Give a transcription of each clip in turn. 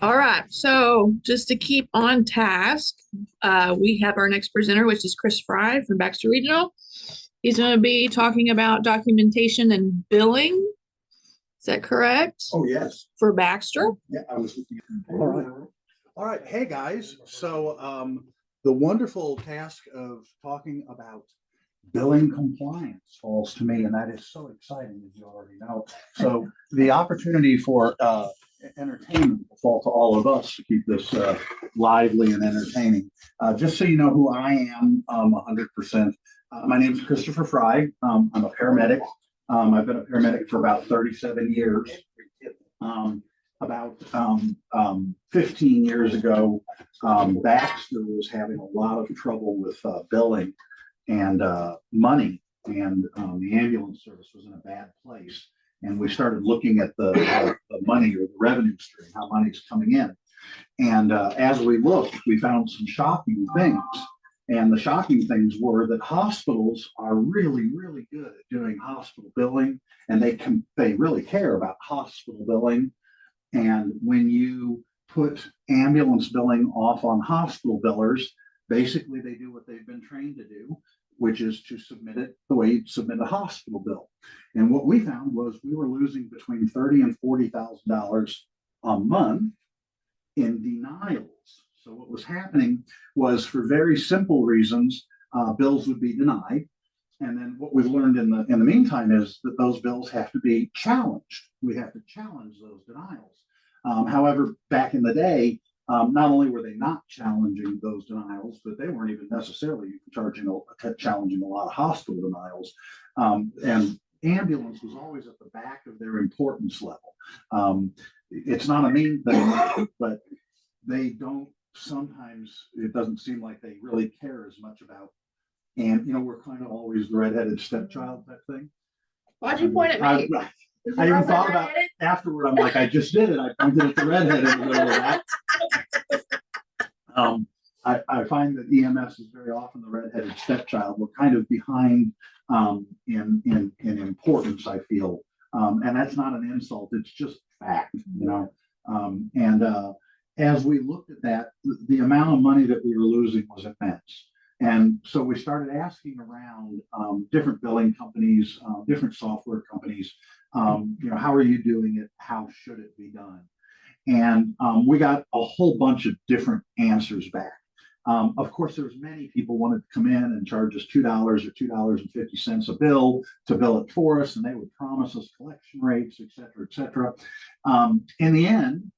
All right, so just to keep on task, we have our next presenter, which is Chris Fry from Baxter Regional. He's going to be talking about documentation and billing. Is that correct? Oh, yes. For Baxter? Yeah, I was looking at. All right. All right. Hey, guys. So the wonderful task of talking about billing compliance falls to me, and that is so exciting, as you already know. So the opportunity for entertainment will fall to all of us to keep this lively and entertaining. Just so you know who I am, 100%. My name is Christopher Fry. I'm a paramedic. I've been a paramedic for about 37 years. About 15 years ago, Baxter was having a lot of trouble with billing and money, and the ambulance service was in a bad place. And we started looking at the money, or the revenue stream, how money's coming in. And as we looked, we found some shocking things. And the shocking things were that hospitals are really, really good at doing hospital billing, and they really care about hospital billing. And when you put ambulance billing off on hospital billers, basically they do what they've been trained to do, which is to submit it the way you'd submit a hospital bill. And what we found was we were losing between $30,000 and $40,000 a month in denials. So what was happening was, for very simple reasons, bills would be denied. And then what we've learned in the meantime is that those bills have to be challenged. We have to challenge those denials. However, back in the day, not only were they not challenging those denials, but they weren't even necessarily challenging a lot of hospital denials. And ambulance was always at the back of their importance level. It's not a mean thing, but they don't, sometimes it doesn't seem like they really care as much about. And, we're kind of always the redheaded stepchild type thing. Why'd you point at me? I even thought about it afterward. I'm like, I just did it. I pointed at the redhead in the middle of that. I find that EMS is very often the redheaded stepchild. We're kind of behind in importance, I feel. And that's not an insult. It's just fact, as we looked at that, the amount of money that we were losing was immense. And so we started asking around different billing companies, different software companies, how are you doing it? How should it be done? And we got a whole bunch of different answers back. Of course, there's many people wanted to come in and charge us $2 or $2.50 a bill to bill it for us, and they would promise us collection rates, et cetera, et cetera. In the end,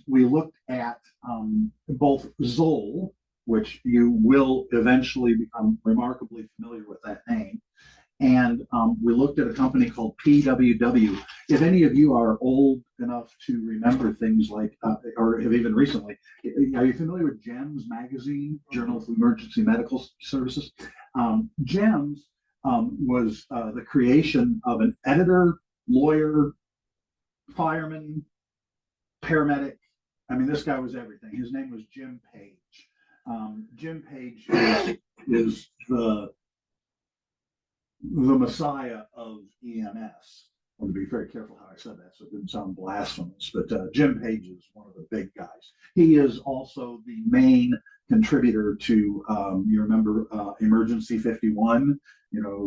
we looked at both Zoll, which you will eventually become remarkably familiar with that name. And we looked at a company called PWW. If any of you are old enough to remember things like, or have even recently, are you familiar with GEMS magazine, Journal of Emergency Medical Services? GEMS was the creation of an editor, lawyer, fireman, paramedic. I mean, this guy was everything. His name was Jim Page. Jim Page is the messiah of EMS. I want to be very careful how I said that so it didn't sound blasphemous, but Jim Page is one of the big guys. He is also the main contributor to, you remember Emergency 51,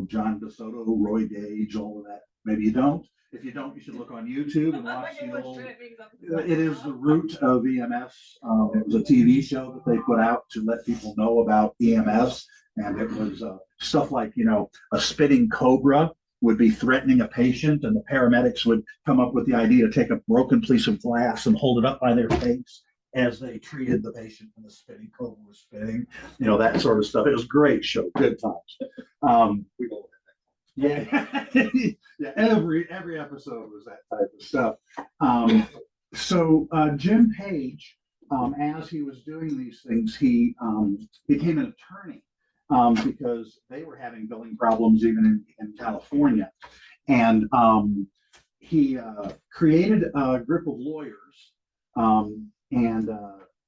John DeSoto, Roy Gage, all of that. Maybe you don't. If you don't, you should look on YouTube and watch the old. It is the root of EMS. It was a TV show that they put out to let people know about EMS. And it was stuff like, a spitting cobra would be threatening a patient, and the paramedics would come up with the idea to take a broken piece of glass and hold it up by their face as they treated the patient when the spitting cobra was spitting, that sort of stuff. It was a great show, good times. Yeah, yeah. Every episode was that type of stuff. So Jim Page, as he was doing these things, he became an attorney because they were having billing problems even in California, and he created a group of lawyers, and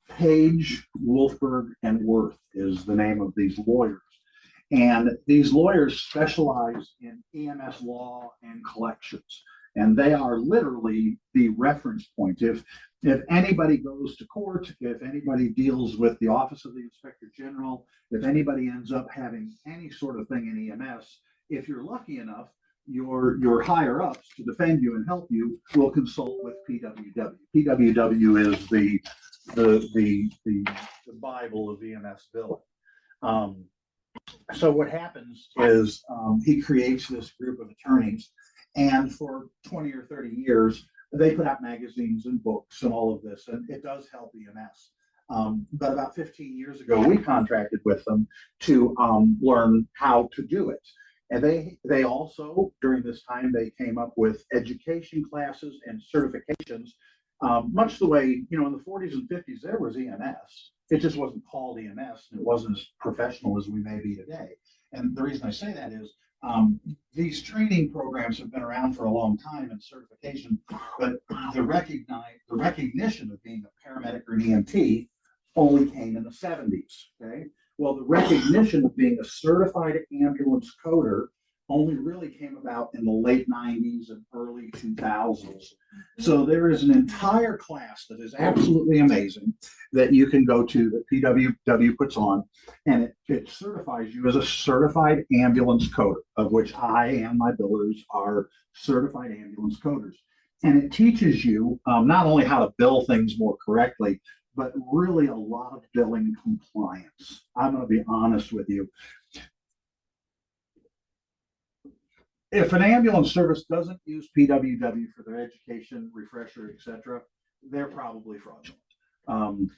Page, Wolfberg, and Worth is the name of these lawyers. And these lawyers specialize in EMS law and collections. And they are literally the reference point. If anybody goes to court, if anybody deals with the Office of the Inspector General, if anybody ends up having any sort of thing in EMS, if you're lucky enough, your higher ups to defend you and help you will consult with PWW. PWW is the Bible of EMS billing. So what happens is he creates this group of attorneys, and for 20 or 30 years, they put out magazines and books and all of this, and it does help EMS. But about 15 years ago, we contracted with them to learn how to do it. And they also, during this time, they came up with education classes and certifications, much the way, in the 40s and 50s, there was EMS. It just wasn't called EMS, and it wasn't as professional as we may be today. And the reason I say that is these training programs have been around for a long time in certification, but the recognition of being a paramedic or an EMT only came in the 70s. Okay. Well, the recognition of being a certified ambulance coder only really came about in the late 90s and early 2000s. So there is an entire class that is absolutely amazing that you can go to, that PWW puts on, and it certifies you as a certified ambulance coder, of which I and my billers are certified ambulance coders. And it teaches you not only how to bill things more correctly, but really a lot of billing compliance. I'm going to be honest with you. If an ambulance service doesn't use PWW for their education, refresher, etc., they're probably fraudulent.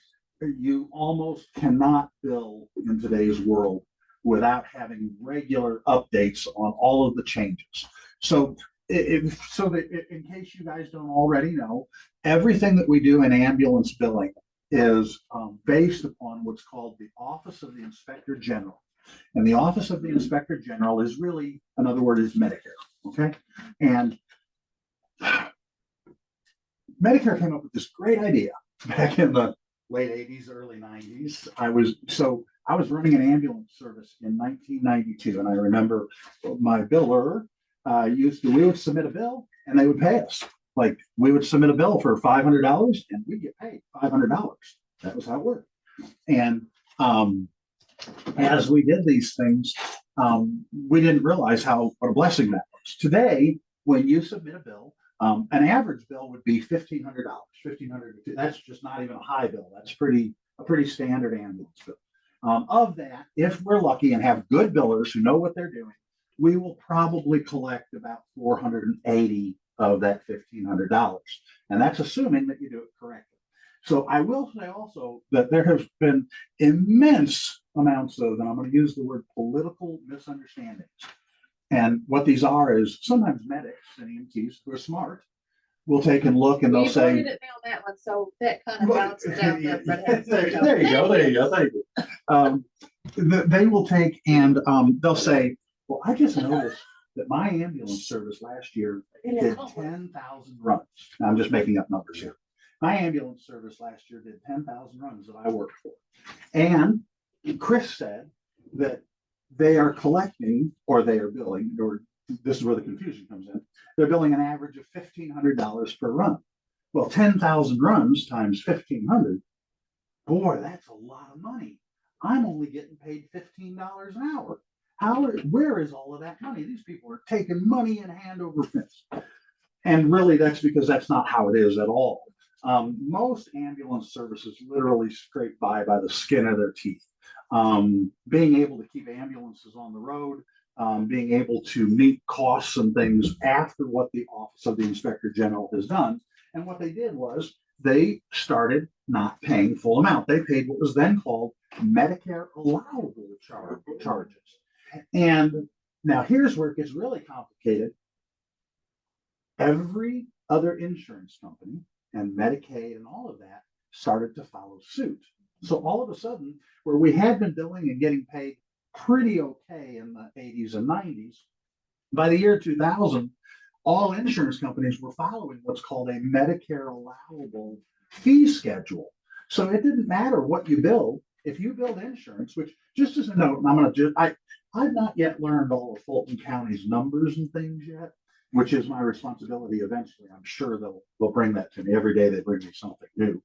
You almost cannot bill in today's world without having regular updates on all of the changes. So in case you guys don't already know, everything that we do in ambulance billing is based upon what's called the Office of the Inspector General. And the Office of the Inspector General is really, another word is Medicare, okay? And Medicare came up with this great idea back in the late 80s, early 90s. I was running an ambulance service in 1992, and I remember my biller we would submit a bill and they would pay us. Like, we would submit a bill for $500 and we'd get paid $500. That was how it worked. And as we did these things, we didn't realize what a blessing that was. Today, when you submit a bill, an average bill would be $1,500. That's just not even a high bill. That's a pretty standard ambulance bill. Of that, if we're lucky and have good billers who know what they're doing, we will probably collect about $480 of that $1,500. And that's assuming that you do it correctly. So I will say also that there have been immense amounts of, and I'm going to use the word, political misunderstandings. And what these are is sometimes medics and EMTs who are smart will take and look, and they'll say, it down that one, so that kind of balances out. There you go. Thank you. They will take and they'll say, well, I just noticed that my ambulance service last year did 10,000 runs. Now, I'm just making up numbers here. My ambulance service last year did 10,000 runs that I worked for. And Chris said that they are collecting, or they are billing, or this is where the confusion comes in, they're billing an average of $1,500 per run. Well, 10,000 runs times 1,500, boy, that's a lot of money. I'm only getting paid $15 an hour. Where is all of that money? These people are taking money in hand over fist. And really, that's because that's not how it is at all. Most ambulance services literally scrape by the skin of their teeth. Being able to keep ambulances on the road, being able to meet costs and things after what the Office of the Inspector General has done. And what they did was they started not paying full amount. They paid what was then called Medicare allowable charges. And now here's where it gets really complicated. Every other insurance company and Medicaid and all of that started to follow suit. So all of a sudden, where we had been billing and getting paid pretty okay in the 80s and 90s, by the year 2000, all insurance companies were following what's called a Medicare allowable fee schedule. So it didn't matter what you billed. If you billed insurance, which, just as a note, and I've not yet learned all of Fulton County's numbers and things yet. which is my responsibility eventually. I'm sure they'll bring that to me every day. They bring me something new.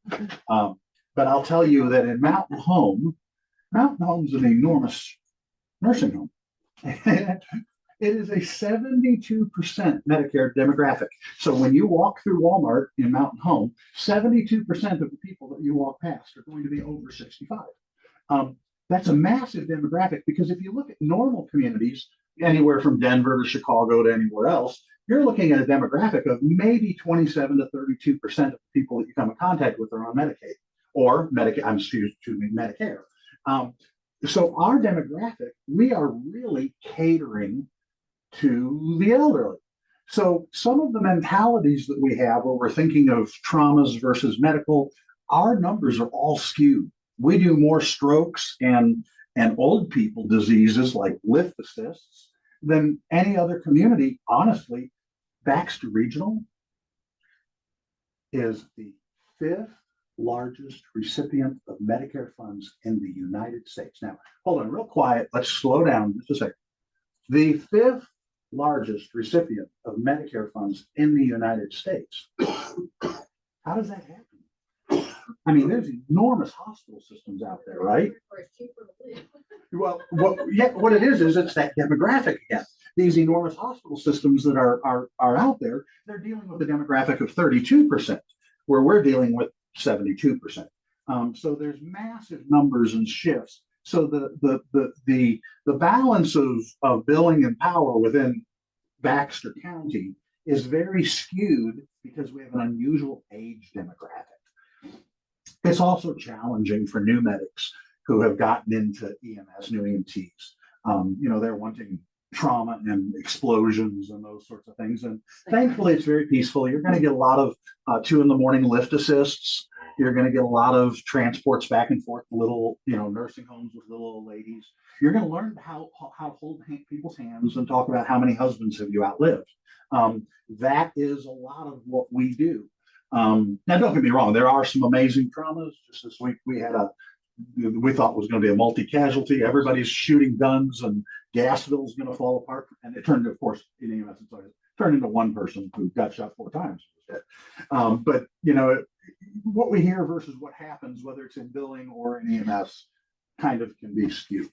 But I'll tell you that in Mountain Home's an enormous nursing home. It is a 72% Medicare demographic. So when you walk through Walmart in Mountain Home, 72% of the people that you walk past are going to be over 65. That's a massive demographic, because if you look at normal communities, anywhere from Denver to Chicago to anywhere else, you're looking at a demographic of maybe 27 to 32% of the people that you come in contact with are on Medicaid or Medicare. So our demographic, we are really catering to the elderly. So some of the mentalities that we have where we're thinking of traumas versus medical, our numbers are all skewed. We do more strokes and old people diseases like lymphocysts than any other community. Honestly, Baxter Regional is the 5th largest recipient of Medicare funds in the United States. Now, hold on, real quiet. Let's slow down just a second. The 5th largest recipient of Medicare funds in the United States. How does that happen? I mean, there's enormous hospital systems out there, right? Well, what it is it's that demographic again. These enormous hospital systems that are out there, they're dealing with a demographic of 32%, where we're dealing with 72%. So there's massive numbers and shifts. So the balance of billing and power within Baxter County is very skewed because we have an unusual age demographic. It's also challenging for new medics who have gotten into EMS, new EMTs. They're wanting trauma and explosions and those sorts of things. And thankfully, it's very peaceful. You're going to get a lot of 2 a.m. lift assists. You're going to get a lot of transports back and forth to little, nursing homes with little old ladies. You're going to learn how to hold people's hands and talk about how many husbands have you outlived. That is a lot of what we do. Now, don't get me wrong. There are some amazing traumas. Just this week, we thought was going to be a multi-casualty. Everybody's shooting guns and Gasville's going to fall apart. And it turned, of course, in EMS, it turned into one person who got shot 4 times. But, what we hear versus what happens, whether it's in billing or in EMS, kind of can be skewed.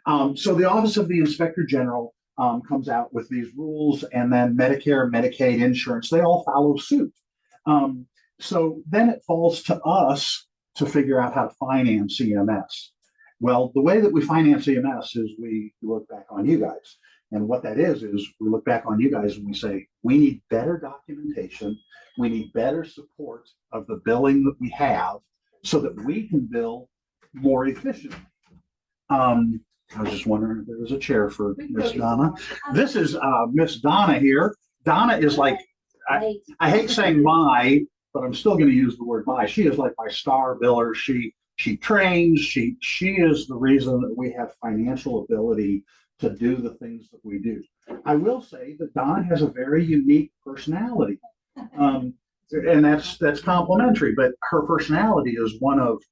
So the Office of the Inspector General comes out with these rules, and then Medicare, Medicaid, insurance, they all follow suit. So then it falls to us to figure out how to finance EMS. Well, the way that we finance EMS is we look back on you guys. And what that is we look back on you guys and we say, we need better documentation. We need better support of the billing that we have so that we can bill more efficiently. I was just wondering if there was a chair for Miss Donna. This is Miss Donna here. Donna is like, I hate saying but I'm still going to use the word my. She is like my star biller. She trains. She is the reason that we have financial ability to do the things that we do. I will say that Donna has a very unique personality. And that's complimentary, but her personality is one of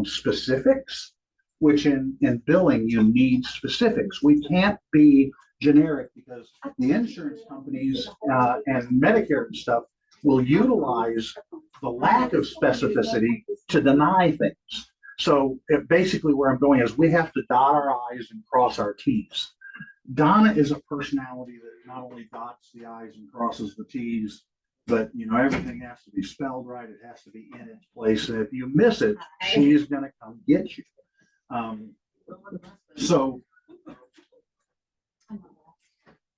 specifics, which in billing, you need specifics. We can't be generic because the insurance companies and Medicare and stuff will utilize the lack of specificity to deny things. So basically where I'm going is we have to dot our I's and cross our T's. Donna is a personality that not only dots the I's and crosses the T's, but everything has to be spelled right. It has to be in its place. And if you miss it, she's going to come get you. So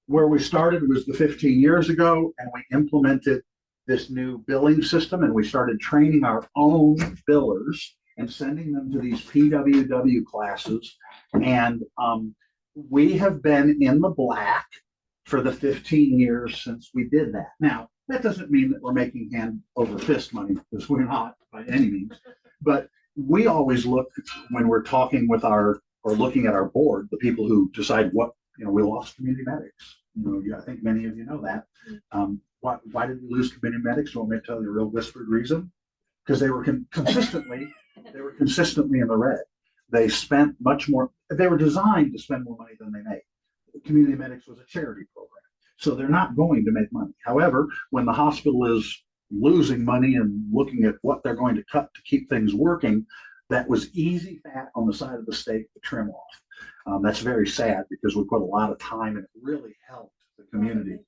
where we started was the 15 years ago, and we implemented this new billing system, and we started training our own billers and sending them to these PWW classes. And we have been in the black for the 15 years since we did that. Now, that doesn't mean that we're making hand over fist money, because we're not by any means. But we always look when we're talking with or looking at our board, the people who decide what, we lost community medics. I think many of you know that. Why did we lose community medics? You want me to tell you a real whispered reason? Because they were consistently in the red. They spent much more. They were designed to spend more money than they made. Community medics was a charity program. So they're not going to make money. However, when the hospital is losing money and looking at what they're going to cut to keep things working, that was easy fat on the side of the steak to trim off. That's very sad because we put a lot of time and it really helped the community.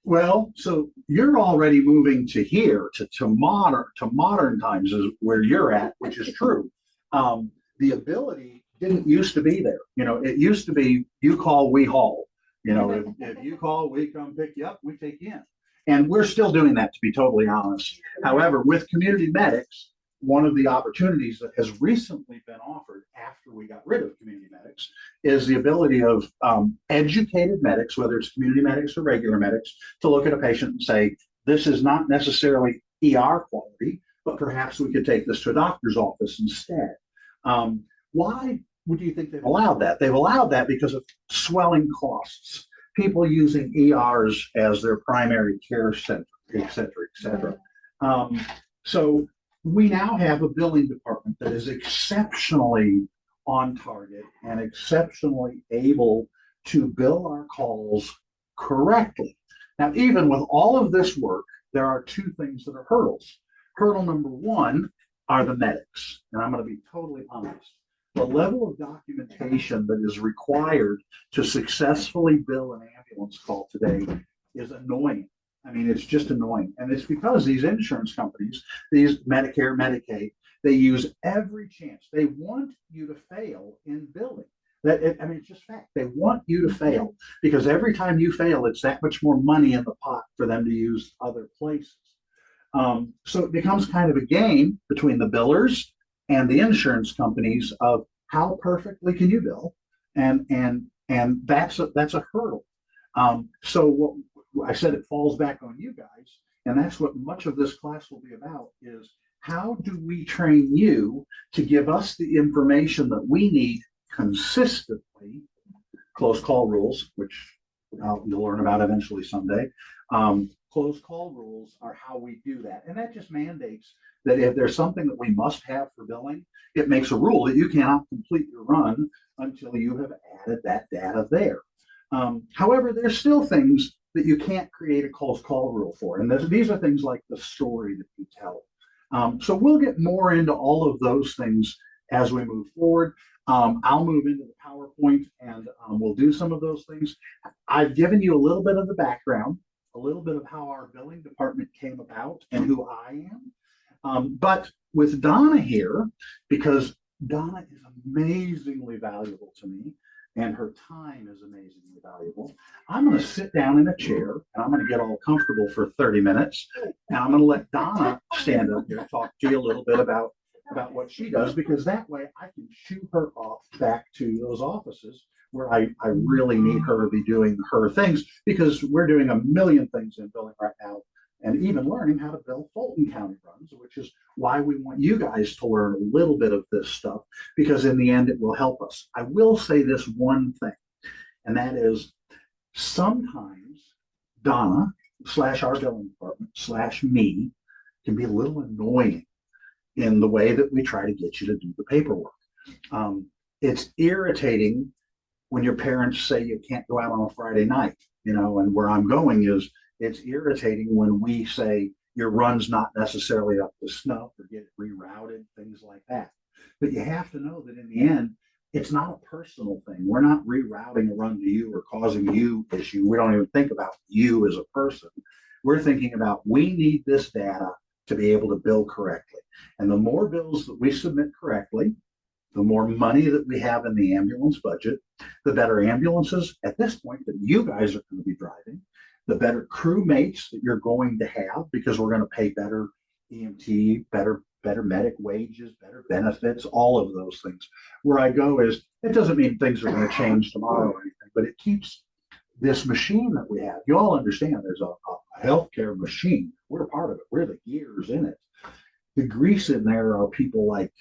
Well, so you're already moving to here to modern times is where you're at, which is true. The ability didn't used to be there. You know, it used to be you call, we haul. You know, if you call, we come pick you up, we take you in. And we're still doing that, to be totally honest. However, with community medics, one of the opportunities that has recently been offered after we got rid of community medics is the ability of educated medics, whether it's community medics or regular medics, to look at a patient and say, this is not necessarily ER quality, but perhaps we could take this to a doctor's office instead. Why would you think they've allowed that? They've allowed that because of swelling costs, people using ERs as their primary care center, et cetera, et cetera. So we now have a billing department that is exceptionally on target and exceptionally able to bill our calls correctly. Now, even with all of this work, there are two things that are hurdles. Hurdle number one are the medics, and I'm going to be totally honest. The level of documentation that is required to successfully bill an ambulance call today is annoying. I mean, it's just annoying. And it's because these insurance companies, these Medicare, Medicaid, they use every chance. They want you to fail in billing. I mean, it's just fact. They want you to fail because every time you fail, it's that much more money in the pot for them to use other places. So it becomes kind of a game between the billers and the insurance companies of how perfectly can you bill, and that's a hurdle. So what I said, it falls back on you guys, and that's what much of this class will be about: is how do we train you to give us the information that we need consistently? Close call rules, which you'll learn about eventually someday. Close call rules are how we do that. And that just mandates that if there's something that we must have for billing, it makes a rule that you cannot complete your run until you have added that data there. However, there's still things that you can't create a close call rule for. And these are things like the story that you tell. So we'll get more into all of those things as we move forward. I'll move into the PowerPoint and we'll do some of those things. I've given you a little bit of the background, a little bit of how our billing department came about and who I am. But with Donna here, because Donna is amazingly valuable to me and her time is amazingly valuable, I'm going to sit down in a chair and I'm going to get all comfortable for 30 minutes. And I'm going to let Donna stand up here and talk to you a little bit about what she does, because that way I can shoo her off back to those offices where I really need her to be doing her things, because we're doing a million things in billing right now, and even learning how to bill Fulton County runs, which is why we want you guys to learn a little bit of this stuff, because in the end it will help us. I will say this one thing, and that is sometimes Donna / our billing department / me can be a little annoying in the way that we try to get you to do the paperwork. It's irritating when your parents say you can't go out on a Friday night, you know, and where I'm going is it's irritating when we say your run's not necessarily up to snuff or get rerouted, things like that. But you have to know that in the end, it's not a personal thing. We're not rerouting a run to you or causing you issue. We don't even think about you as a person. We're thinking about, we need this data to be able to bill correctly. And the more bills that we submit correctly, the more money that we have in the ambulance budget, the better ambulances at this point that you guys are going to be driving, the better crewmates that you're going to have, because we're going to pay better EMT, better medic wages, better benefits, all of those things. Where I go is, it doesn't mean things are going to change tomorrow or anything, but it keeps this machine that we have. You all understand there's a healthcare machine. We're a part of it. We're the gears in it. The grease in there are people like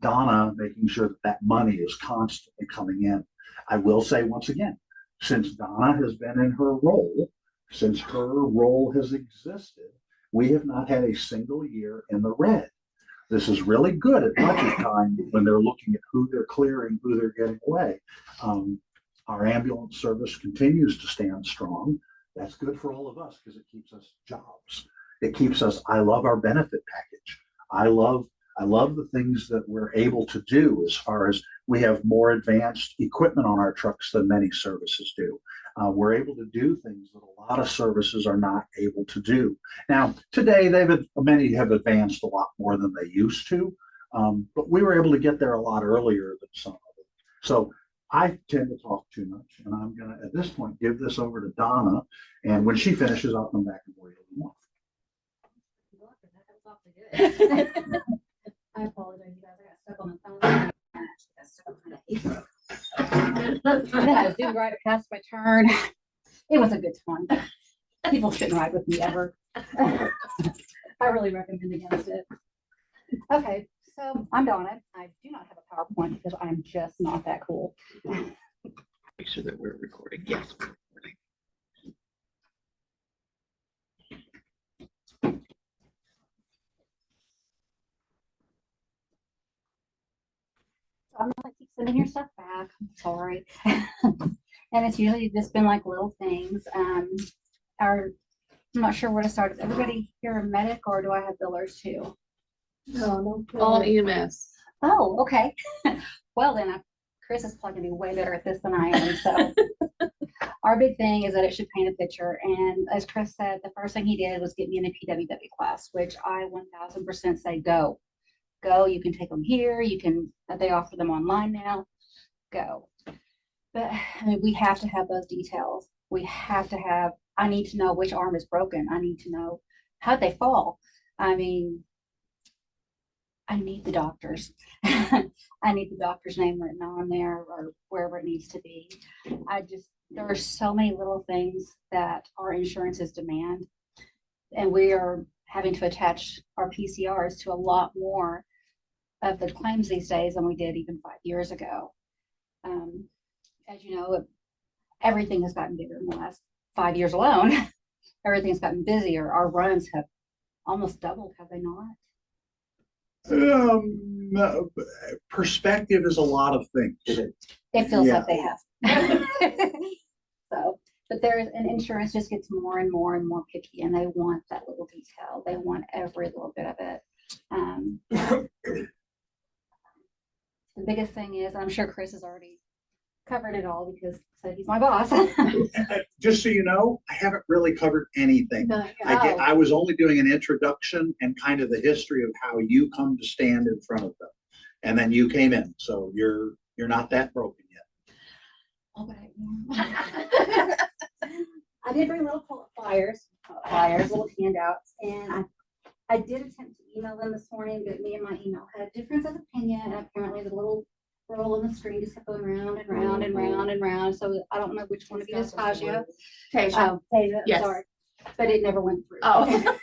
Donna making sure that that money is constantly coming in. I will say once again, since Donna has been in her role, since her role has existed, we have not had a single year in the red. This is really good at budget time when they're looking at who they're clearing, who they're getting away. Our ambulance service continues to stand strong. That's good for all of us because it keeps us jobs. It keeps us, I love our benefit package. I love the things that we're able to do as far as we have more advanced equipment on our trucks than many services do. We're able to do things that a lot of services are not able to do. Now, today, many have advanced a lot more than they used to, but we were able to get there a lot earlier than some of them. So I tend to talk too much, and I'm going to, at this point, give this over to Donna, and when she finishes, I'll come back and bore you a little more. I apologize, you guys. I got stuck on the phone. I was doing right past my turn. It was a good time. People shouldn't ride with me ever. I really recommend against it. Okay, so I'm Donna. I do not have a PowerPoint because I'm just not that cool. Make sure that we're recording. Yes. We're recording. I'm gonna keep sending your stuff back. I'm sorry. And it's usually just been like little things. I'm not sure where to start. Is everybody here a medic or do I have billers too? No, All EMS. Oh, okay. Well, then Chris is probably gonna be way better at this than I am. So our big thing is that it should paint a picture. And as Chris said, the first thing he did was get me in a PWW class, which I 1000% say go. Go, you can take them here, they offer them online now, go. But I mean, we have to have those details. I need to know which arm is broken. I need to know how'd they fall. I mean, I need the doctors. I need the doctor's name written on there or wherever it needs to be. There are so many little things that our insurances demand, and we are having to attach our PCRs to a lot more of the claims these days than we did even 5 years ago. As you know, everything has gotten bigger in the last 5 years alone. Everything's gotten busier. Our runs have almost doubled, have they not? Perspective is a lot of things. It feels like they have. So, but an insurance just gets more and more and more picky, and they want that little detail. They want every little bit of it. The biggest thing is, I'm sure Chris has already covered it all because he's my boss. Just so you know, I haven't really covered anything. No. I was only doing an introduction and kind of the history of how you come to stand in front of them, and then you came in, so you're not that broken yet. Oh, but I did bring little flyers, little handouts, and I did attempt to email them this morning, but me and my email had a difference of opinion, and apparently the little roll on the screen just kept going round and round and round and round. So I don't know which one of you is Tasia. Tasia. Tasia, Yes. sorry. But it never went through. Oh.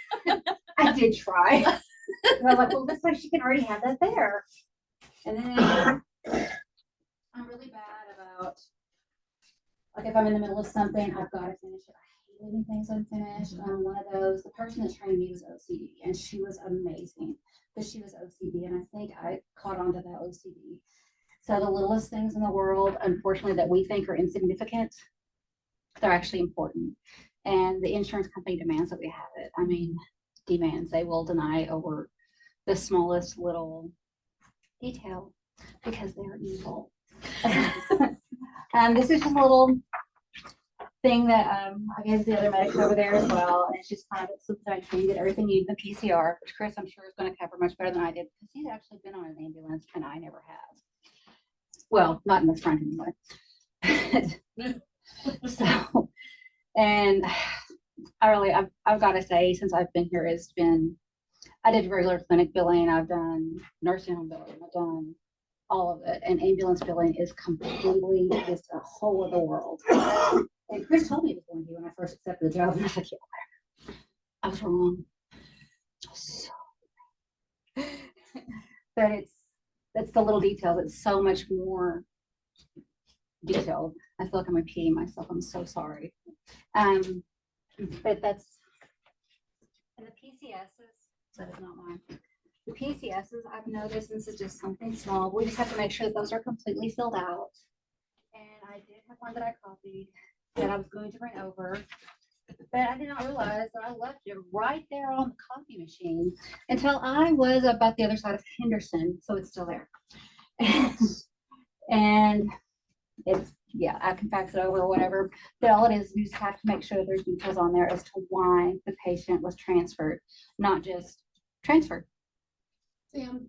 I did try. And I was like, well, this way she can already have that there. And then I'm really bad about, like, if I'm in the middle of something, I've got to finish it. I hate leaving things unfinished. One of those, the person that trained me was OCD, and she was amazing, but she was OCD, and I think I caught on to that OCD. So the littlest things in the world, unfortunately, that we think are insignificant, they're actually important. And the insurance company demands that we have it. I mean, demands. They will deny over the smallest little detail because they're evil. And this is just a little thing that I gave the other medics over there as well. And it's just kind of something I can get everything you need in the PCR, which Chris, I'm sure, is going to cover much better than I did because he's actually been on an ambulance and I never have. Well, not in the front anyway. So, and I've got to say, since I've been here, I did regular clinic billing, I've done nursing home billing, I've done all of it, and ambulance billing is completely just a whole other world. And Chris told me it was going to be when I first accepted the job, and I was like, yeah, I was wrong. So, but it's the little details. It's so much more detailed. I feel like I'm repeating myself. I'm so sorry. But that's, and the PCSs, that is not mine. The PCSs, I've noticed, this is just something small, we just have to make sure that those are completely filled out. And I did have one that I copied that I was going to bring over, but I did not realize that I left it right there on the copy machine until I was about the other side of Henderson, so it's still there. And it's, yeah, I can fax it over or whatever, but all it is, you just have to make sure that there's details on there as to why the patient was transferred, not just transferred. See, I'm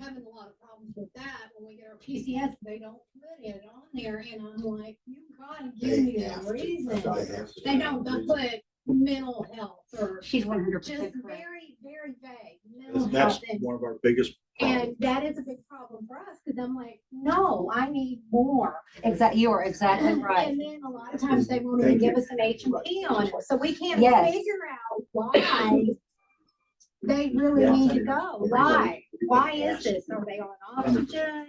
having a lot of problems with that. When we get our PCS, they don't put it on there, and I'm like, you gotta give me a reason. They don't put mental health or She's 100% just correct. very, very vague. Mental That's health, and one of our biggest and problems. that is a big problem for us, because I'm like, no, I need more. Exactly, you are exactly right. And then a lot of times they won't even Thank you. give us an H&P on it, so we can't Yes. figure out why they really need to go. Why? Why is this? Are they on oxygen?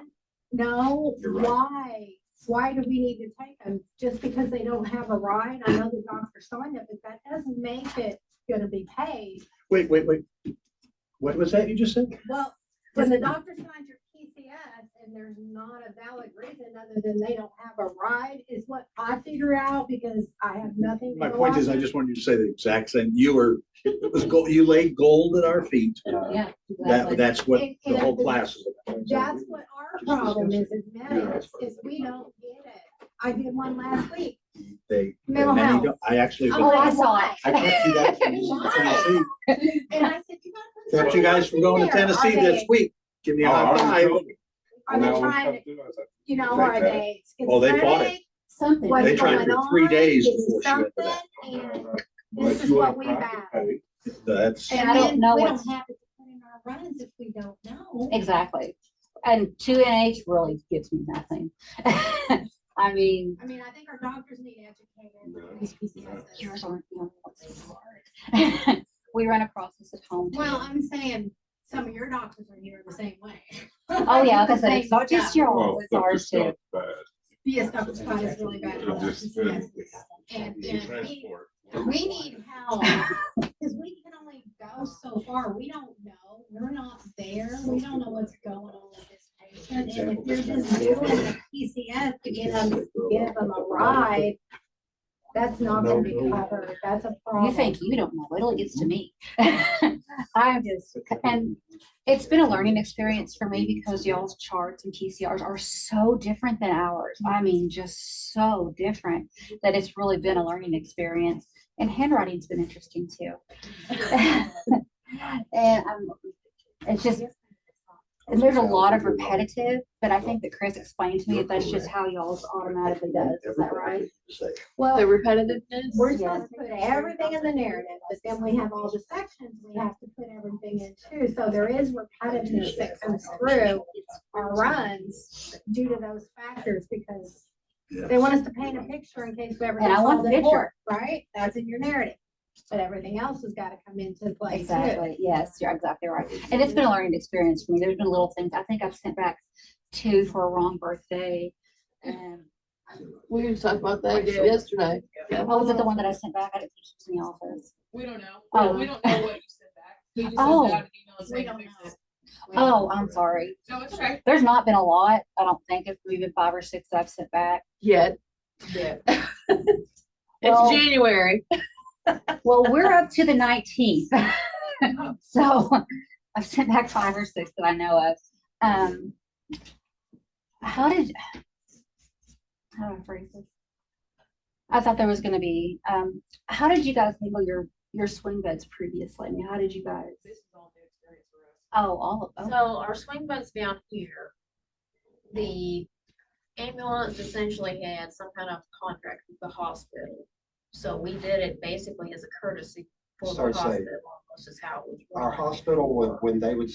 No, You're right. why? Why do we need to take them? Just because they don't have a ride? I know the doctor signed it, but that doesn't make it gonna be paid. Wait. What was that you just said? Well, when the doctor signs your PCS and there's not a valid reason other than they don't have a ride is what I figure out, because I have nothing. to My go point off is, I of. just wanted you to say the exact same. It was gold. You laid gold at our feet. Yeah, exactly. That's what And- the whole and class is about. That's what our problem is medics, is we don't get it. I did one last week. Mental and then you health. go- I actually. I'm Oh, I like, saw why? it. I kept you guys from going to Tennessee. And I said, you gotta put Kept you guys from going to something in there. Tennessee Are this week. Give me a high five. Are they trying to, you know, are they? Oh, they fought it. schizophrenic? Something. What's They tried going for 3 on? days Give me before she went to that. something, and this is what we've had. That's. And And I don't then know we what's- don't have it to put in our runs if we don't know. Exactly. And 2NH really gives me nothing. I mean, I think our doctors need educated on these PCSs. yours aren't the only ones who are. We run across this at home. too. Well, I'm saying some of your doctors are here the same way. Oh, yeah, like I said, Same it's not just stuff. yours, it's ours too. Yes, Dr. Scott is really bad about PCSs. And we need help, because we can only go so far. We don't know. We're not there. We don't know what's going on with this patient. And if you're just doing a PCS to give them a ride, that's not gonna be covered. That's a problem. You think you don't know, wait till it gets to me. I'm just, and it's been a learning experience for me because y'all's charts and TCRs are so different than ours. I mean, just so different that it's really been a learning experience. And handwriting's been interesting too. And it's just, and there's a lot of repetitive, but I think that Chris explained to me that that's just how y'all's automatically does. Is that right? Well, The repetitiveness. we're supposed to put everything in the narrative, but then we have all the sections we have to put everything in too. So there is repetitiveness that comes through our runs due to those factors, because they want us to paint a picture in case we ever. And I want the get called in picture. court, right? That's in your narrative. But everything else has got to come into play too. Exactly. Yes, you're exactly right. And it's been a learning experience for me. There's been little things. I think I've sent back 2 for a wrong birthday. And We were talking about that yesterday. oh, was it the one that I sent back? I didn't finish it in the office. We don't know. Oh. We don't know what you sent back. He just Oh. sent out an email We saying don't fix know. it. Oh, I'm sorry. No, it's okay. There's not been a lot. I don't think it's even 5 or 6 that I've sent back. Yet. Well- It's January. Well, we're up to the 19th. So I've sent back 5 or 6 that I know of. How do I phrase this? I thought there was gonna be, how did you guys handle your swing beds previously? I mean, how did you guys? This is all new experience for us. Oh, all of So them. our swing beds down here, the ambulance essentially had some kind of contract with the hospital. So we did it basically as a courtesy for the So I'd say hospital, almost is how it was. our run. hospital, when they would,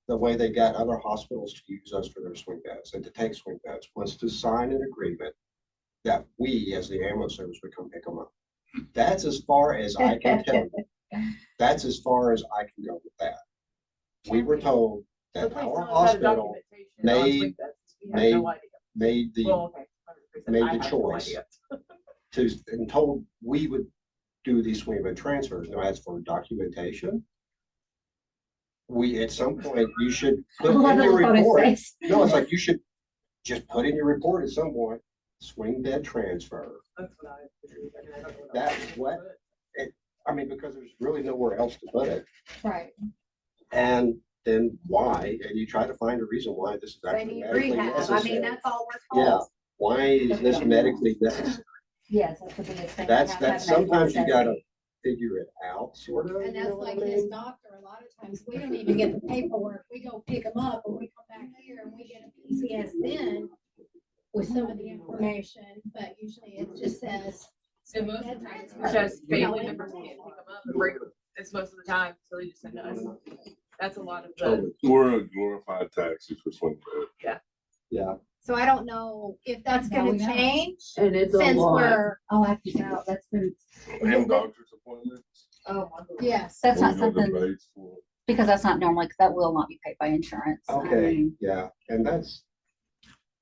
the way they got other hospitals to use us for their swing beds and to take swing beds was to sign an agreement that we, as the ambulance service, would come pick them up. That's as far as I can tell you. That's as far as I can go with that. We were told So that please our tell us how hospital documentation on made- swing beds. We have no idea. made the, Well, okay. 100%. made I the have no choice. idea. and told we would do these swing bed transfers. Now, as for documentation, at some point, you should put I love in your the photo report. space. No, it's like you should just put in your report at some point, swing bed transfer. That's what, I mean, because there's really nowhere else to put it. Right. And then why? And you try to find a reason why this is They actually need medically rehab. I mean, necessary. that's all we're Yeah, told. why is this medically necessary? Yes, that's the biggest thing. That's sometimes you gotta figure it out, sort of. And you that's know what like I his mean? doctor, a lot of times, we don't even get the paperwork, we go pick them up, and we come back here and we get a PCS then with some of the information, but usually it just says. And most of the time, it's just family members can't pick them up and bring them. It's most of the time, so they just send us. That's a lot of the, We're a glorified taxi for swing bed. Yeah, So I don't know if that's Now we gonna know. change, And it's a since lot. we're, Oh, I can tell, that's been, And doctor's appointments. Oh, my God. yes. that's not We know the something, rates for- because that's not normal, because that will not be paid by insurance. I okay, mean- yeah, and that's.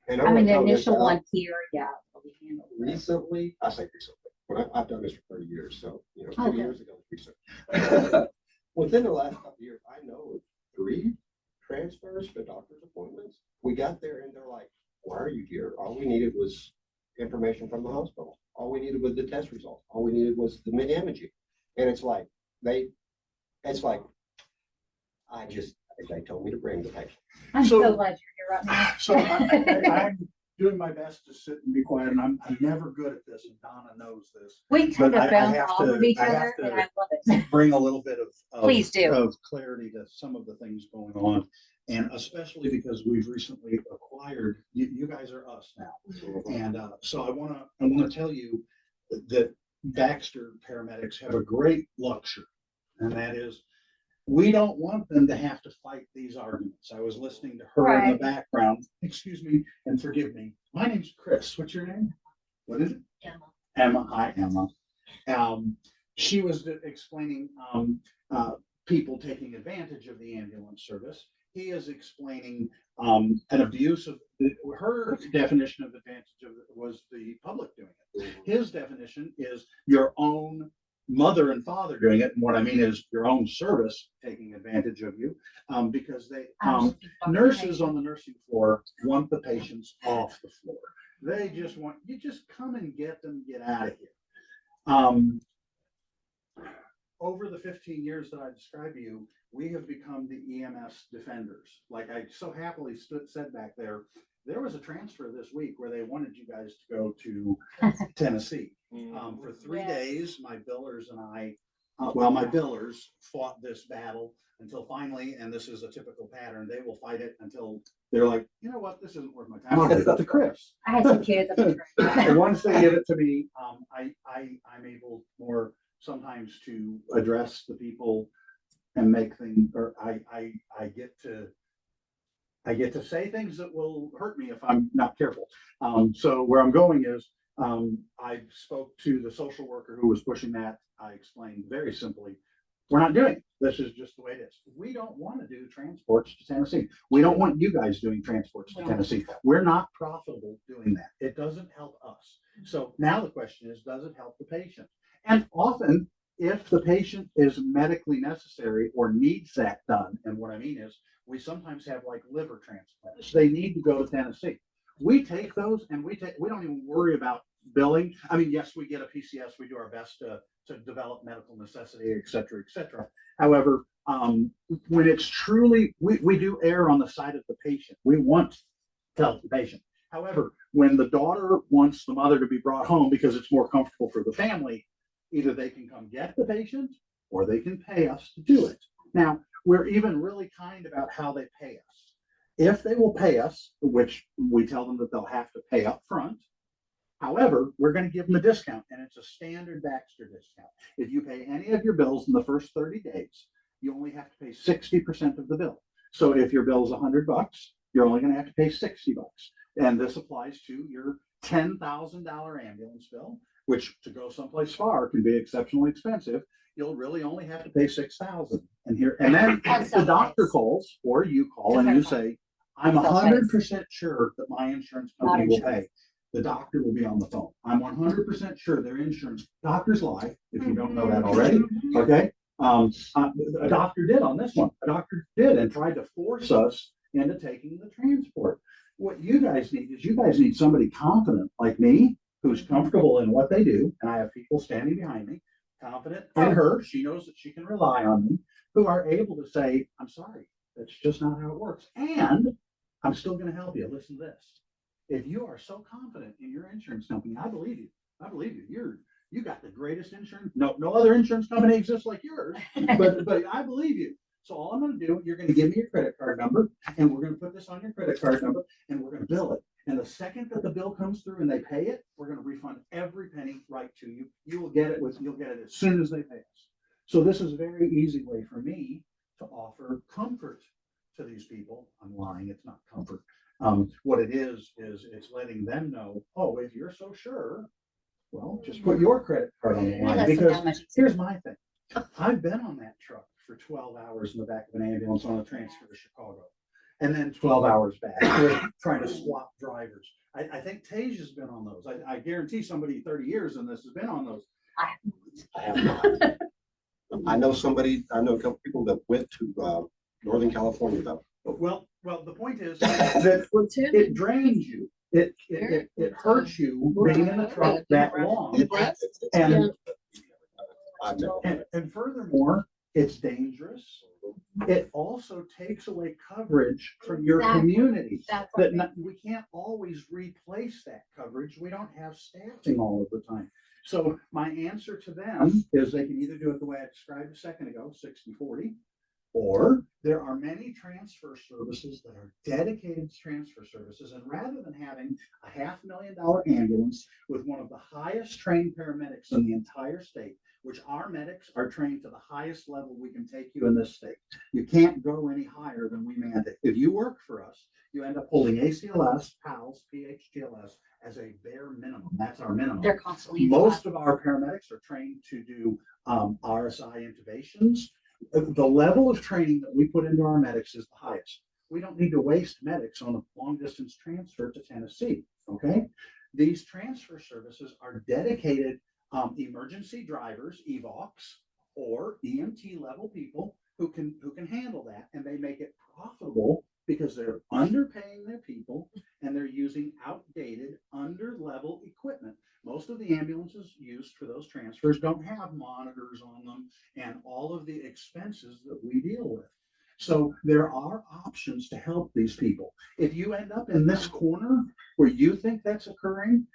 And I mean, the gonna throw this initial out. one here, yeah. we handled it. Recently, I say recently, but I've done this for 30 years, so, you know, Oh, 30 good. years ago, was recent. Within the last couple of years, I know of 3 transfers for doctor's appointments. We got there and they're like, why are you here? All we needed was information from the hospital. All we needed was the test results. All we needed was the imaging. And it's like, they told me to bring the patient. I'm So- so glad you're here right now. So I'm doing my best to sit and be quiet, and I'm never good at this, and Donna knows this. We kind But I of bounce have off to- of each I have other, to- and I love it. Bring a little bit Please do. of clarity to some of the things going on. And especially because we've recently acquired, you guys are us now. And so I wanna tell you that Baxter paramedics have a great luxury. And that is, we don't want them to have to fight these arguments. I was listening to her in the Right. background. Excuse me and forgive me. My name's Chris. What's your name? What is it? Emma. Emma. Hi, Emma. She was explaining people taking advantage of the ambulance service. He is explaining an abuse of her definition of advantage of it was the public doing it. His definition is your own mother and father doing it. And what I mean is your own service taking advantage of you, because they nurses on the nursing floor want the patients off the floor. They just want you just come and get them, get out of here. Over the 15 years that I described to you, we have become the EMS defenders. Like I so happily said back there, there was a transfer this week where they wanted you guys to go to Tennessee. For 3 Yes. days, my billers and I, my billers fought this battle until finally, and this is a typical pattern, they will fight it until they're like, you know what, this isn't worth my time. I'll give it to Chris. I had some kids. And once they give it to me, I'm able more sometimes to address the people and make things, or I get to say things that will hurt me if I'm not careful. So where I'm going is, I spoke to the social worker who was pushing that. I explained very simply, we're not doing it. This is just the way it is. We don't want to do transports to Tennessee. We don't want you guys doing transports to Tennessee. We're not profitable doing that. It doesn't help us. So now the question is, does it help the patient? And often, if the patient is medically necessary or needs that done, and what I mean is, we sometimes have like liver transplants. They need to go to Tennessee. We take those and we don't even worry about billing. I mean, yes, we get a PCS. We do our best to develop medical necessity, et cetera, et cetera. However, when it's truly, we do err on the side of the patient. We want to help the patient. However, when the daughter wants the mother to be brought home because it's more comfortable for the family, either they can come get the patient or they can pay us to do it. Now, we're even really kind about how they pay us. If they will pay us, which we tell them that they'll have to pay up front. However, we're going to give them a discount, and it's a standard Baxter discount. If you pay any of your bills in the first 30 days, you only have to pay 60% of the bill. So if your bill is $100, you're only going to have to pay $60. And this applies to your $10,000 ambulance bill, which to go someplace far can be exceptionally expensive. You'll really only have to pay $6,000. And then the doctor calls or you call and you say, I'm 100% sure that my insurance company will pay. The doctor will be on the phone. I'm 100% sure their insurance, doctors lie, if you don't know that already, okay? A doctor did on this one. A doctor did and tried to force us into taking the transport. What you guys need is you guys need somebody confident like me, who's comfortable in what they do, and I have people standing behind me, confident in her. She knows that she can rely on me, who are able to say, I'm sorry, that's just not how it works. And I'm still going to help you. Listen to this. If you are so confident in your insurance company, I believe you. I believe you. You got the greatest insurance. No other insurance company exists like yours, but I believe you. So all I'm going to do, you're going to give me your credit card number, and we're going to put this on your credit card number, and we're going to bill it. And the second that the bill comes through and they pay it, we're going to refund every penny right to you. You'll get it as soon as they pay us. So this is a very easy way for me to offer comfort to these people. I'm lying, it's not comfort. What it is it's letting them know, oh, if you're so sure, well, just put your credit card on the line. Because here's my thing. I've been on that truck for 12 hours in the back of an ambulance on a transfer to Chicago. And then 12 hours back, we're trying to swap drivers. I think Tasia's been on those. I guarantee somebody 30 years in this has been on those. I have not. I know a couple people that went to Northern California though. Well, the point is that it drains you. It hurts you being in the truck that long. And furthermore, it's dangerous. It also takes away coverage from your community. We can't always replace that coverage. We don't have staffing all of the time. So my answer to them is they can either do it the way I described a second ago, 60-40, or there are many transfer services that are dedicated to transfer services. And rather than having a $500,000 ambulance with one of the highest trained paramedics in the entire state, which our medics are trained to the highest level we can take you in this state. You can't go any higher than we mandate. If you work for us, you end up holding ACLS, PALS, PHTLS as a bare minimum. That's our minimum. They're constantly. Most of our paramedics are trained to do RSI intubations. The level of training that we put into our medics is the highest. We don't need to waste medics on a long distance transfer to Tennessee. Okay. These transfer services are dedicated emergency drivers, EVOCs, or EMT level people who can handle that, and they make it profitable because they're underpaying their people and they're using outdated under level equipment. Most of the ambulances used for those transfers don't have monitors on them and all of the expenses that we deal with. So there are options to help these people. If you end up in this corner where you think that's occurring,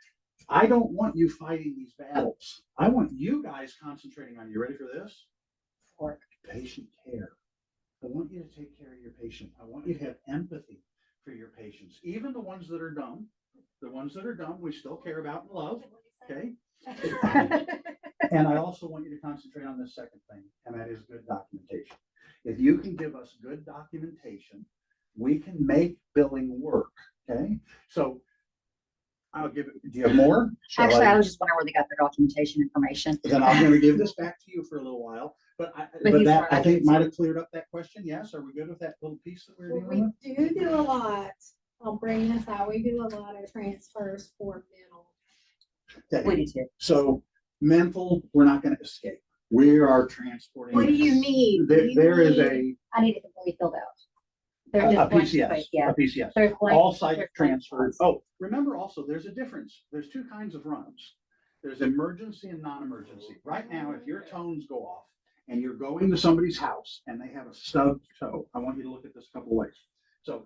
I don't want you fighting these battles. I want you guys concentrating on, you ready for this? For patient care. I want you to take care of your patient. I want you to have empathy for your patients, even the ones that are dumb. The ones that are dumb, we still care about and love. Okay. And I also want you to concentrate on this second thing, and that is good documentation. If you can give us good documentation, we can make billing work. Okay. So I'll give it. Do you have more? Actually, I was just wondering where they got their documentation information. Then I'm going to give this back to you for a little while. But that I think might have cleared up that question. Yes. Are we good with that little piece that we're dealing with? We do a lot. I'll bring this out. We do a lot of transfers for mental. Okay. We do too. So mental, we're not going to escape. We are transporting. What do you need? There is a. I need it completely filled out. A They're just PCS. yeah. A PCS. They're All site transfers. Oh, remember also, there's a difference. There's two kinds of runs. There's emergency and non-emergency. Right now, if your tones go off and you're going to somebody's house and they have a stubbed toe, I want you to look at this a couple of ways. So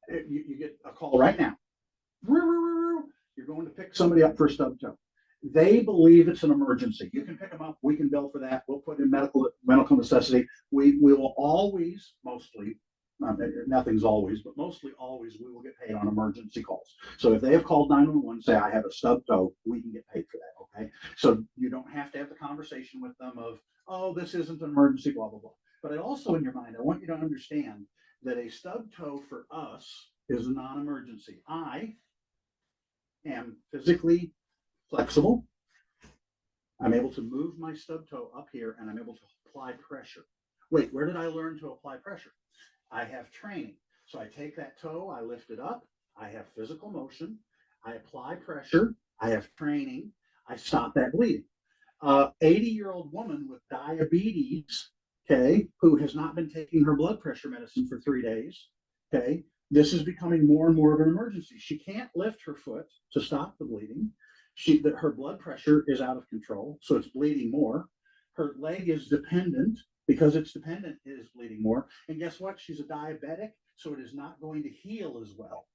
you get a call right now. You're going to pick somebody up for a stubbed toe. They believe it's an emergency. You can pick them up. We can bill for that. We'll put in medical necessity. We will always, mostly, nothing's always, but mostly always, we will get paid on emergency calls. So if they have called 911, say I have a stubbed toe, we can get paid for that. Okay. So you don't have to have the conversation with them of, oh, this isn't an emergency, blah, blah, blah. But I also, in your mind, I want you to understand that a stubbed toe for us is a non-emergency. I am physically flexible. I'm able to move my stub toe up here and I'm able to apply pressure. Wait, where did I learn to apply pressure? I have training. So I take that toe, I lift it up, I have physical motion, I apply pressure, I have training, I stop that bleeding. 80-year-old woman with diabetes okay, who has not been taking her blood pressure medicine for 3 days, okay, this is becoming more and more of an emergency. She can't lift her foot to stop the bleeding. Her blood pressure is out of control, so it's bleeding more. Her leg is dependent. Because it's dependent, it is bleeding more. And guess what? She's a diabetic, so it is not going to heal as well.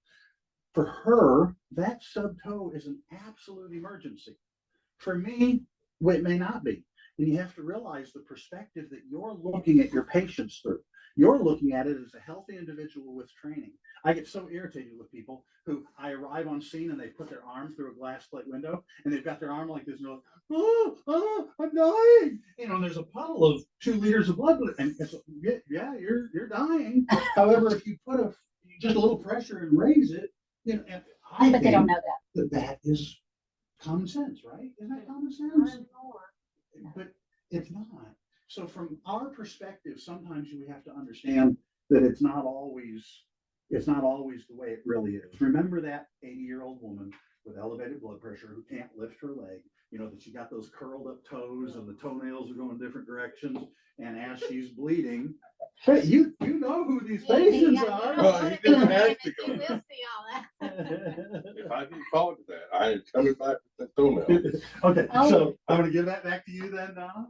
For her, that stub toe is an absolute emergency. For me, it may not be. And you have to realize the perspective that you're looking at your patients through. You're looking at it as a healthy individual with training. I get so irritated with people who I arrive on scene and they put their arm through a glass plate window and they've got their arm like this and they're like, oh, I'm dying. You know, and there's a puddle of 2 liters of blood and it's, yeah, you're dying. However, if you put just a little pressure and raise it, you know, and But they don't know that. That is common sense, right? Isn't that common sense? But it's not. So from our perspective, sometimes we have to understand that it's not always the way it really is. Remember that 80-year-old woman with elevated blood pressure who can't lift her leg, you know, that she got those curled up toes and the toenails are going different directions. And as she's bleeding, hey, you know who these patients are. Well, he didn't have to go We'll there. see all that. If I didn't call it that, I ain't coming back with that toenail. Okay, so I'm going to give that back to you then, Donna.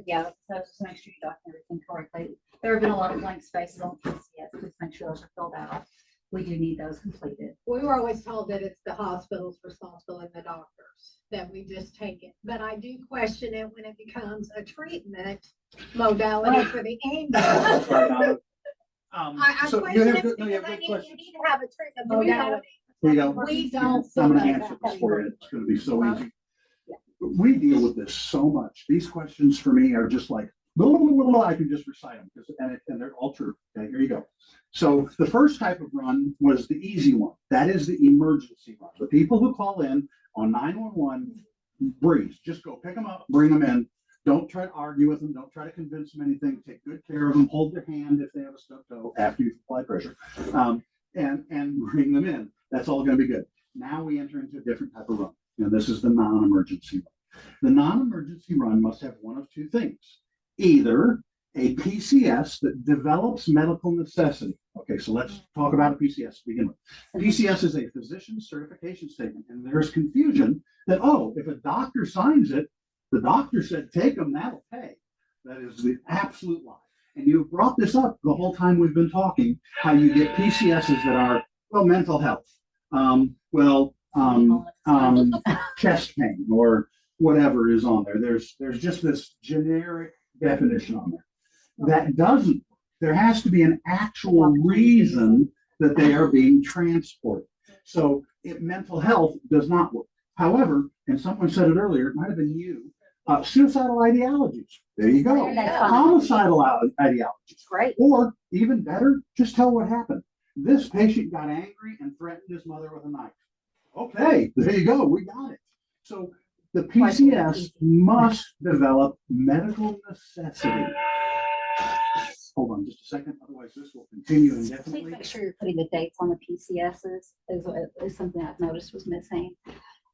Yeah, so just make sure you document everything correctly. There have been a lot of blank spaces on PCS, just make sure those are filled out. We do need those completed. We were always told that it's the hospital's responsibility and the doctors, that we just take it. But I do question it when it becomes a treatment modality for the ambulance. I So question it you because have I good need, you questions. need to have a treatment modality. Here you go. We don't. I'm going to fill answer that this for you. It's going to be so Well, easy. We deal with this so much. These questions for me are just like, blah, blah, blah, blah, I can just recite them and they're all true. Okay, here you go. So the first type of run was the easy one. That is the emergency run. The people who call in on 911, breeze. Just go pick them up, bring them in. Don't try to argue with them. Don't try to convince them anything. Take good care of them. Hold their hand if they have a stubbed toe after you apply pressure, and bring them in. That's all going to be good. Now we enter into a different type of run. And this is the non-emergency run. The non-emergency run must have one of 2 things. Either a PCS that develops medical necessity. Okay, so let's talk about a PCS to begin with. PCS is a physician certification statement, and there's confusion that, oh, if a doctor signs it, the doctor said, take them, that'll pay. That is the absolute lie. And you've brought this up the whole time we've been talking, how you get PCSs that are, well, mental health, chest pain, or whatever is on there. There's just this generic definition on there. That doesn't, there has to be an actual reason that they are being transported. So mental health does not work. However, and someone said it earlier, it might have been you, suicidal ideologies. There you go. Homicidal ideologies. Great. Or even better, just tell what happened. This patient got angry and threatened his mother with a knife. Okay, there you go. We got it. So the PCS must develop medical necessity. Hold on just a second, otherwise this will continue Please indefinitely. make sure you're putting the dates on the PCSs, is something I've noticed was missing.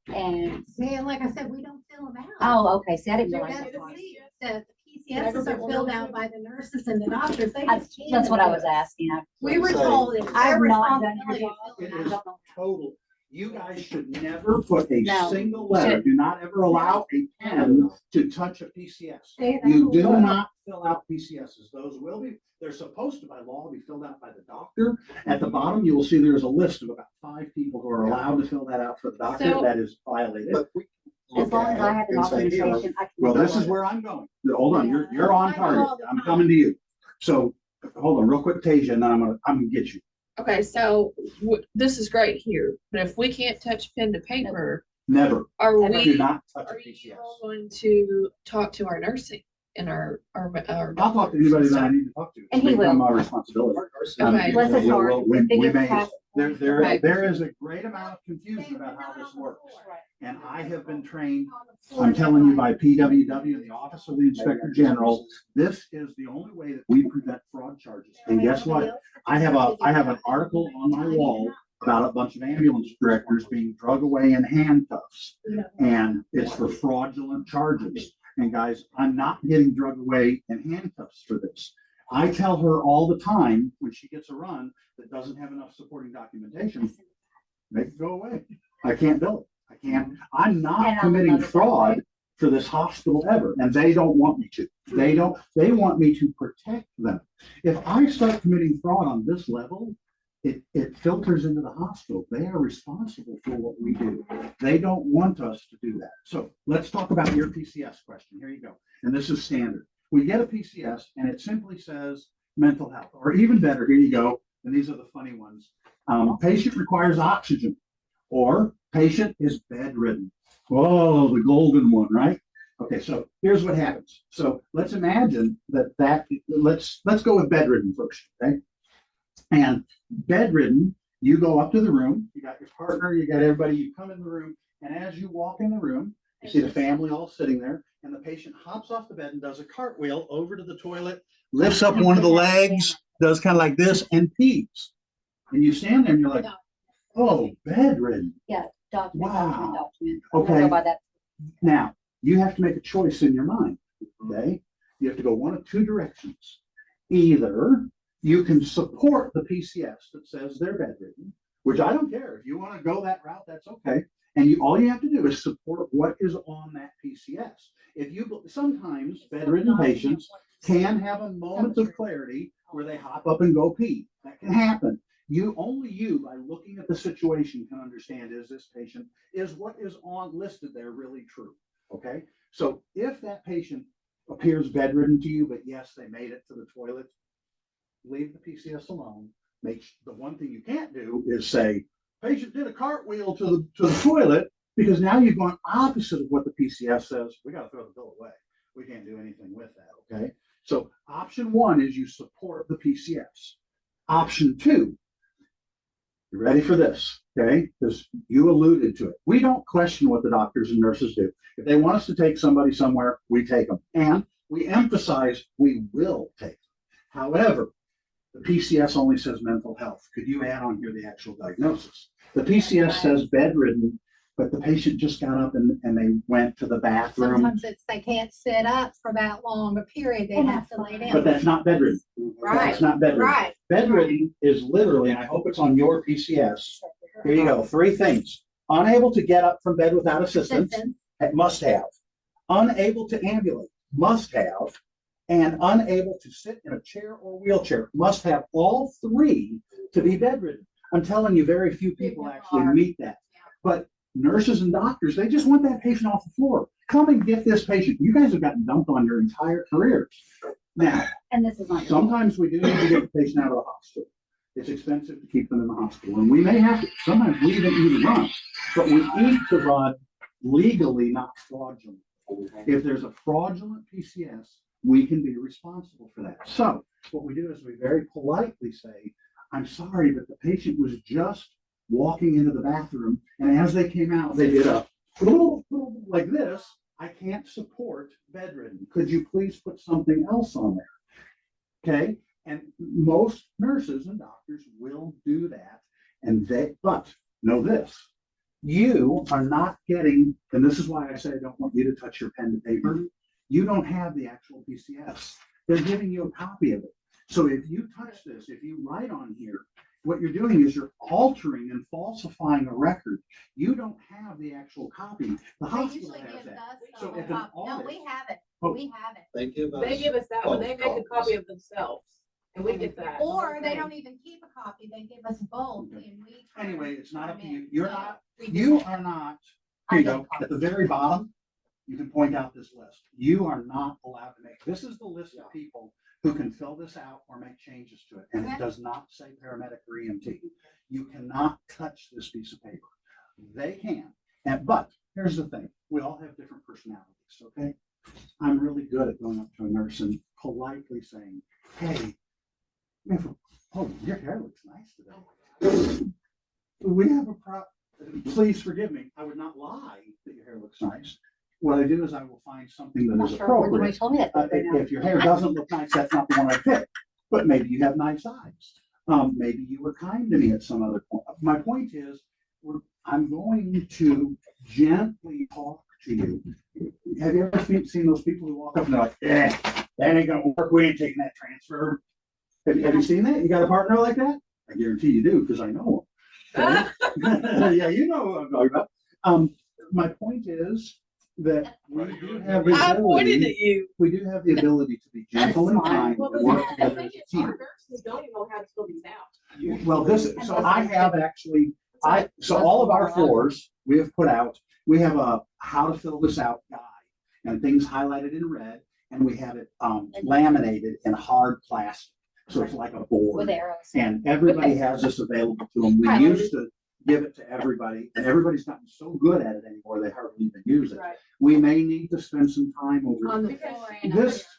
And, See, and like I said, we don't fill them out. oh, okay, see, I didn't You're realize gonna that. see that the PCSs are filled out by the nurses and the doctors. They just can't. That's what I was asking. We were told it's I've their not done responsibility. your to fill It it is out. total. You guys should never put a No. single letter, do not ever allow a pen to touch a PCS. See, that's You what do we're- not fill out PCSs. Those will be, they're supposed to by law be filled out by the doctor. At the bottom, you will see there's a list of about 5 people who are allowed to fill that out for the doctor. So- That is violated. But we As long as I have an authorization, I can. Well, this is where I'm going. Hold on, you're on target. I'm coming to you. So, hold on real quick, Tasia, and then I'm gonna get you. Okay, so this is great here, but if we can't touch pen to paper, Never, are do we, not touch a are you PCS. all going to talk to our nursing and our I'll talk to anybody that I need to talk to. And he It's become will. our responsibility. Okay. Bless his heart. We Biggest may, passion. Okay. there is a great amount of confusion about how this works. And I have been trained, I'm telling you, by PWW and the Office of the Inspector General, this is the only way that we prevent fraud charges. And guess what? I have an article on my wall about a bunch of ambulance directors being drug away in handcuffs. And it's for fraudulent charges. And guys, I'm not getting drugged away in handcuffs for this. I tell her all the time when she gets a run that doesn't have enough supporting documentation, make it go away. I can't bill it. I can't, I'm not committing fraud for this hospital ever, and they don't want me to. They want me to protect them. If I start committing fraud on this level, it filters into the hospital. They are responsible for what we do. They don't want us to do that. So let's talk about your PCS question. Here you go. And this is standard. We get a PCS and it simply says mental health, or even better, here you go. And these are the funny ones. Patient requires oxygen, or patient is bedridden. Oh, the golden one, right? Okay, so here's what happens. So let's imagine let's go with bedridden first, okay? And bedridden, you go up to the room, you got your partner, you got everybody, you come in the room, and as you walk in the room, you see the family all sitting there, and the patient hops off the bed and does a cartwheel over to the toilet, lifts up one of the legs, does kind of like this, and pees. And you stand there and you're like, oh, bedridden. Yeah, document, Wow. document. Okay. Go by that. Now, you have to make a choice in your mind, okay? You have to go one of two directions. Either you can support the PCS that says they're bedridden, which I don't care. If you want to go that route, that's okay. And all you have to do is support what is on that PCS. Sometimes bedridden patients can have a moment of clarity where they hop up and go pee. That can happen. Only you, by looking at the situation, can understand, is what is listed there really true? Okay. So if that patient appears bedridden to you, but yes, they made it to the toilet, leave the PCS alone. The one thing you can't do is say, patient did a cartwheel to the toilet, because now you've gone opposite of what the PCS says. We got to throw the bill away. We can't do anything with that. Okay. So option one is you support the PCS. Option two, you ready for this? Okay, because you alluded to it. We don't question what the doctors and nurses do. If they want us to take somebody somewhere, we take them. And we emphasize we will take them. However, the PCS only says mental health. Could you add on here the actual diagnosis? The PCS says bedridden, but the patient just got up and they went to the bathroom. Sometimes they can't sit up for that long a period. They have to lay down. But that's not bedridden. Right. That's not bedridden. Right. Bedridden is literally, and I hope it's on your PCS. Here you go. 3 things. Unable to get up from bed without assistance. Must have. Unable to ambulate. Must have. And unable to sit in a chair or wheelchair. Must have all 3 to be bedridden. I'm telling you, very few people actually meet that. But nurses and doctors, they just want that patient off the floor. Come and get this patient. You guys have gotten dumped on your entire careers. Now, And this is not. sometimes we do need to get the patient out of the hospital. It's expensive to keep them in the hospital, and we may have to. Sometimes we even need to run, but we need to run legally, not fraudulent. If there's a fraudulent PCS, we can be responsible for that. So what we do is we very politely say, I'm sorry, but the patient was just walking into the bathroom, and as they came out, they did a like this. I can't support bedridden. Could you please put something else on there? Okay. And most nurses and doctors will do that. But know this, you are not getting, and this is why I say I don't want you to touch your pen to paper. You don't have the actual PCS. They're giving you a copy of it. So if you touch this, if you write on here, what you're doing is you're altering and falsifying a record. You don't have the actual copy. The They hospital usually has give that. us. So the if an copy. No, audit- we have it. Oh. We have it. They give us. They give us that one. They make a both copy of themselves and we get that. Or they don't even keep a copy. They give us both and we. turn Anyway, it's not up to them you. in. You're So not, we just- you are not, here you go, at the very bottom, you can point out this list. You are not allowed to make, this is the list of people who can fill this out or make changes to it. And it does not say paramedic or EMT. You cannot touch this piece of paper. They can. But here's the thing. We all have different personalities, okay? I'm really good at going up to a nurse and politely saying, hey, your hair looks nice today. We have a please forgive me. I would not lie that your hair looks nice. What I do is I will find something that I'm is not sure when somebody appropriate. told me that. the other day. If your hair doesn't look nice, that's not the one I picked. But maybe you have nice eyes. Maybe you were kind to me at some other point. My point is, I'm going to gently talk to you. Have you ever seen those people who walk up and they're like, that ain't gonna work, we ain't taking that transfer? Have you seen that? You got a partner like that? I guarantee you do, because I know them. Okay? Yeah, you know who I'm talking about. My point is that we do have the I pointed at ability, you. we do have the ability to be gentle and kind Well, and the work together thing as a is, team. our nurses don't even know how to fill these out. Well, so I have actually, so all of our floors, we have put out, we have a how to fill this out guide and things highlighted in red, and we have it laminated in hard plastic. So it's like a board, With arrows. and everybody has this available to them. We used to give it to everybody, and everybody's gotten so good at it anymore, they hardly even use it. Right. We may need to spend some time On over the Floor floor. and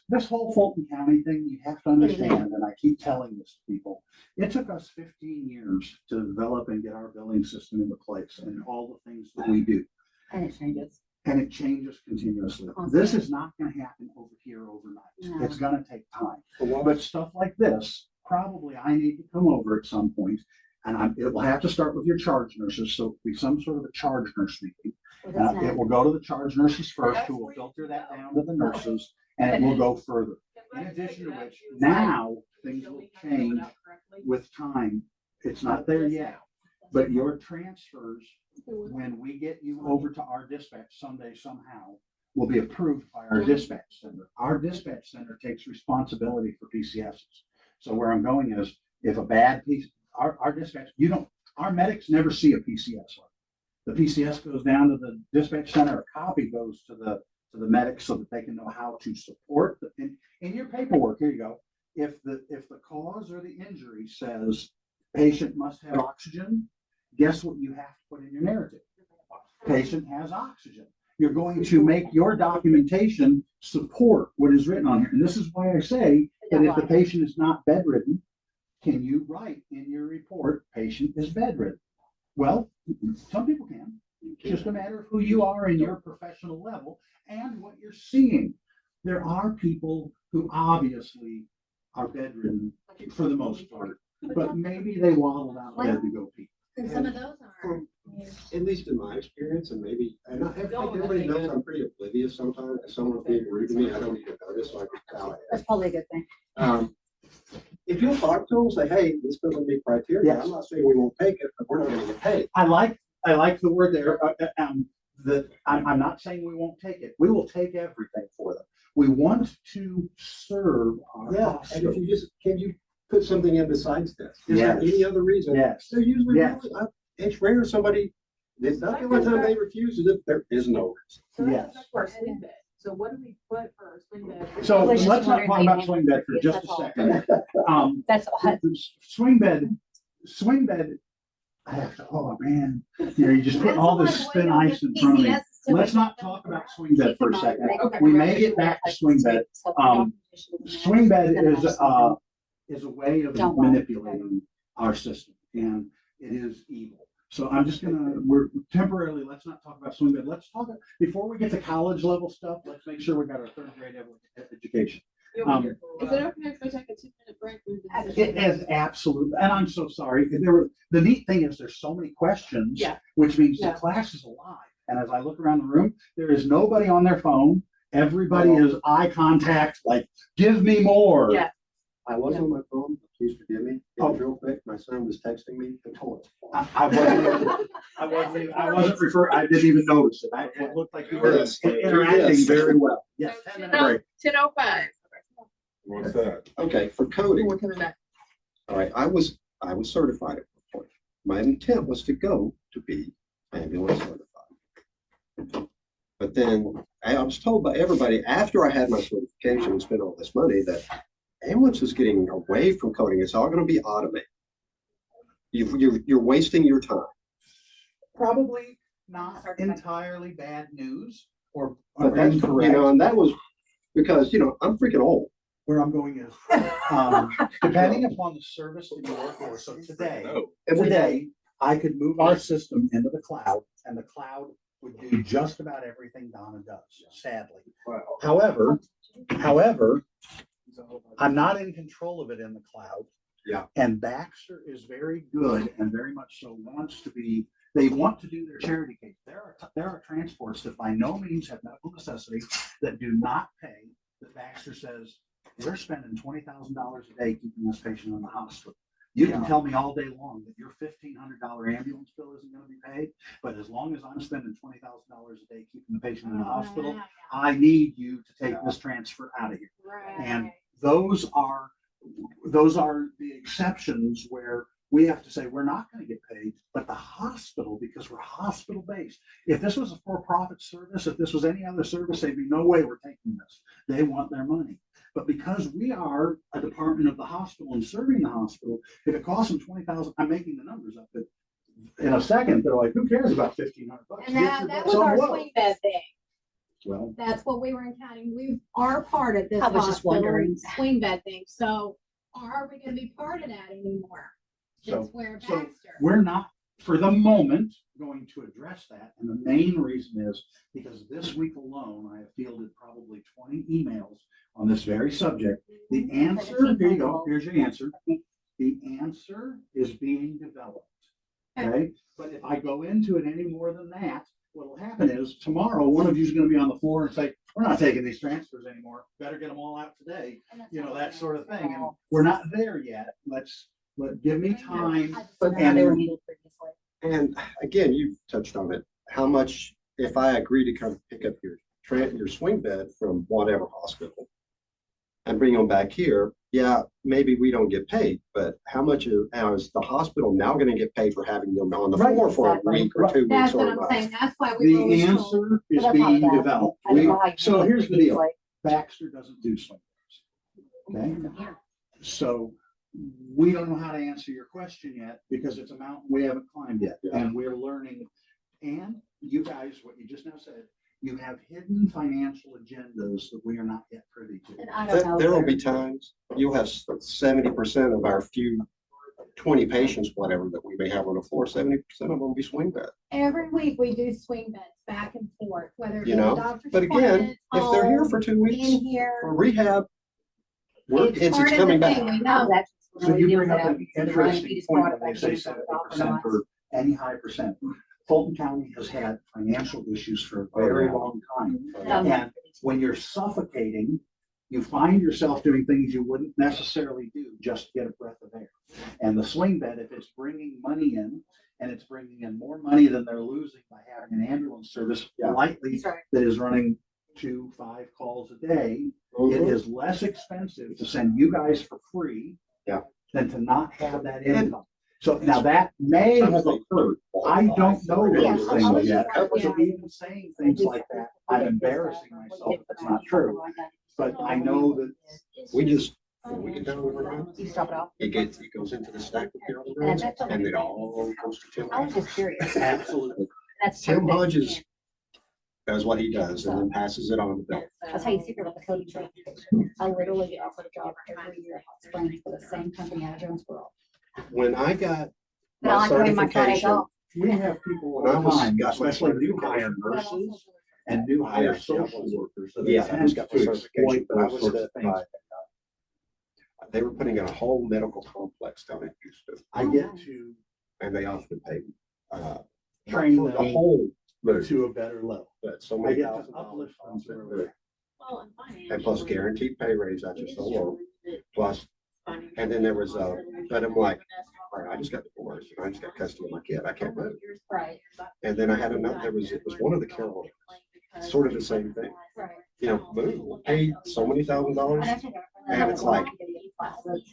this whole Fulton County thing. You have to understand, and I keep telling this to people, it took us 15 years to develop and get our billing system into place and all the things that we do. And it changes. And it changes continuously. This is not going to happen over here overnight. No. It's going to take time. Well, But stuff like this, probably I need to come over at some point, and it will have to start with your charge nurses. So it'll be some sort of a charge nurse meeting. It will go to the charge nurses first, who will filter that down to the nurses, and it will go further. In addition to which, now things will change with time. It's not there yet, but your transfers, when we get you over to our dispatch someday somehow, will be approved by our dispatch center. Our dispatch center takes responsibility for PCSs. So where I'm going is, if a bad piece, our dispatch, our medics never see a PCS. The PCS goes down to the dispatch center, a copy goes to the medics so that they can know how to support in your paperwork. Here you go. If the cause or the injury says patient must have oxygen, guess what you have to put in your narrative? Patient has oxygen. You're going to make your documentation support what is written on here. And this is why I say that if the patient is not bedridden, can you write in your report, patient is bedridden? Well, some people can. It's just a matter of who you are in your professional level and what you're seeing. There are people who obviously are bedridden for the most part, but maybe they waddled out of bed to go pee. And some of those aren't. At least in my experience, and maybe, and I think everybody knows I'm pretty oblivious sometimes. If someone's being rude to me, I don't even notice, so I can tell. That's probably a good thing. If you'll talk to them, say, hey, this doesn't meet criteria. Yes. I'm not saying we won't take it, but we're not gonna get paid. I like the word there. I'm not saying we won't take it. We will take everything for them. We want to serve our Yeah, and hospital. if you can you put something in besides this? Is there Yes. any other reason? Yes. They're usually, Yes. really, it's rare somebody, it's not the only time they refuse it, if there is no reason. So Yes. that's for our swing bed. So what do we put for our swing bed? So I was just let's not wondering talk how you about handle swing bed for it. just That's a all. second. That's all. Swing bed. I have to, oh man, you just put all this thin ice in front of me. Let's not talk about swing bed for a second. We may get back to swing bed. Swing bed is a way of Don't lie. manipulating our system, and it is evil. So I'm just we're temporarily, let's not talk about swing bed. Let's talk, before we get to college level stuff, let's make sure we got our third grade education. Is it okay if I take a 2-minute break? It is absolute, and I'm so sorry. The neat thing is there's so many questions, Yeah. which means the Yeah. class is alive. And as I look around the room, there is nobody on their phone. Everybody is eye contact, like, give me more. Yeah. I was on my phone, please forgive me. Oh. Real quick, my son was texting me. I wasn't referring, I didn't even notice it. It looked like you were interacting very well. Yes, 10-minute break. 10:05. What's that? Okay, for coding, We're coming back. all right, I was certified at one point. My intent was to go to be ambulance certified. But then I was told by everybody after I had my certification and spent all this money that ambulance is getting away from coding. It's all going to be automated. You're wasting your time. Probably not entirely bad news or But that's, incorrect. and that was because, I'm freaking old. Where I'm going is, depending upon the service that you work for. So today, I could move our system into the cloud, and the cloud would do just about everything Donna does, sadly. Wow. However, I'm not in control of it in the cloud. Yeah. And Baxter is very good and very much so wants to be They want to do their charity case. There are transports that by no means have medical necessity that do not pay, that Baxter says, we're spending $20,000 a day keeping this patient in the hospital. You can tell me all day long that your $1,500 ambulance bill isn't going to be paid, but as long as I'm spending $20,000 a day keeping the patient in the hospital, I need you to take this transfer out of here. And those are the exceptions where we have to say we're not going to get paid, but the hospital, because we're hospital based. If this was a for-profit service, if this was any other service, they'd be no way we're taking this. They want their money. But because we are a department of the hospital and serving the hospital, if it costs them $20,000, I'm making the numbers up, but in a second, they're like, who cares about $1,500? And that was our swing bed thing. Well, That's what we were encountering. We are part of this I was just hospital wondering. swing bed thing. So are we gonna be part of that anymore? That's where Baxter. we're not, for the moment, going to address that. And the main reason is because this week alone, I have fielded probably 20 emails on this very subject. The answer, here you go, here's your answer. The answer is being developed. Okay, but if I go into it any more than that, what will happen is tomorrow, one of you is going to be on the floor and say, we're not taking these transfers anymore. Better get them all out today. You know, that sort of thing. And we're not there yet. Give me time. And again, you touched on it. How much, if I agree to come pick up your swing bed from whatever hospital and bring them back here, yeah, maybe we don't get paid, but how much is the hospital now going to get paid for having them on the floor for a week or 2 weeks? That's what I'm saying. That's why we were The always told. answer is being developed. So here's the deal. Baxter doesn't do swing beds. Okay? So we don't know how to answer your question yet because it's a mountain we haven't climbed yet. And we're learning. And you guys, what you just now said, you have hidden financial agendas that we are not yet privy to. There will be times you'll have 70% of our few 20 patients, whatever, that we may have on the floor, 70% of them will be swing bed. Every week we do swing beds back and forth, whether it's You in the know, doctor's but again, if they're here for 2 weeks in here. for rehab, It's part of coming the back. thing. We know. So you bring up an interesting point when they say 70% or any high percent. Fulton County has had financial issues for a very long time. And when you're suffocating, you find yourself doing things you wouldn't necessarily do just to get a breath of air. And the swing bed, if it's bringing money in, and it's bringing in more money than they're losing by having an ambulance service lightly that is running 2-5 calls a day, it is less expensive to send you guys for free than to not have that income. So now that may have occurred. I don't know those things yet. So even saying things like that, I'm embarrassing myself if it's not true. But I know that We get down with our You stop it off. it goes into the stack of the other rooms, and it all goes to Tim. I was just curious. absolutely. That's Tim perfect. Hodges does what he does and then passes it on to Bill. I'll tell you a secret about the coding trade. I literally get offered a job every year at Hot Springs for the same company out of Jonesboro. When I got But I my like doing my Fridays certification, off. We have people When I all the was- time, got my especially new certification. hire nurses and new hire social workers. that Yeah, I tend just got my to certification. exploit I those was sorts of certified. things. They were putting in a whole medical complex down in Houston, I get to and they often pay train the them whole move, to a better level. but so I many get to $1,000 uplift them to a dollars. Well, and financially. And plus guaranteed pay raise, I just don't know. Plus, Financially. and then there was but I'm like, all right, I just got divorced and I just got custody of my kid. I can't move. Right. And then I had another, it was one of the Carolinas, sort of the same thing. Right. You know, move, we'll pay so many $1,000s. And it's like-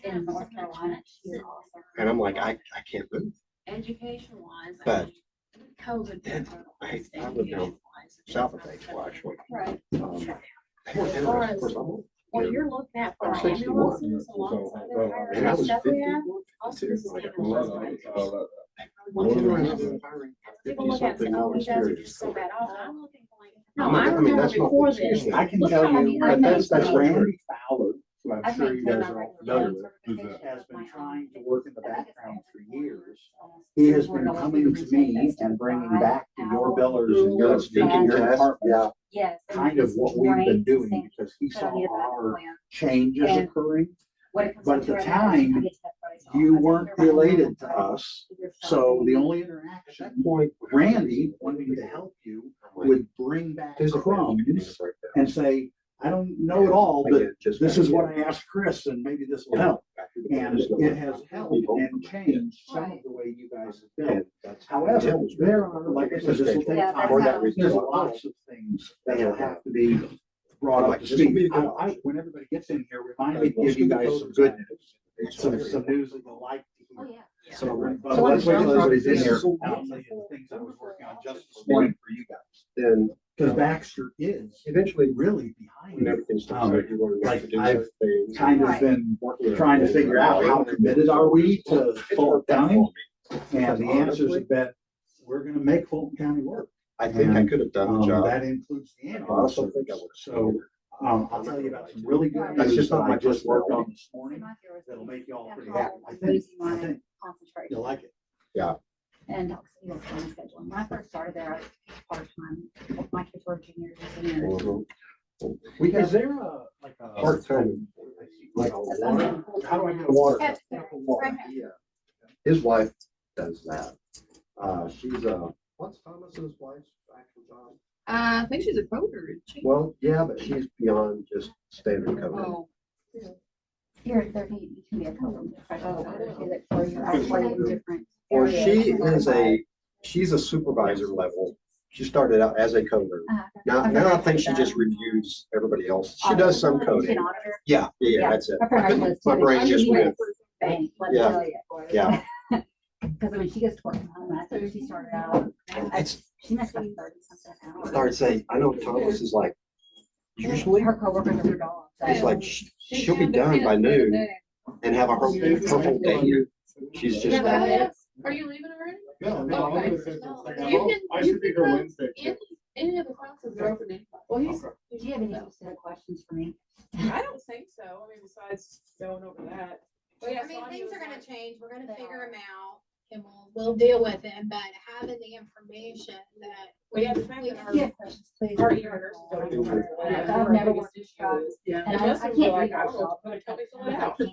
In North Carolina. She's awesome. And I'm like, I can't move. Education wise. But COVID. then I lived down south of Batesville, actually. Right. They weren't interested. Of course, I'm Well, you're looking at for I'm 61. ambulances, a lot of other And I was stuff 50. we have. Also, this is Like, kind a lot of of. Looking around, hiring People look at it and say, 50-something oh, hours you guys are period. just so bad off. I'm looking for like, I'm no, not- I I mean, remember that's not before the excuse. this. I can Look tell how many you, but that's inmates Randy Fowler, who I'm I've sure you maintained guys my are all regular familiar with, certification. has been trying to work in the background for years. He has been coming to me and bringing back to your billers and your Speaking your class, department Yes. kind of what we've been doing because he saw our changes occurring. But at the time, you weren't related to us. So the only interaction, Randy, wanting to help you, would bring back crumbs and say, I don't know it all, but this is what I asked Chris, and maybe this will help. And it has helped and changed some of the way you guys have been. However, there are, like I said, this will take time. There's lots of things that will have to be brought up to speed. When everybody gets in here, remind me to give you guys some good news, some news that you'll like to Oh, hear. yeah. So, but let's wait till everybody's in here, and I'll tell you the things I was working on just this morning for you guys. Then Because Baxter is eventually, really behind when it. everything starts, you want to Like, do I've things. kind of been trying to figure out how committed are we to Fulton County? And the answers have been, we're gonna make Fulton County work. I think I could have done the job. That includes the I ambulance also service. think I would. So, I'll tell you about some really good That's news just that not I my just worked on personality. this morning. That'll make you all pretty At happy. home, I I'm think, losing I my think concentration. you'll like it. And you know, scheduling. When I first started there, I was part-time. My kids were juniors and seniors. Is there a, like a Part-time. like a water, how do I get a water? Right Water. here. His wife does that. She's what's Thomas's wife's actual job? I think she's a coder, isn't she? Well, yeah, but she's beyond just standard code. Oh, Here, there you can be a cover professional. Or you're actually in different. Well, areas. she's a supervisor level. She started out as a coder. Now I think she just reviews everybody else. She does some She's coding. an auditor. Yeah, that's it. Her friend was My brain just went. bank, let me Yeah. tell you. Yeah, Because I mean, she gets to work from home, and I think she started out, it's, she must be 30 something I hours. started saying, I know Thomas is like, usually, Her coworkers are her dogs. it's like, she'll be done by noon and have her whole day here. She's just. are you leaving already? No, no, I'm okay. I should be here Wednesday. Any of the classes are open in. Well, Do you have any specific questions for me? I don't think so. I mean, besides going over that. But yeah, I mean, Sonia things was are gonna like- change, we're gonna They figure are. them out, and we'll deal with it, but having the information that. Well, yeah, the fact we that can our- Yeah, questions, please. Our ERs don't even know that. I've Our never biggest worked with issue trucks. is- Yeah. And And I most of can't them are like, read I those don't know, off, but tell me fill but it I out. can't.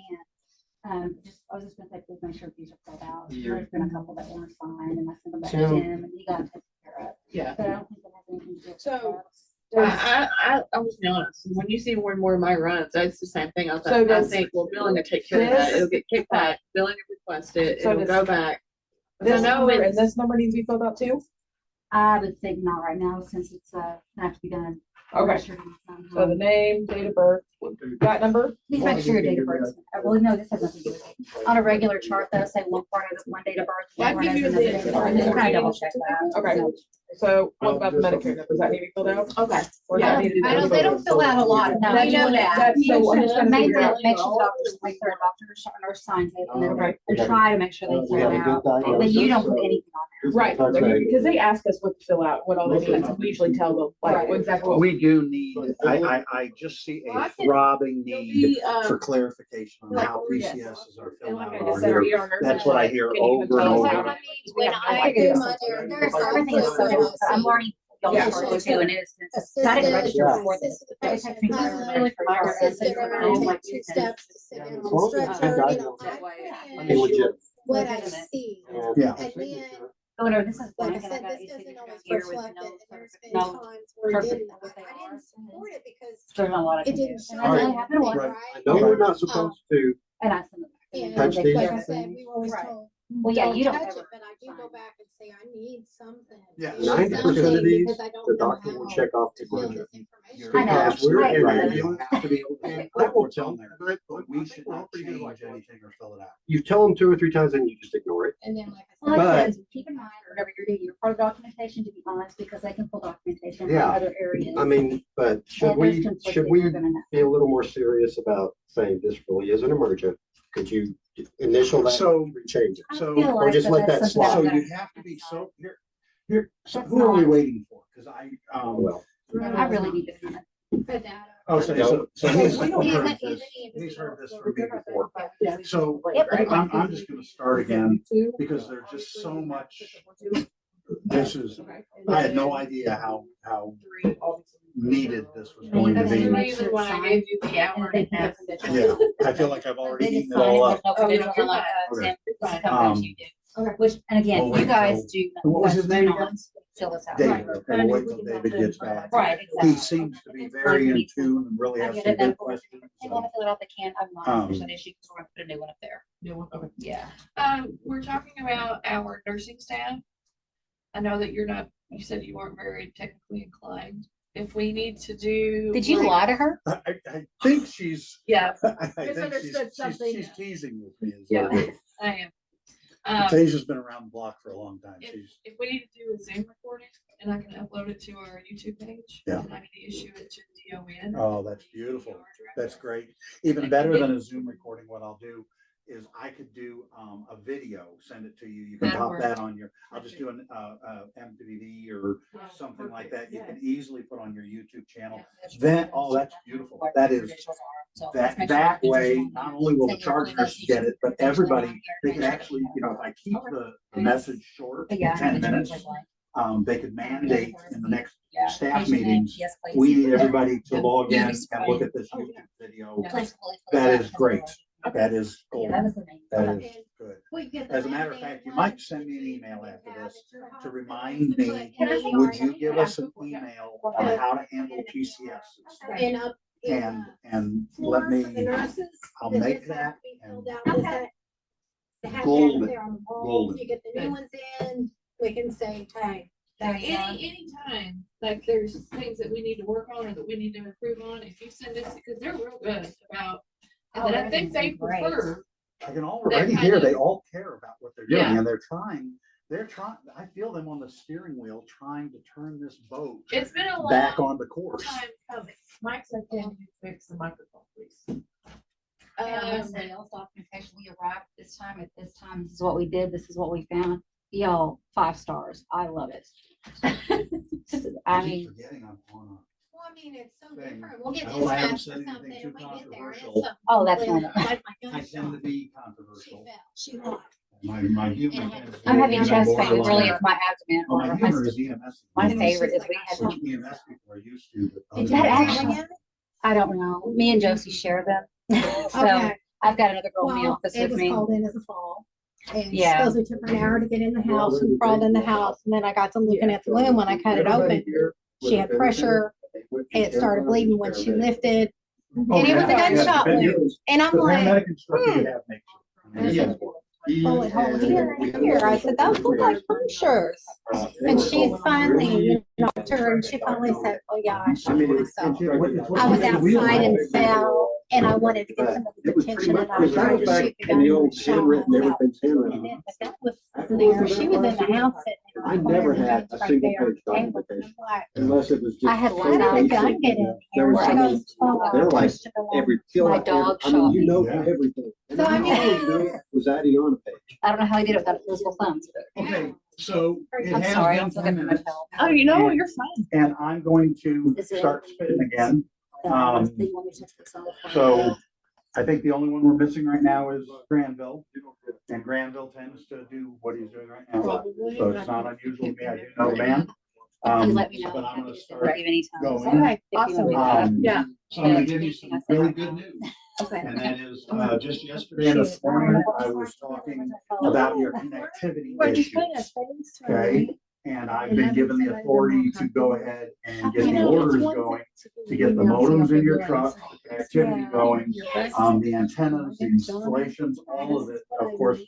I was just gonna say, please make sure these are filled out. Yeah. There's been a couple that weren't signed, and I sent them back to Tim. Tim, and he got taken care of. Yeah. But I don't think it has anything to do with So, trucks. I was be honest, when you see more and more of my runs, it's the same thing. I So does think, well, billing will take care of that. this- It'll get kicked back, billing will request it, So it'll does go back. This I know number it's- and this number needs to be filled out too? I would think not right now, since it's, gonna have to be done. Okay. registered So somehow. the name, date of birth, that number? Please make sure your date of birth, well, no, this has nothing to do with it. On a regular chart, though, say one part of it, one date of birth. Well, I one give has you another the- date of birth. Just kind of double check that. Okay. So what about the Medicare number? Does that need to be filled out? Okay. Or does that need to be I don't, they don't fill out a lot, No, we know that. That's so I'm just trying to Make figure sure, out. make sure the doctor's, like, their doctor or nurse signs it, and then Okay. and try to make sure they We fill have it a good out. diagnosis. But you don't put anything on Right, Okay. because they ask us what to fill out, what all they need, so we usually tell them, like, Right. exactly what. We do need, I just see Well, I a can- throbbing You'll need be, for clarification on like, how yes. PCSs are And filled like out I on said, our here. ER nurse That's is what I like, hear can you over and tell us over. how Like, to- I mean, We when have no I idea. do my DRN, There's, I everything is so put different. I'm learning y'all's Yeah. story too, and it's, I didn't register Yeah. before this. It takes me My really for my assistant, for I'm my gonna own, take like, 2 business. steps to sit down As on long the as it's stretcher, you good know, I I put mean, in legit. what I Legitimate. see. Yeah. And then, So whatever, this is like blank, I and I said, got this these doesn't signatures always here with reflect it, no, and there's been no, times where it perfect didn't. what they I are. didn't support it because there's not a lot I it can do. didn't show And I anything, haven't one, right? I know we're not supposed to, and I sent them back. And Touch like these I said, things. we were always Right. told, Well, yeah, don't you don't touch ever it, but I do go sign. back and say, I need something. Yeah. I need 90% of something these, because I don't the know doctor will how check off to the fill budget. this information. I know. Because we're I agree. interviewing, You have to be able to and put I will what's tell on them, there. but We should not change anything or fill it out. you tell them 2 or 3 times and you just ignore it. And then like I Well, said. like I said, keep in mind, whatever you're doing, you're part of documentation, to be honest, because they can pull documentation from Yeah. other areas. I mean, but should And there's we conflicting, they're gonna know. be a little more serious about saying this really is an emergent? Could you initial that, So- change it? I So- feel or like just let that that's slide. So something you have to be so, here, so That's who are we not- waiting for? Cause Well, I really need to. kind of- For that. oh, so So he's we don't heard have this, any- he's heard this from me before. Yeah. So Yep. I'm just gonna start again because there's just so much, this is, I had no idea how needed this was going to That's the be. reason why I gave you the hour and a half. Yeah, I feel like I've already They eaten just it sign it, all there's up. no Oh, no, credentials, you're like, fine. Tim, this is Fine. companies you do. Which, and again, We'll wait you guys till- do. What was you his guys name do again? not Fill this out. David, Right. okay, we'll wait till David gets back. Right, He exactly. seems to be It's very like in he's- tune and really I has get some it, then good for- questions. They want to fill it out, they can, I'm not, there's an issue, because we're gonna put a new one up there. Okay. Yeah. We're talking about our nursing staff. I know that you said you weren't very technically inclined. If we need to do. Did you like- lie to her? I think she's, Yeah, I think Misunderstood something. she's teasing with me. is Yeah. what it is. I am. Tasia's been around the block for a long time. If we need to do a Zoom recording and I can upload it to our YouTube page. Yeah. And I need to issue it to DON. Oh, that's beautiful. That's great. Even better than a Zoom recording, what I'll do is I could do a video, send it to you. You can That'll pop work. that on your, I'll just do an MTV or something like that. You can easily put on your YouTube channel. Then, oh, that's beautiful. That is, that way, not only will the charge nurse get it, but everybody, they can actually, you know, if I keep the message short, 10 minutes, they could mandate in the next staff meetings, we need everybody to log in and look at this YouTube video. That is great. That is gold. That is good. As a matter of fact, you might send me an email after this to remind me, would you give us an email on how to handle PCSs? And let me, I'll make that and golden, golden. You get the new ones in, we can say, hey. Anytime, like there's things that we need to work on or that we need to improve on, if you send us, because they're real good about, and I think they prefer. I can already hear they all care about what they're doing and they're trying, I feel them on the steering wheel trying to turn this boat It's been a back long on the course. time coming. Mike said, can you fix the microphone, please? Sales documentation, we arrived this time, at this time, this is what we did, this is what we found. Y'all, 5 stars. I love it. I keep mean, forgetting I'm on Well, I mean, it's so Thing. different. We'll get I hope I haven't dispatched said or something anything and too we get there and it's controversial. something Oh, that's completely- normal. like my I gunshot. tend to be She controversial. fell. She lied. My humor. And I tends to I'm be having even chest more pain, along really, that. it's my abdomen. Well, my or humor is EMS. My Mhm. favorite is we had, Which EMS people are used to. but Did other you That have than actually- yet? I don't know. Me and Josie share them. So Okay. I've got another girl in the Well, office it with was me. called in as a fall. And she Yeah. supposedly took her an hour to get in the house and crawled in the house. And then I got to looking at the wound when I cut it open. She had pressure. It started bleeding when she lifted. Oh, And it was a yeah, gunshot yeah. wound. And I'm The like, paramedic instructor you have makes it. I mean, Yeah. bullet hole here and here. I said, those look like punctures. And she finally, talked to her and she finally said, oh yeah, I shot myself. I was outside and fell and I wanted to get some of the attention and I was trying to shoot the gun and shot myself. And then, but that was there. She was in the house sitting in her I never corner, had a right single there. page documentation. I'm like, Unless it was just. I had how one did the out. gun get in There here? was, She I mean, goes, oh, they're like pushed it along. every fill My out, dog I mean, shot you me. know Yeah. everything. And So, I all mean- we knew was adding on a page. I don't know how he did it without physical thumbs. Okay, so it I'm has sorry, been I'm 10 looking for my minutes help. Oh, you know, you're fine. and I'm going to Is it- start spitting again. Do Um, you want me to touch this on the phone? So I think the only one we're missing right now is Granville. And Granville tends to do what he's doing right now. So it's not unusual to me. I do know the man. You let me know. But I'm gonna If start anytime. going. Okay, If you want me to- awesome. Yeah. So I'm gonna give you some really good news. Okay. And that is, just yesterday and this morning, I was talking about your connectivity issues. Okay, and I've been given the authority to go ahead and get the orders going, to get the modems in your truck, the connectivity going, the antennas, the installations, all of it. Of course,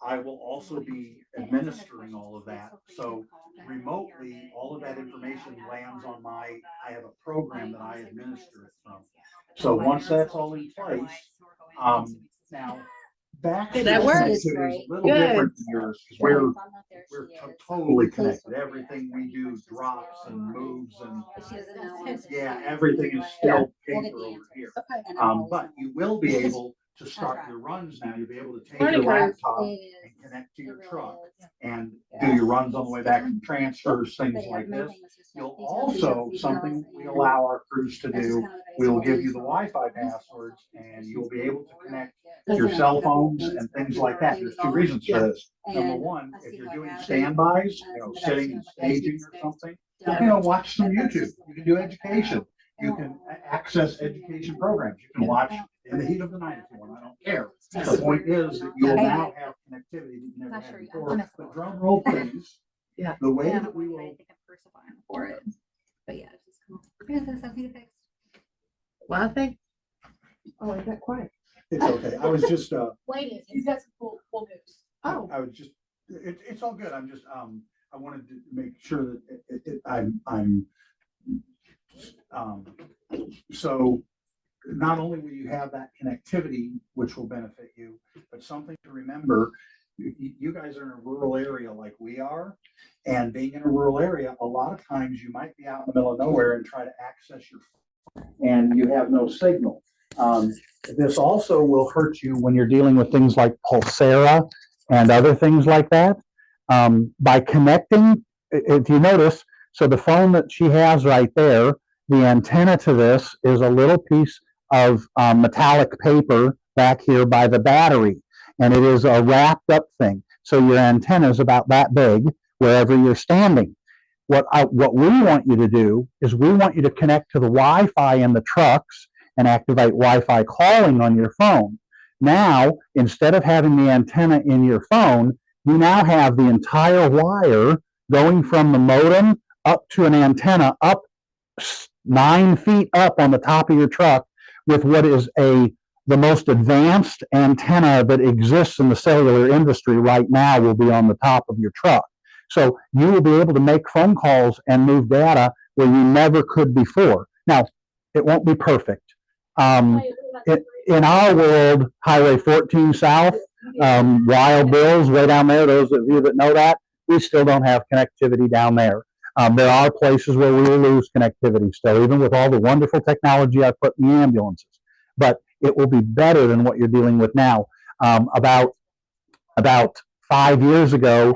I will also be administering all of that. So remotely, all of that information lands on I have a program that I administer it from. So once that's all in place, now, Baxter That works. is a little Good. different than yours, because we're totally connected. Everything we do drops and moves and, yeah, everything is still paper over here. But you will be able to start your runs now. You'll be able to take your laptop and connect to your truck and do your runs on the way back from transfers, things like this. You'll also, something we allow our crews to do, we will give you the Wi-Fi passwords and you'll be able to connect your cell phones and things like that. There's 2 reasons for this. Number one, if you're doing standbys, sitting and staging or something, watch some YouTube. You can do education. You can access education programs. You can watch in the heat of the night if you want. I don't care. The point is that you will now have connectivity that you never had before. But drum roll, please. Yeah. The way Yeah, that we I will. think I'm crucifying for it. But yeah, it's just cool. Yeah, that's something to fix. Well, I think, oh, I got quiet. It's okay. I was just, Waiting. He's got some cool news. Oh, I was just, it's all good. I'm just, I wanted to make sure that so not only will you have that connectivity, which will benefit you, but something to remember, you guys are in a rural area like we are, and being in a rural area, a lot of times you might be out in the middle of nowhere and try to access your phone and you have no signal. This also will hurt you when you're dealing with things like Pulsera and other things like that. By connecting, if you notice, so the phone that she has right there, the antenna to this is a little piece of metallic paper back here by the battery, and it is a wrapped up thing. So your antenna is about that big wherever you're standing. What we want you to do is we want you to connect to the Wi-Fi in the trucks and activate Wi-Fi calling on your phone. Now, instead of having the antenna in your phone, you now have the entire wire going from the modem up to an antenna up 9 feet up on the top of your truck with what is the most advanced antenna that exists in the cellular industry right now will be on the top of your truck. So you will be able to make phone calls and move data where you never could before. Now, it won't be perfect. In our world, Highway 14 South, Wild Bills way down there, those of you that know that, we still don't have connectivity down there. There are places where we will lose connectivity still, even with all the wonderful technology I put in the ambulances. But it will be better than what you're dealing with now. About 5 years ago,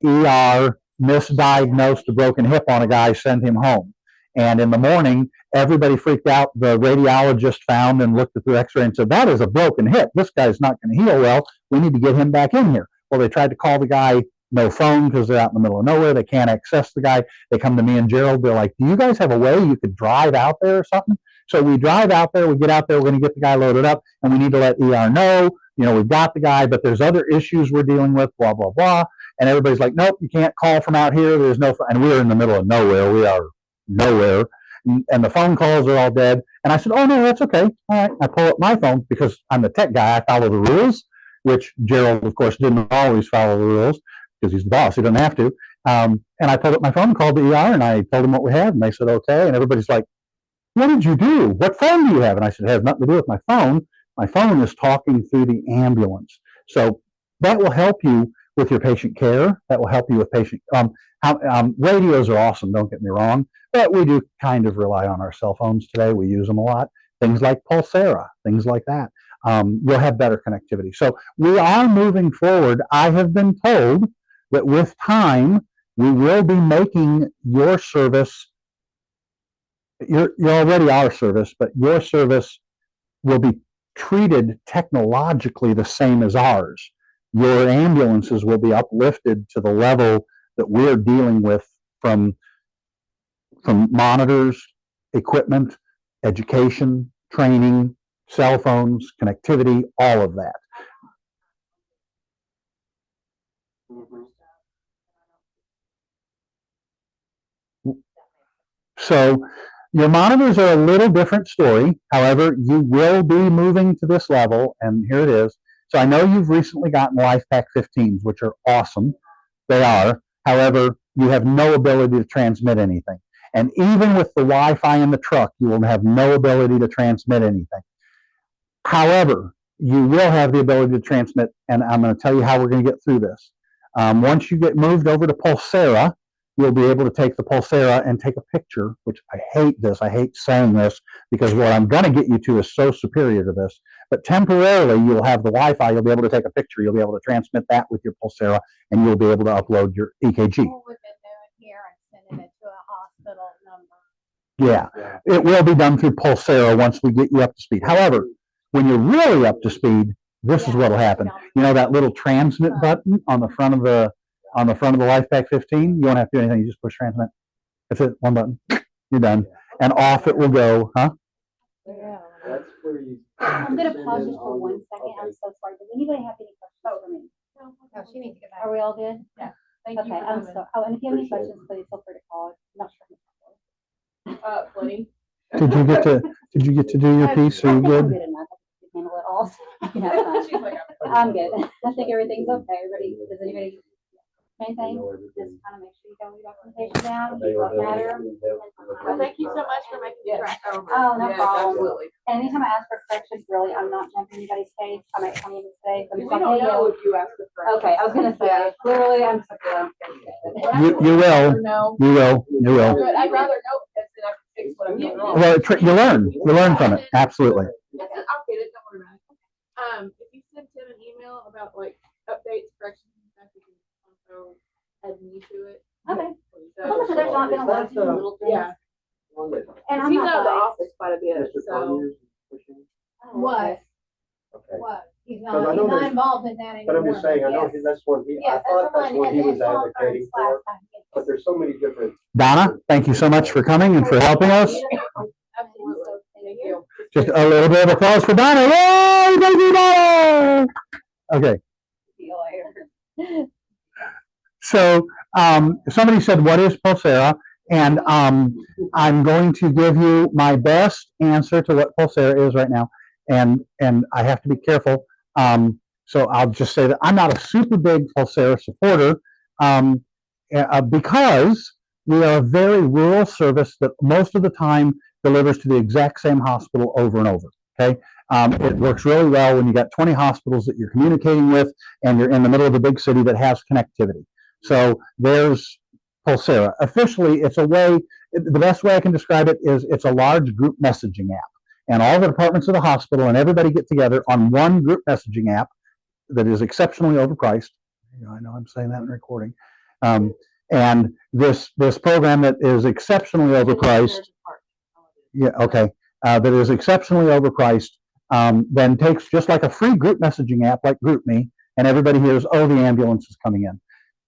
ER misdiagnosed a broken hip on a guy, sent him home. And in the morning, everybody freaked out. The radiologist found and looked at the x-ray and said, that is a broken hip. This guy's not going to heal well. We need to get him back in here. Well, they tried to call the guy, no phone because they're out in the middle of nowhere. They can't access the guy. They come to me and Gerald. They're like, do you guys have a way you could drive out there or something? So we drive out there. We get out there. We're going to get the guy loaded up, and we need to let ER know, we've got the guy, but there's other issues we're dealing with, blah, blah, blah. And everybody's like, nope, you can't call from out here. There's no, and we're in the middle of nowhere. We are nowhere. And the phone calls are all dead. And I said, oh, no, that's okay. All right. I pull up my phone because I'm the tech guy. I follow the rules, which Gerald, of course, didn't always follow the rules because he's the boss. He doesn't have to. And I pulled up my phone and called the ER, and I told them what we had. And they said, okay. And everybody's like, what did you do? What phone do you have? And I said, it has nothing to do with my phone. My phone is talking through the ambulance. So that will help you with your patient care. That will help you with patient, radios are awesome, don't get me wrong, but we do kind of rely on our cell phones today. We use them a lot. Things like Pulsera, things like that. You'll have better connectivity. So we are moving forward. I have been told that with time, we will be making your service, you're already our service, but your service will be treated technologically the same as ours. Your ambulances will be uplifted to the level that we're dealing with from monitors, equipment, education, training, cell phones, connectivity, all of that. So your monitors are a little different story. However, you will be moving to this level, and here it is. So I know you've recently gotten LifePak 15s, which are awesome. They are. However, you have no ability to transmit anything. And even with the Wi-Fi in the truck, you will have no ability to transmit anything. However, you will have the ability to transmit, and I'm going to tell you how we're going to get through this. Once you get moved over to Pulsera, you'll be able to take the Pulsera and take a picture, which I hate this. I hate saying this because what I'm going to get you to is so superior to this. But temporarily, you'll have the Wi-Fi. You'll be able to take a picture. You'll be able to transmit that with your Pulsera, and you'll be able to upload your EKG. What we've been doing here and sending it to a hospital number. Yeah, it will be done through Pulsera once we get you up to speed. However, when you're really up to speed, this is what will happen. You know that little transmit button on the front of the LifePak 15? You won't have to do anything. You just push transmit. That's it, one button, you're done. And off it will go, huh? Yeah. That's where you. I'm gonna pause just for 1 second. I'm so sorry. Does anybody have any questions for me? No, she needs to get back. Are we all good? Thank you Okay, for I'm coming. so, oh, and if you have any Appreciate it. questions, please feel free to call. I'm not sure. Plenty. Did you get to do your piece? Are I you think I'm good? good enough. I can handle it all. You can have fun. She's like, I'm good. I think everything's okay. Everybody, does anybody, main I thing, know just everything. kind of make sure you got your documentation down, keep what matter. Well, thank you so much for making me track over. Oh, no yes, problem. absolutely. And anytime I ask for corrections, really, I'm not jumping anybody's face. I might tell you mistakes. I'm We just like, don't hey, know yo. if you asked the correct. Okay, I was gonna say, literally, I'm just like, well, You will, No. you will, you will. Good, I'd rather know because then I can fix what I'm doing wrong. Well, you learn from it, absolutely. That's it, I'll get it, don't worry about it. If you send Tim an email about like updates, corrections, and stuff, you can also add me to it. Okay. So, So there's not been a lot of little things. yeah, And I'm he's not out of the biased. office quite a bit, so. What? Okay, What? He's Because I not, know he's not there's- involved in that anymore. but I'm just saying, I know Yes. that's what he, I Yes, thought that's that's what he at was conference advocating last for, time, yes. but there's so many different. Donna, thank you so much for coming and for helping us. Absolutely, thank you. Just a little bit of applause for Donna. Yay, thank you, Donna. Okay. See you later. So somebody said, what is Pulsera? And I'm going to give you my best answer to what Pulsera is right now. And I have to be careful. So I'll just say that I'm not a super big Pulsera supporter because we are a very rural service that most of the time delivers to the exact same hospital over and over. Okay. It works really well when you got 20 hospitals that you're communicating with and you're in the middle of a big city that has connectivity. So there's Pulsera. Officially, it's a way, the best way I can describe it is it's a large group messaging app. And all the departments of the hospital and everybody get together on one group messaging app that is exceptionally overpriced. I know I'm saying that in recording. And this program that is exceptionally overpriced, yeah, okay, that is exceptionally overpriced, then takes just like a free group messaging app like GroupMe, and everybody hears, oh, the ambulance is coming in.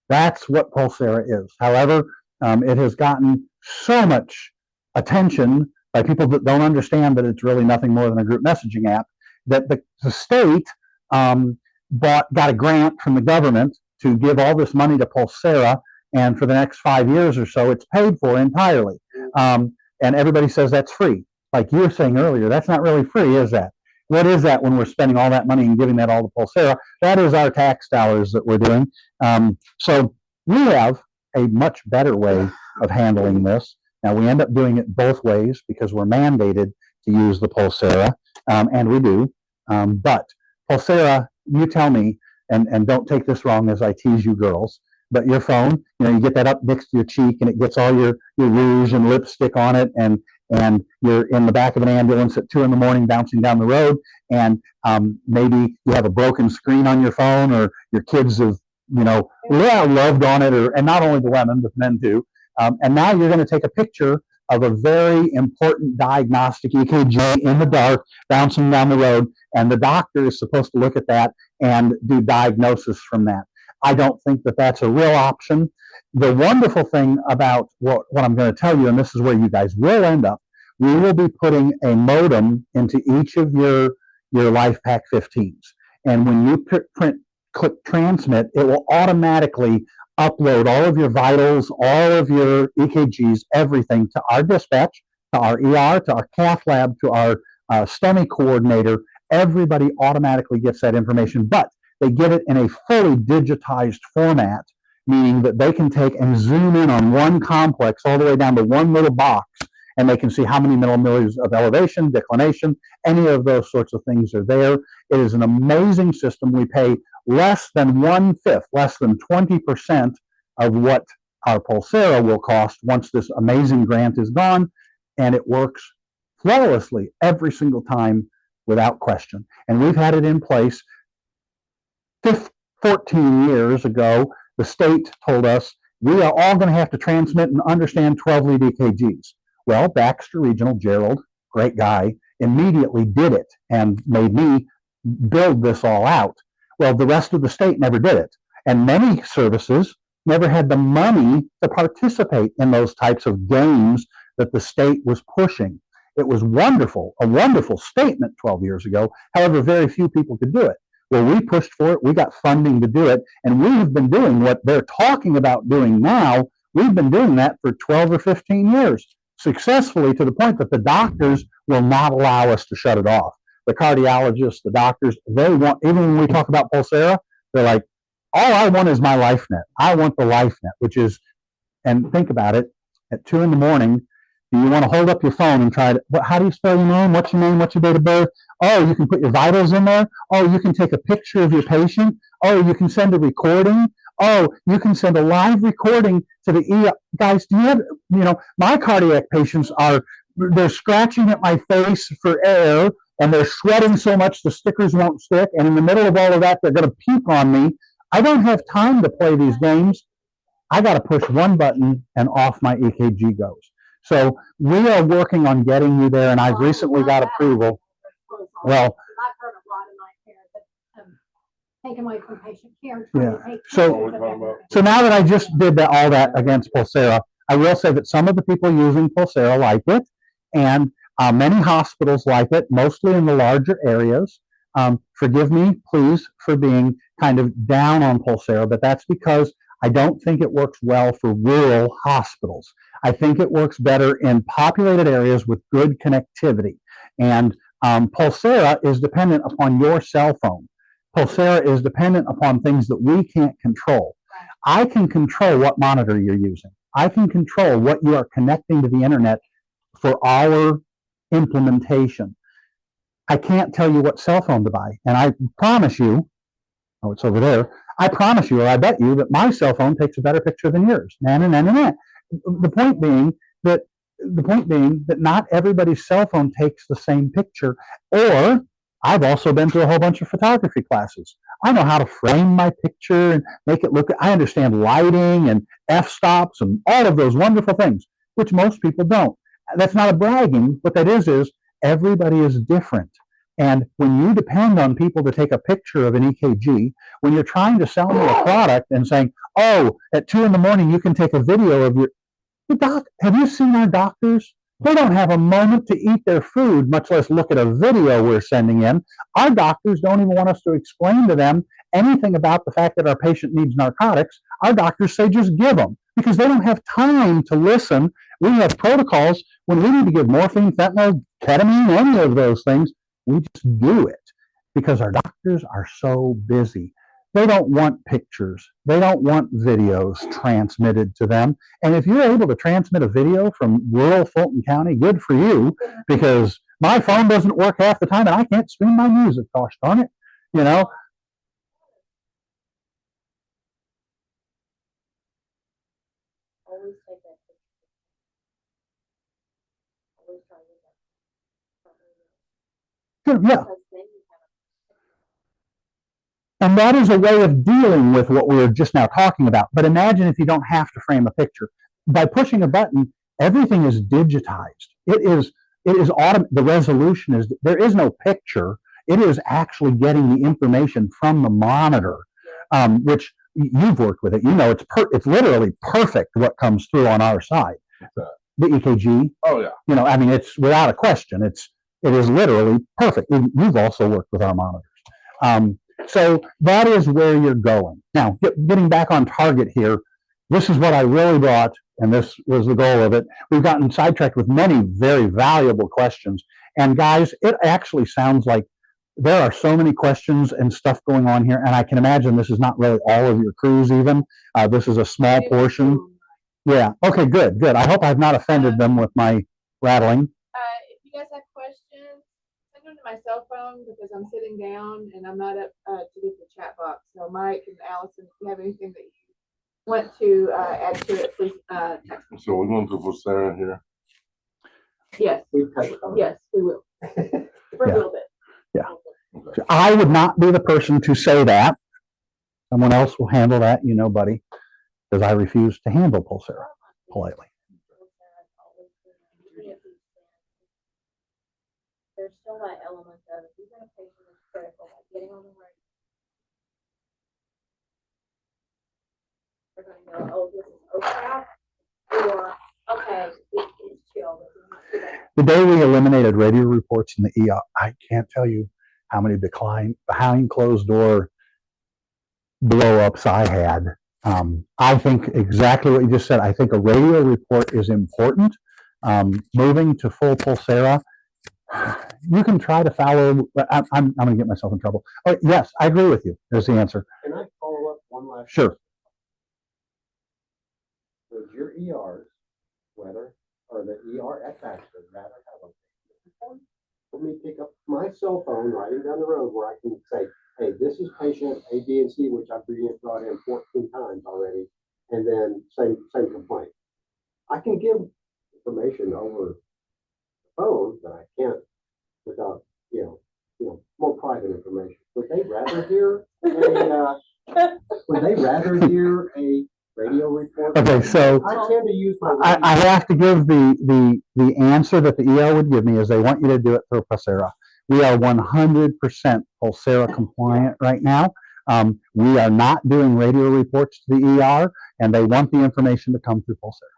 That's what Pulsera is. However, it has gotten so much attention by people that don't understand that it's really nothing more than a group messaging app that the state got a grant from the government to give all this money to Pulsera, and for the next 5 years or so, it's paid for entirely. And everybody says that's free. Like you were saying earlier, that's not really free, is that? What is that when we're spending all that money and giving that all to Pulsera? That is our tax dollars that we're doing. So we have a much better way of handling this. Now, we end up doing it both ways because we're mandated to use the Pulsera, and we do. But Pulsera, you tell me, and don't take this wrong as I tease you girls, but your phone, you get that up next to your cheek and it gets all your rouge and lipstick on it, and you're in the back of an ambulance at 2 a.m. bouncing down the road, and maybe you have a broken screen on your phone, or your kids have, loved on it, and not only the women, but men too. And now you're going to take a picture of a very important diagnostic EKG in the dark, bouncing down the road, and the doctor is supposed to look at that and do diagnosis from that. I don't think that that's a real option. The wonderful thing about what I'm going to tell you, and this is where you guys will end up, we will be putting a modem into each of your LifePak 15s. And when you click transmit, it will automatically upload all of your vitals, all of your EKGs, everything to our dispatch, to our ER, to our cath lab, to our STEMI coordinator. Everybody automatically gets that information, but they get it in a fully digitized format, meaning that they can take and zoom in on one complex all the way down to one little box, and they can see how many milliliters of elevation, declination, any of those sorts of things are there. It is an amazing system. We pay less than 1/5, less than 20% of what our Pulsera will cost once this amazing grant is gone, and it works flawlessly every single time without question. And we've had it in place 14 years ago. The state told us we are all going to have to transmit and understand 12-lead EKGs. Well, Baxter Regional, Gerald, great guy, immediately did it and made me build this all out. Well, the rest of the state never did it. And many services never had the money to participate in those types of games that the state was pushing. It was wonderful, a wonderful statement 12 years ago. However, very few people could do it. Well, we pushed for it. We got funding to do it. And we have been doing what they're talking about doing now. We've been doing that for 12 or 15 years successfully, to the point that the doctors will not allow us to shut it off. The cardiologists, the doctors, they want, even when we talk about Pulsera, they're like, all I want is my LifeNet. I want the LifeNet, which is, and think about it, at 2 a.m, do you want to hold up your phone and try to, how do you spell your name? What's your name? What's your date of birth? Oh, you can put your vitals in there. Oh, you can take a picture of your patient. Oh, you can send a recording. Oh, you can send a live recording to the ER. Guys, do you have, my cardiac patients they're scratching at my face for air, and they're sweating so much the stickers won't stick. And in the middle of all of that, they're going to puke on me. I don't have time to play these games. I got to push one button and off my EKG goes. So we are working on getting you there, and I've recently got approval. Well, I've heard a lot of my parents have taken away from patient care. Yeah. So now that I just did all that against Pulsera, I will say that some of the people using Pulsera like it, and many hospitals like it, mostly in the larger areas. Forgive me, please, for being kind of down on Pulsera, but that's because I don't think it works well for rural hospitals. I think it works better in populated areas with good connectivity. And Pulsera is dependent upon your cell phone. Pulsera is dependent upon things that we can't control. I can control what monitor you're using. I can control what you are connecting to the internet for our implementation. I can't tell you what cell phone to buy. And I promise you, oh, it's over there. I promise you, or I bet you, that my cell phone takes a better picture than yours. The point being that not everybody's cell phone takes the same picture. Or I've also been to a whole bunch of photography classes. I know how to frame my picture and make it look. I understand lighting and f-stops and all of those wonderful things, which most people don't. That's not a bragging. What that is everybody is different. And when you depend on people to take a picture of an EKG, when you're trying to sell me a product and saying, oh, at 2 a.m, you can take a video of have you seen our doctors? They don't have a moment to eat their food, much less look at a video we're sending in. Our doctors don't even want us to explain to them anything about the fact that our patient needs narcotics. Our doctors say just give them, because they don't have time to listen. We have protocols when we need to give morphine, fentanyl, ketamine, any of those things. We just do it because our doctors are so busy. They don't want pictures. They don't want videos transmitted to them. And if you're able to transmit a video from rural Fulton County, good for you, because my phone doesn't work half the time and I can't stream my music, gosh darn it, Always take that picture. Always try to Yeah. because then you have And that is a way of dealing with what we were just now talking about. But imagine if you don't have to frame a picture. By pushing a button, everything is digitized. It is the resolution is, there is no picture. It is actually getting the information from the monitor, which you've worked with it. It's literally perfect what comes through on our side. The EKG. Oh yeah. It's without a question. It is literally perfect. You've also worked with our monitors. So that is where you're going. Now, getting back on target here, this is what I really brought, and this was the goal of it. We've gotten sidetracked with many very valuable questions. And guys, it actually sounds like there are so many questions and stuff going on here, and I can imagine this is not really all of your crews even. This is a small portion. Yeah, okay, good. I hope I've not offended them with my rattling. If you guys have questions, send them to my cell phone because I'm sitting down and I'm not up to get the chat box. So Mike and Allison, if you have anything that you want to add to it, please text me. So we're going to put Sarah in here. Yes, yes, we will. For a little bit. Yeah. I would not be the person to say that. Someone else will handle that, buddy, because I refuse to handle Pulsera politely. there's still that element of even a patient is critical, like getting on the right. They're going to go, oh, this is OSHA, or, okay, it's chill, this is not too bad. The day we eliminated radio reports in the ER, I can't tell you how many behind closed door blow-ups I had. I think exactly what you just said. I think a radio report is important. Moving to full Pulsera, you can try to follow, but I'm going to get myself in trouble. Oh, yes, I agree with you. There's the answer. Can I follow up one last? Sure. Would your ERs, whether, or the ER at Baxter, rather have a report? Let me pick up my cell phone riding down the road where I can say, hey, this is patient A, B, and C, which I've brought in 14 times already, and then same complaint. I can give information over the phone that I can't without, more private information. Would they rather hear a radio report? Okay, so I tend to use my I have to give the answer that the ER would give me is they want you to do it through Pulsera. We are 100% Pulsera compliant right now. We are not doing radio reports to the ER, and they want the information to come through Pulsera.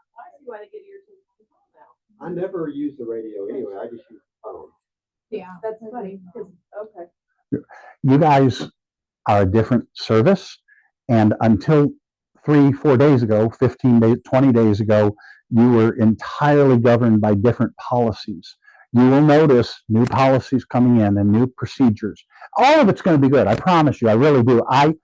I never use the radio anyway. I just use the phone. Yeah, that's funny. Okay. You guys are a different service, and until 3-4 days ago, 15 days, 20 days ago, you were entirely governed by different policies. You will notice new policies coming in and new procedures. All of it's going to be good. I promise you. I really do. I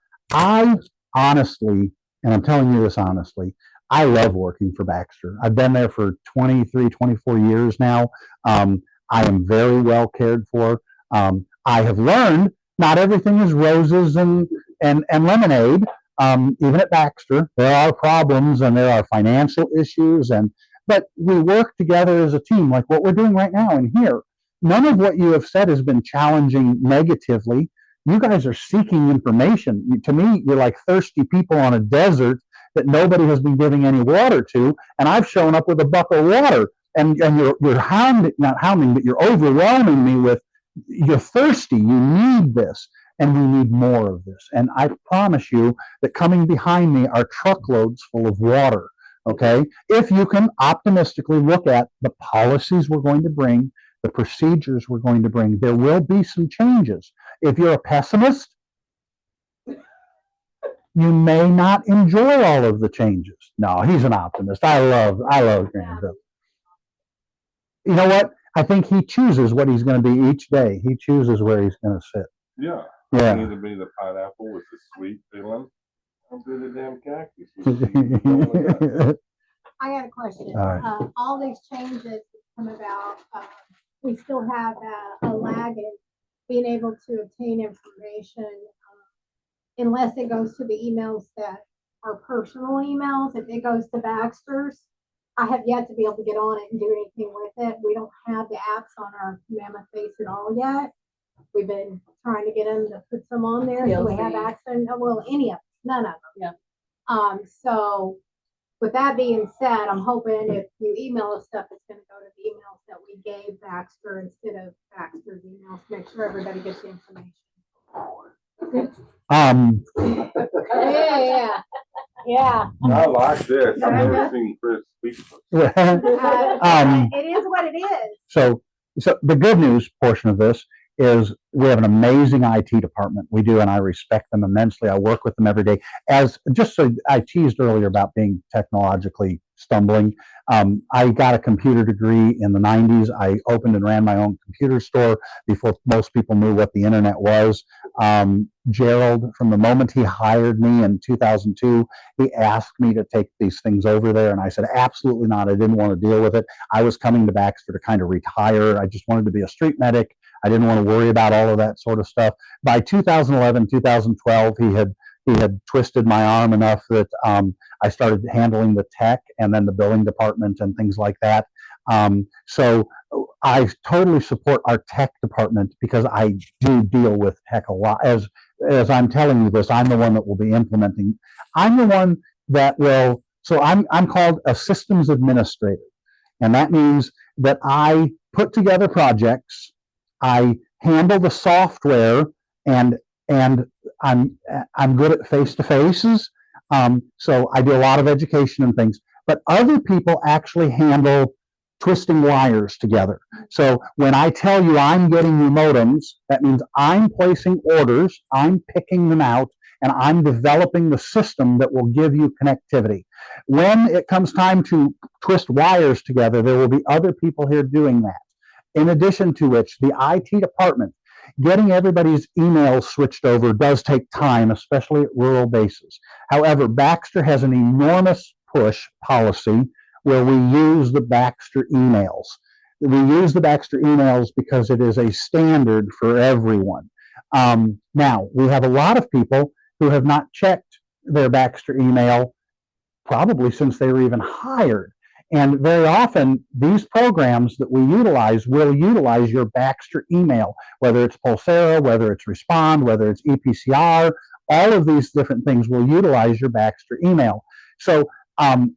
honestly, and I'm telling you this honestly, I love working for Baxter. I've been there for 23, 24 years now. I am very well cared for. I have learned not everything is roses and lemonade. Even at Baxter, there are problems and there are financial issues, but we work together as a team, like what we're doing right now in here. None of what you have said has been challenging negatively. You guys are seeking information. To me, you're like thirsty people on a desert that nobody has been giving any water to, and I've shown up with a bucket of water, and you're not hounding, but you're overwhelming me with, you're thirsty, you need this. And we need more of this. And I promise you that coming behind me are truckloads full of water, okay? If you can optimistically look at the policies we're going to bring, the procedures we're going to bring, there will be some changes. If you're a pessimist, you may not enjoy all of the changes. No, he's an optimist. I love Granville. You know what? I think he chooses what he's going to be each day. He chooses where he's going to sit. Yeah. Yeah. Either be the pineapple with the sweet feeling, or be the damn cactus. I got a question. All right. All these changes come about, we still have a lag in being able to obtain information unless it goes to the emails that are personal emails. If it goes to Baxter's, I have yet to be able to get on it and do anything with it. We don't have the apps on our Mammoth base at all yet. We've been trying to get them to put some on there, so we have access. Well, any of them, none of them. Yeah. So with that being said, I'm hoping if you email us stuff, it's going to go to the emails that we gave Baxter instead of Baxter's emails. Make sure everybody gets the information. Yeah. I like this. I've never seen Chris speak. It is what it is. So the good news portion of this is we have an amazing IT department. We do, and I respect them immensely. I work with them every day. I teased earlier about being technologically stumbling. I got a computer degree in the 90s. I opened and ran my own computer store before most people knew what the internet was. Gerald, from the moment he hired me in 2002, he asked me to take these things over there, and I said, absolutely not. I didn't want to deal with it. I was coming to Baxter to kind of retire. I just wanted to be a street medic. I didn't want to worry about all of that sort of stuff. By 2011, 2012, he had twisted my arm enough that I started handling the tech and then the billing department and things like that. So I totally support our tech department because I do deal with tech a lot. As I'm telling you this, I'm the one that will be implementing. I'm the one that will, so I'm called a systems administrator. And that means that I put together projects, I handle the software, and I'm good at face-to-faces. So I do a lot of education and things, but other people actually handle twisting wires together. So when I tell you I'm getting you modems, that means I'm placing orders, I'm picking them out, and I'm developing the system that will give you connectivity. When it comes time to twist wires together, there will be other people here doing that. In addition to which, the IT department, getting everybody's emails switched over does take time, especially at rural bases. However, Baxter has an enormous push policy where we use the Baxter emails. We use the Baxter emails because it is a standard for everyone. Now, we have a lot of people who have not checked their Baxter email probably since they were even hired. And very often, these programs that we utilize will utilize your Baxter email, whether it's Pulsera, whether it's Respond, whether it's EPCR, all of these different things will utilize your Baxter email. So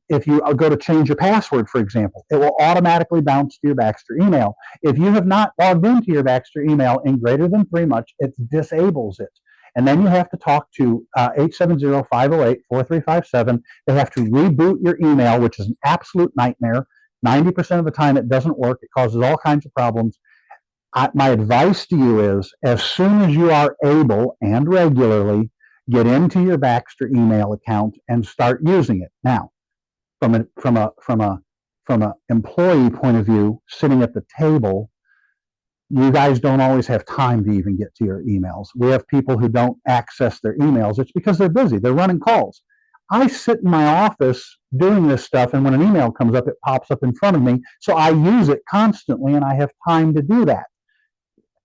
if you go to change your password, for example, it will automatically bounce to your Baxter email. If you have not logged into your Baxter email in greater than 3 months, it disables it. And then you have to talk to 870-508-4357. They have to reboot your email, which is an absolute nightmare. 90% of the time it doesn't work. It causes all kinds of problems. My advice to you is, as soon as you are able and regularly, get into your Baxter email account and start using it. Now, from an employee point of view, sitting at the table, you guys don't always have time to even get to your emails. We have people who don't access their emails. It's because they're busy. They're running calls. I sit in my office doing this stuff, and when an email comes up, it pops up in front of me. So I use it constantly, and I have time to do that.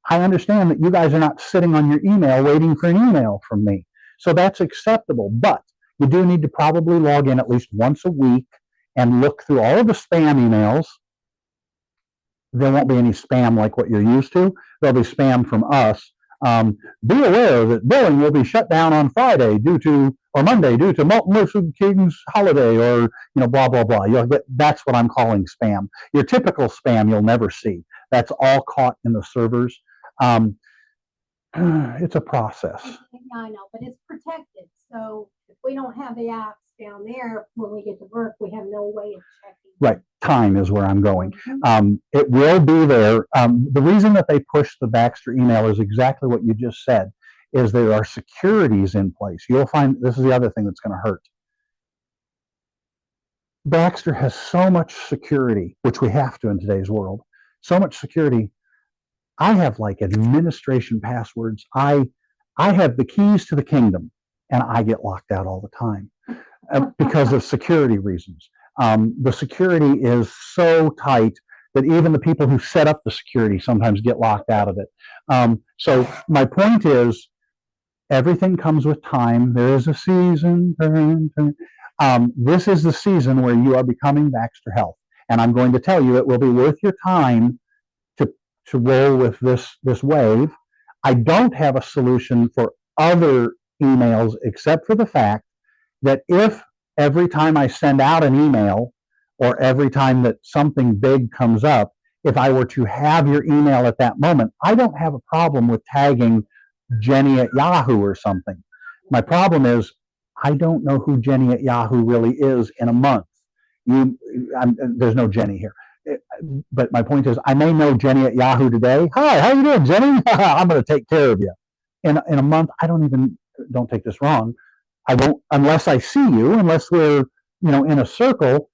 I understand that you guys are not sitting on your email waiting for an email from me. So that's acceptable. But you do need to probably log in at least once a week and look through all of the spam emails. There won't be any spam like what you're used to. There'll be spam from us. Be aware that billing will be shut down on Friday or Monday due to Martin Luther King's holiday, or blah blah blah. That's what I'm calling spam. Your typical spam you'll never see. That's all caught in the servers. It's a process. I know, but it's protected. So if we don't have the apps down there, when we get to work, we have no way of checking. Right. Time is where I'm going. It will be there. The reason that they push the Baxter email is exactly what you just said, is there are securities in place. You'll find, this is the other thing that's going to hurt. Baxter has so much security, which we have to in today's world, so much security. I have like administration passwords. I have the keys to the kingdom, and I get locked out all the time because of security reasons. The security is so tight that even the people who set up the security sometimes get locked out of it. So my point is, everything comes with time. There is a season. This is the season where you are becoming Baxter Health. And I'm going to tell you, it will be worth your time to roll with this wave. I don't have a solution for other emails, except for the fact that if every time I send out an email, or every time that something big comes up, if I were to have your email at that moment, I don't have a problem with tagging Jenny at Yahoo or something. My problem is, I don't know who Jenny at Yahoo really is in a month. There's no Jenny here. But my point is, I may know Jenny at Yahoo today. Hi, how you doing, Jenny? I'm going to take care of you. In a month, don't take this wrong, I won't, unless I see you, unless we're in a circle.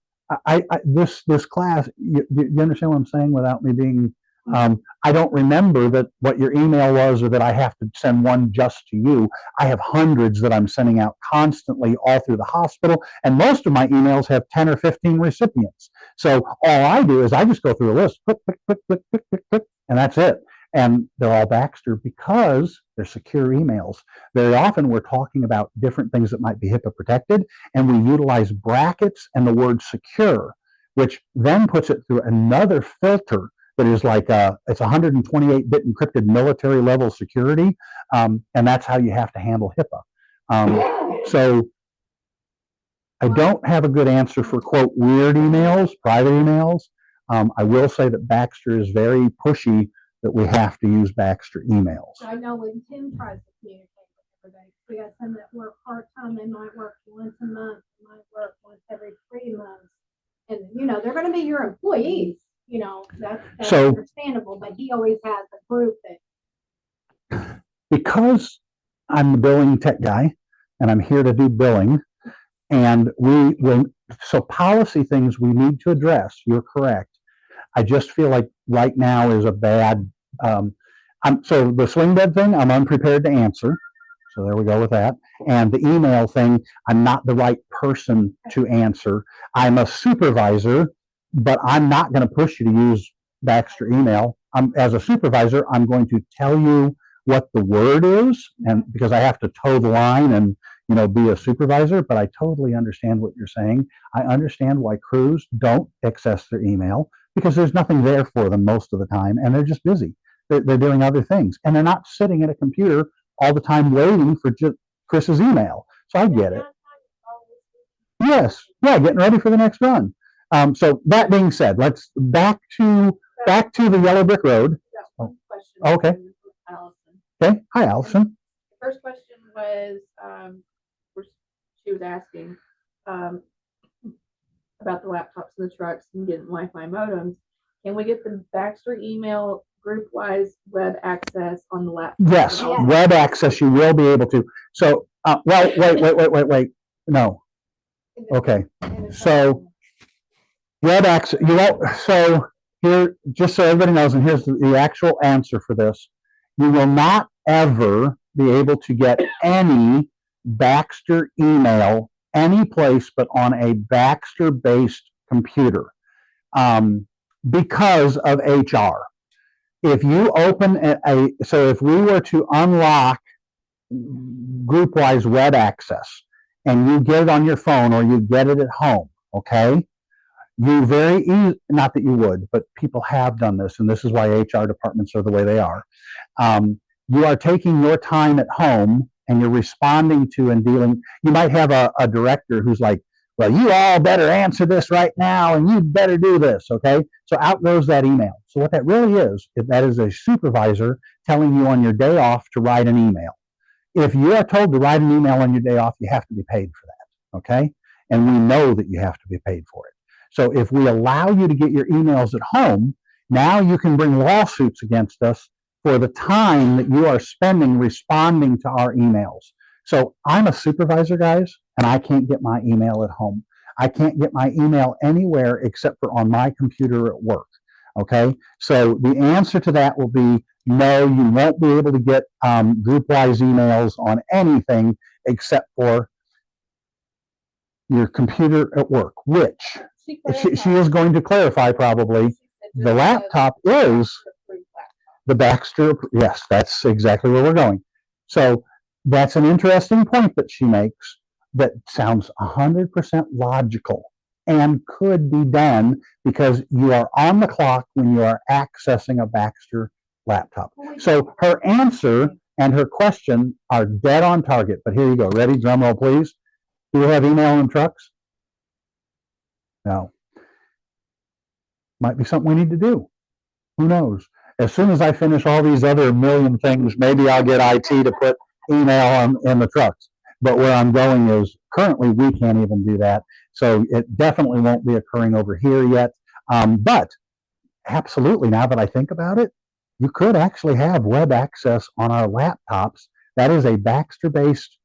This class, you understand what I'm saying without me being, I don't remember what your email was, or that I have to send one just to you. I have hundreds that I'm sending out constantly all through the hospital, and most of my emails have 10 or 15 recipients. So all I do is I just go through a list, click, click, click, click, click, click, click, and that's it. And they're all Baxter because they're secure emails. Very often we're talking about different things that might be HIPAA protected, and we utilize brackets and the word secure, which then puts it through another filter that is like it's 128-bit encrypted military level security, and that's how you have to handle HIPAA. So I don't have a good answer for, quote, weird emails, private emails. I will say that Baxter is very pushy that we have to use Baxter emails. I know when Tim tries to communicate every day. We got some that work part-time, they might work once a month, they might work once every 3 months. And, you know, they're gonna be your employees, you know, that's So- understandable, but he always has a group that. Because I'm the billing tech guy and I'm here to do billing, and we will, so policy things we need to address, you're correct. I just feel like right now is a bad, so the swing bed thing, I'm unprepared to answer. So there we go with that. And the email thing, I'm not the right person to answer. I'm a supervisor, but I'm not going to push you to use Baxter email. As a supervisor, I'm going to tell you what the word is, and because I have to toe the line and, you know, be a supervisor, but I totally understand what you're saying. I understand why crews don't access their email because there's nothing there for them most of the time, and they're just busy. They're doing other things, and they're not sitting at a computer all the time waiting for Chris's email. So I get it. Yes, yeah, getting ready for the next run. So that being said, let's back to the Yellow Brick Road. Got one question. Okay. from Allison. Okay, hi Allison. The first question was, she was asking, about the laptops and the trucks and getting Wi-Fi modems. Can we get the Baxter email group-wise web access on the laptop? Yes, Yeah. web access you will be able to. So, well, wait. No, okay. So web access, you won't, so here, just so everybody knows, and here's the actual answer for this. You will not ever be able to get any Baxter email any place but on a Baxter-based computer because of HR. If you open so if we were to unlock group-wise web access and you get it on your phone or you get it at home, okay? You very easy, not that you would, but people have done this, and this is why HR departments are the way they are. You are taking your time at home and you're responding to and dealing. You might have a director who's like, well, you all better answer this right now and you better do this, okay? So out goes that email. So what that really is that is a supervisor telling you on your day off to write an email. If you are told to write an email on your day off, you have to be paid for that, okay? And we know that you have to be paid for it. So if we allow you to get your emails at home, now you can bring lawsuits against us for the time that you are spending responding to our emails. So I'm a supervisor, guys, and I can't get my email at home. I can't get my email anywhere except for on my computer at work, okay? So the answer to that will be no, you won't be able to get group-wise emails on anything except for your computer at work, which she is going to clarify probably. The laptop is the Baxter, yes, that's exactly where we're going. So that's an interesting point that she makes that sounds 100% logical and could be done because you are on the clock when you are accessing a Baxter laptop. So her answer and her question are dead on target, but here you go. Ready? Drum roll, please. Do we have email in trucks? No. Might be something we need to do. Who knows? As soon as I finish all these other million things, maybe I'll get IT to put email in the trucks. But where I'm going is currently we can't even do that. So it definitely won't be occurring over here yet. But absolutely, now that I think about it, you could actually have web access on our laptops. That is a Baxter-based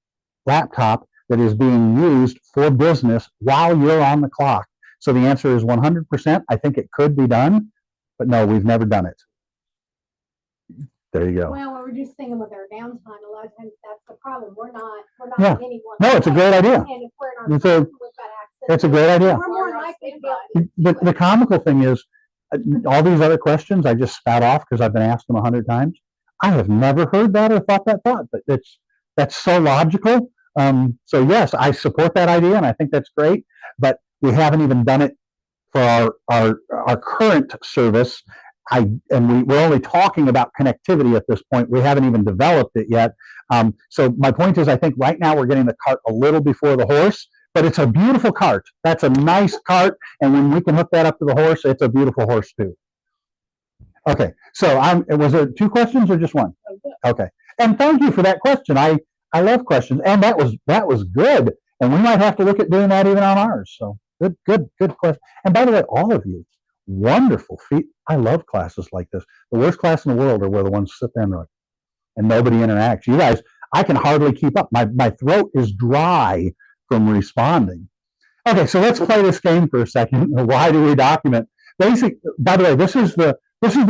laptop that is being used for business while you're on the clock. So the answer is 100%. I think it could be done, but no, we've never done it. There you go. Well, we're just thinking with our downtime, a lot of times that's the problem. We're not Yeah. anyone. No, it's a great idea. And if we're in our It's a- we've got access It's a to great it, idea. We're more likely to be able to The comical thing is, all these other questions I just spat off because I've been asked them 100 times. I have never heard that or thought that thought, but that's so logical. So yes, I support that idea and I think that's great, but we haven't even done it for our current service. We're only talking about connectivity at this point. We haven't even developed it yet. So my point is, I think right now we're getting the cart a little before the horse, but it's a beautiful cart. That's a nice cart. And when we can hook that up to the horse, it's a beautiful horse too. Okay. So was there two questions or just one? Okay. And thank you for that question. I I love questions, and that was good. And we might have to look at doing that even on ours. So good question. And by the way, all of you, wonderful feet. I love classes like this. The worst class in the world are where the ones sit there and nobody interacts. You guys, I can hardly keep up. My throat is dry from responding. Okay, so let's play this game for a second. Why do we document? By the way, this is the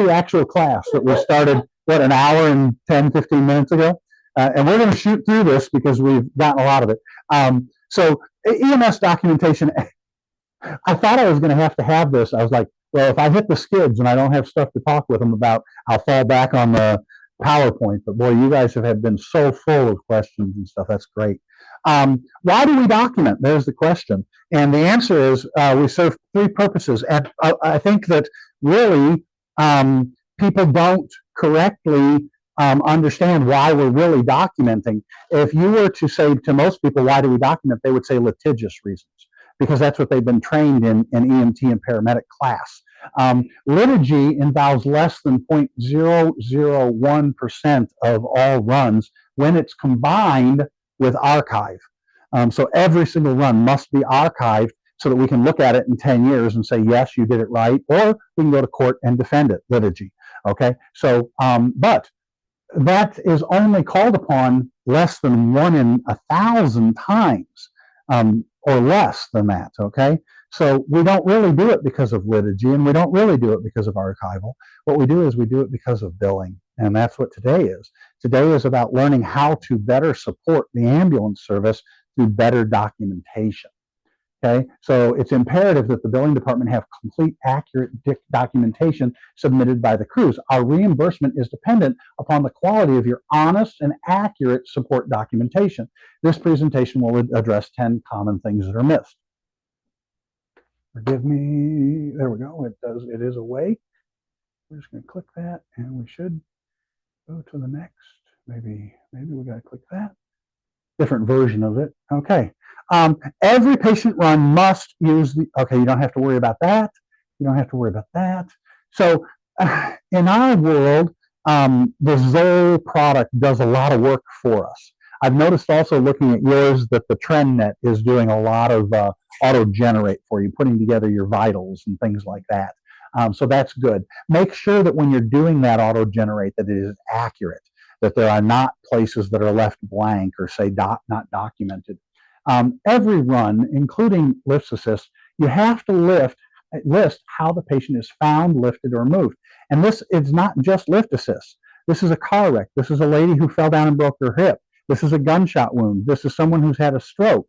actual class that was started, an hour and 10, 15 minutes ago. And we're going to shoot through this because we've gotten a lot of it. So EMS documentation, I thought I was going to have this. I was like, well, if I hit the skids and I don't have stuff to talk with them about, I'll fall back on the PowerPoint. But boy, you guys have been so full of questions and stuff. That's great. Why do we document? There's the question. And the answer is we serve three purposes. And I think that really people don't correctly understand why we're really documenting. If you were to say to most people, why do we document? They would say litigious reasons, because that's what they've been trained in EMT and paramedic class. Liturgy involves less than 0.001% of all runs when it's combined with archive. So every single run must be archived so that we can look at it in 10 years and say, yes, you did it right, or we can go to court and defend it, liturgy. Okay, so, but that is only called upon less than 1 in 1,000 times, or less than that, okay? So we don't really do it because of liturgy, and we don't really do it because of archival. What we do is we do it because of billing, and that's what today is. Today is about learning how to better support the ambulance service through better documentation. Okay, so it's imperative that the billing department have complete, accurate documentation submitted by the crews. Our reimbursement is dependent upon the quality of your honest and accurate support documentation. This presentation will address 10 common things that are missed. Forgive me. There we go. It is away. We're just going to click that, and we should go to the next. Maybe we got to click that. Different version of it. Okay. Every patient run must use okay, you don't have to worry about that. You don't have to worry about that. So in our world, the Zoll product does a lot of work for us. I've noticed also looking at yours that the TrendNet is doing a lot of auto-generate for you, putting together your vitals and things like that. So that's good. Make sure that when you're doing that auto-generate that it is accurate, that there are not places that are left blank or say not documented. Every run, including lifts assist, you have to list how the patient is found, lifted, or moved. And this is not just lift assist. This is a car wreck. This is a lady who fell down and broke her hip. This is a gunshot wound. This is someone who's had a stroke.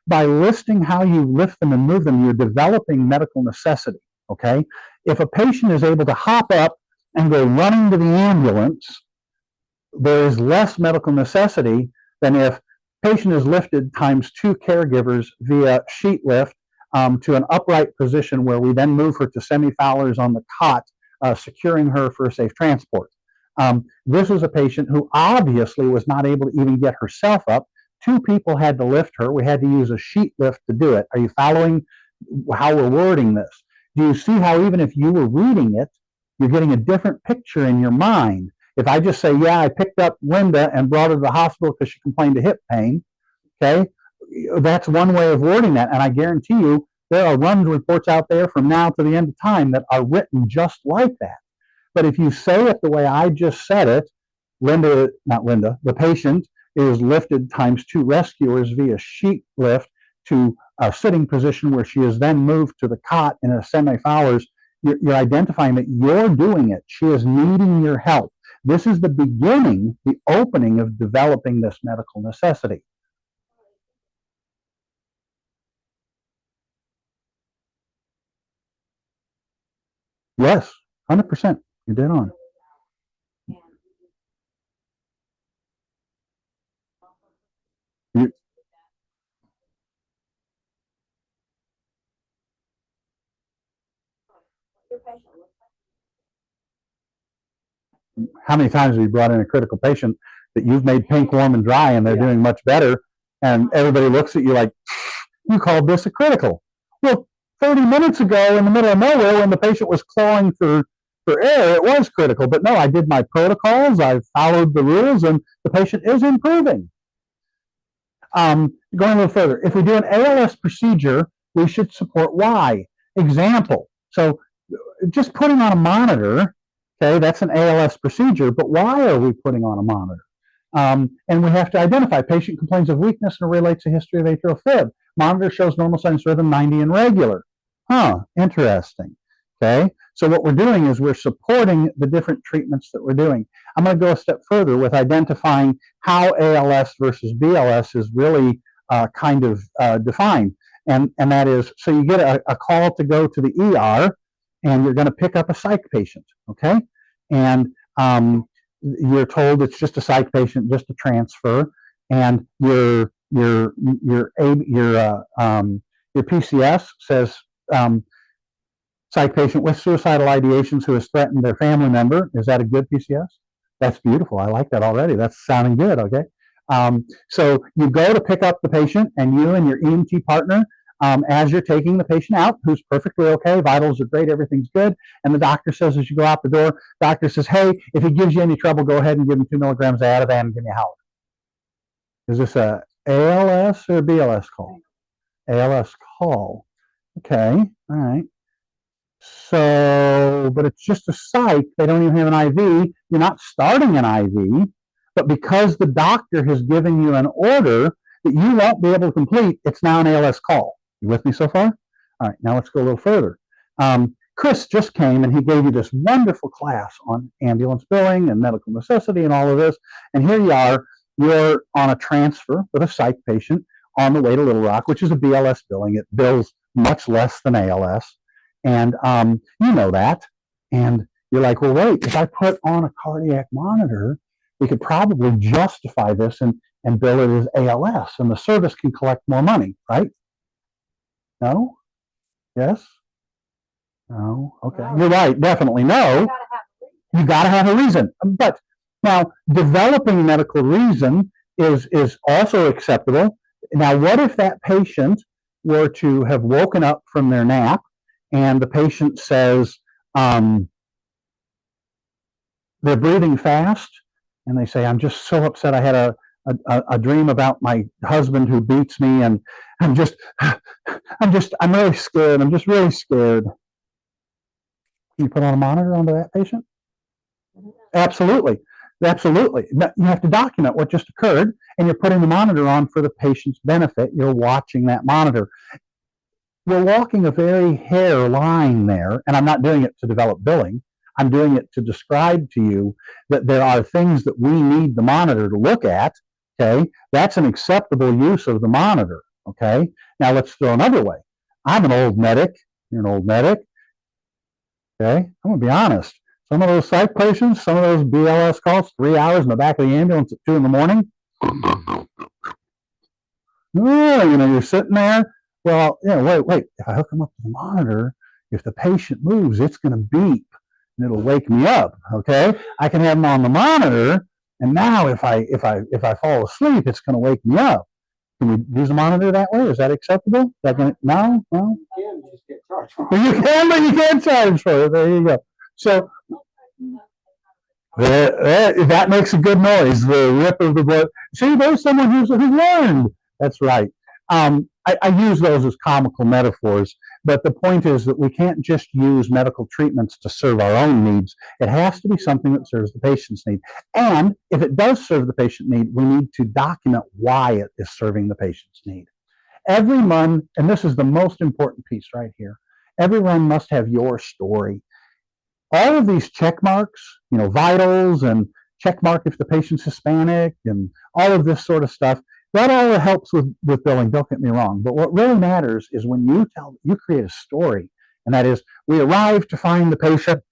By listing how you lift them and move them, you're developing medical necessity, okay? If a patient is able to hop up and go running to the ambulance, there is less medical necessity than if patient is lifted times 2 caregivers via sheet lift to an upright position where we then move her to semi-Fowlers on the cot, securing her for safe transport. This is a patient who obviously was not able to even get herself up. 2 people had to lift her. We had to use a sheet lift to do it. Are you following how we're wording this? Do you see how even if you were reading it, you're getting a different picture in your mind? If I just say, yeah, I picked up Linda and brought her to the hospital because she complained of hip pain, okay, that's one way of wording that. And I guarantee you there are runs reports out there from now to the end of time that are written just like that. But if you say it the way I just said it, the patient is lifted times 2 rescuers via sheet lift to a sitting position where she is then moved to the cot in a semi-Fowlers, you're identifying that you're doing it. She is needing your help. This is the beginning, the opening of developing this medical necessity. Yes, 100%. You're dead on. How many times have you brought in a critical patient that you've made pink, warm, and dry, and they're doing much better, and everybody looks at you like, you called this a critical. Well, 30 minutes ago in the middle of nowhere when the patient was clawing for air, it was critical. But no, I did my protocols, I followed the rules, and the patient is improving. Going a little further, if we do an ALS procedure, we should support why. Example, so just putting on a monitor, okay, that's an ALS procedure, but why are we putting on a monitor? And we have to identify, patient complains of weakness and relates a history of atrial fib. Monitor shows normal sinus rhythm 90 and regular. Interesting. Okay, so what we're doing is we're supporting the different treatments that we're doing. I'm going to go a step further with identifying how ALS versus BLS is really kind of defined. And that is, so you get a call to go to the ER, and you're going to pick up a psych patient, okay? And you're told it's just a psych patient, just a transfer, and your PCS says psych patient with suicidal ideations who has threatened their family member. Is that a good PCS? That's beautiful. I like that already. That's sounding good. Okay. So you go to pick up the patient, and you and your EMT partner, as you're taking the patient out, who's perfectly okay, vitals are great, everything's good, and the doctor says as you go out the door, doctor says, hey, if he gives you any trouble, go ahead and give him 2 milligrams of Ativan and give me a holler. Is this a ALS or a BLS call? ALS call. Okay. All right. So, but it's just a psych. They don't even have an IV. You're not starting an IV, but because the doctor has given you an order that you won't be able to complete, it's now an ALS call. You with me so far? All right, now let's go a little further. Chris just came and he gave you this wonderful class on ambulance billing and medical necessity and all of this. And here you are, you're on a transfer with a psych patient on the way to Little Rock, which is a BLS billing. It bills much less than ALS. And you know that. And you're like, well, wait, if I put on a cardiac monitor, we could probably justify this and bill it as ALS, and the service can collect more money, right? No? Yes? No? Okay. You're right. Definitely no. You got to have a reason. But now, developing medical reason is also acceptable. Now, what if that patient were to have woken up from their nap and the patient says they're breathing fast, and they say, I'm just so upset. I had a dream about my husband who beats me, and I'm really scared. I'm just really scared. Can you put on a monitor onto that patient? Absolutely. Absolutely. You have to document what just occurred, and you're putting the monitor on for the patient's benefit. You're watching that monitor. We're walking a very hair line there, and I'm not doing it to develop billing. I'm doing it to describe to you that there are things that we need the monitor to look at, okay? That's an acceptable use of the monitor, okay? Now let's throw another way. I'm an old medic. You're an old medic, okay? I'm going to be honest. Some of those psych patients, some of those BLS calls, 3 hours in the back of the ambulance at 2 in the morning. You're sitting there. Well, wait. If I hook them up to the monitor, if the patient moves, it's going to beep and it'll wake me up. Okay, I can have them on the monitor, and now if I fall asleep, it's going to wake me up. Can we use the monitor that way? Is that acceptable? No. Well, you can, but you can't charge for it. There you go. So that makes a good noise. The rip of the blood. See, there's someone who's learned. That's right. I use those as comical metaphors, but the point is that we can't just use medical treatments to serve our own needs. It has to be something that serves the patient's need. And if it does serve the patient need, we need to document why it is serving the patient's need. Every run, and this is the most important piece right here, every run must have your story. All of these check marks, vitals and check mark if the patient's Hispanic and all of this sort of stuff, that all helps with billing, don't get me wrong. But what really matters is when you create a story, and that is, we arrived to find the patient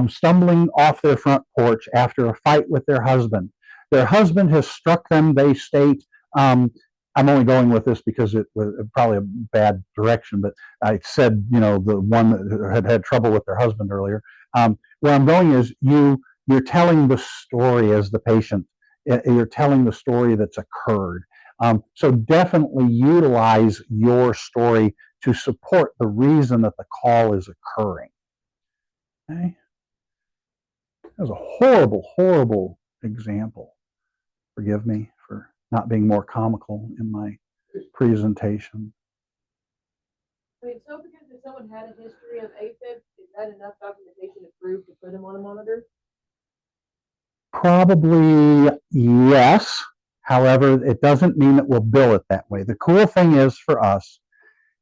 stumbling off their front porch after a fight with their husband. Their husband has struck them, they state. I'm only going with this because it was probably a bad direction, but I said, the one that had trouble with their husband earlier. Where I'm going is you're telling the story as the patient. You're telling the story that's occurred. So definitely utilize your story to support the reason that the call is occurring. Okay? That was a horrible, horrible example. Forgive me for not being more comical in my presentation. Wait, so because if someone had a history of AFib, is that enough documentation to prove to put them on a monitor? Probably yes. However, it doesn't mean that we'll bill it that way. The cool thing is for us,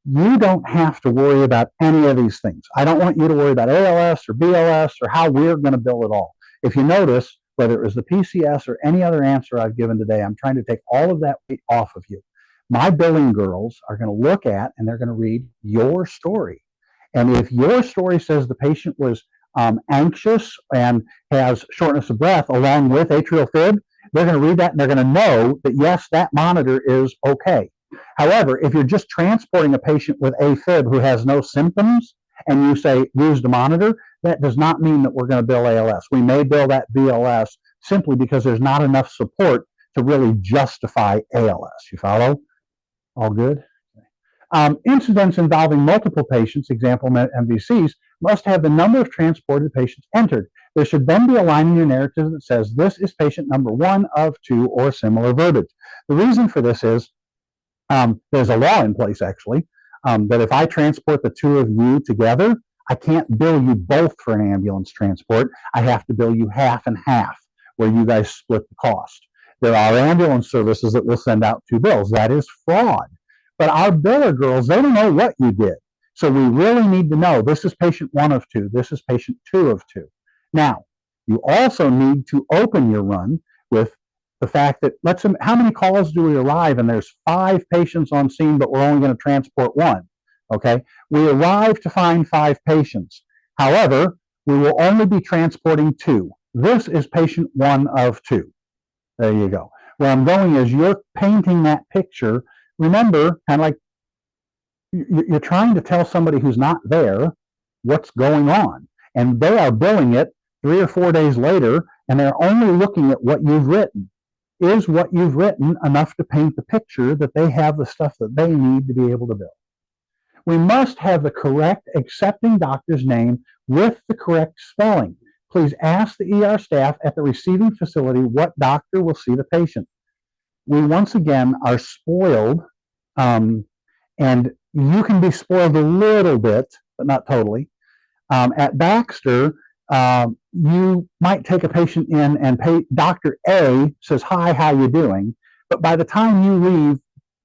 you don't have to worry about any of these things. I don't want you to worry about ALS or BLS or how we're going to bill it all. If you notice, whether it was the PCS or any other answer I've given today, I'm trying to take all of that weight off of you. My billing girls are going to look at and they're going to read your story. And if your story says the patient was anxious and has shortness of breath along with atrial fib, they're going to read that and they're going to know that yes, that monitor is okay. However, if you're just transporting a patient with AFib who has no symptoms and you say use the monitor, that does not mean that we're going to bill ALS. We may bill that BLS simply because there's not enough support to really justify ALS. You follow? All good? Incidents involving multiple patients, example MVCs, must have the number of transported patients entered. There should then be a line in your narrative that says this is patient number 1 of 2 or similar verbiage. The reason for this is there's a law in place actually that if I transport the 2 of you together, I can't bill you both for an ambulance transport. I have to bill you half and half where you guys split the cost. There are ambulance services that will send out 2 bills. That is fraud. But our biller girls, they don't know what you did. So we really need to know this is patient 1 of 2. This is patient 2 of 2. Now, you also need to open your run with the fact that how many calls do we arrive and there's 5 patients on scene, but we're only going to transport 1. Okay, we arrive to find 5 patients. However, we will only be transporting 2. This is patient 1 of 2. There you go. Where I'm going is you're painting that picture. Remember, kind of like you're trying to tell somebody who's not there what's going on, and they are billing it 3 or 4 days later, and they're only looking at what you've written. Is what you've written enough to paint the picture that they have the stuff that they need to be able to bill? We must have the correct accepting doctor's name with the correct spelling. Please ask the ER staff at the receiving facility what doctor will see the patient. We once again are spoiled, and you can be spoiled a little bit, but not totally. At Baxter, you might take a patient in and Dr. A says, hi, how you doing? But by the time you leave,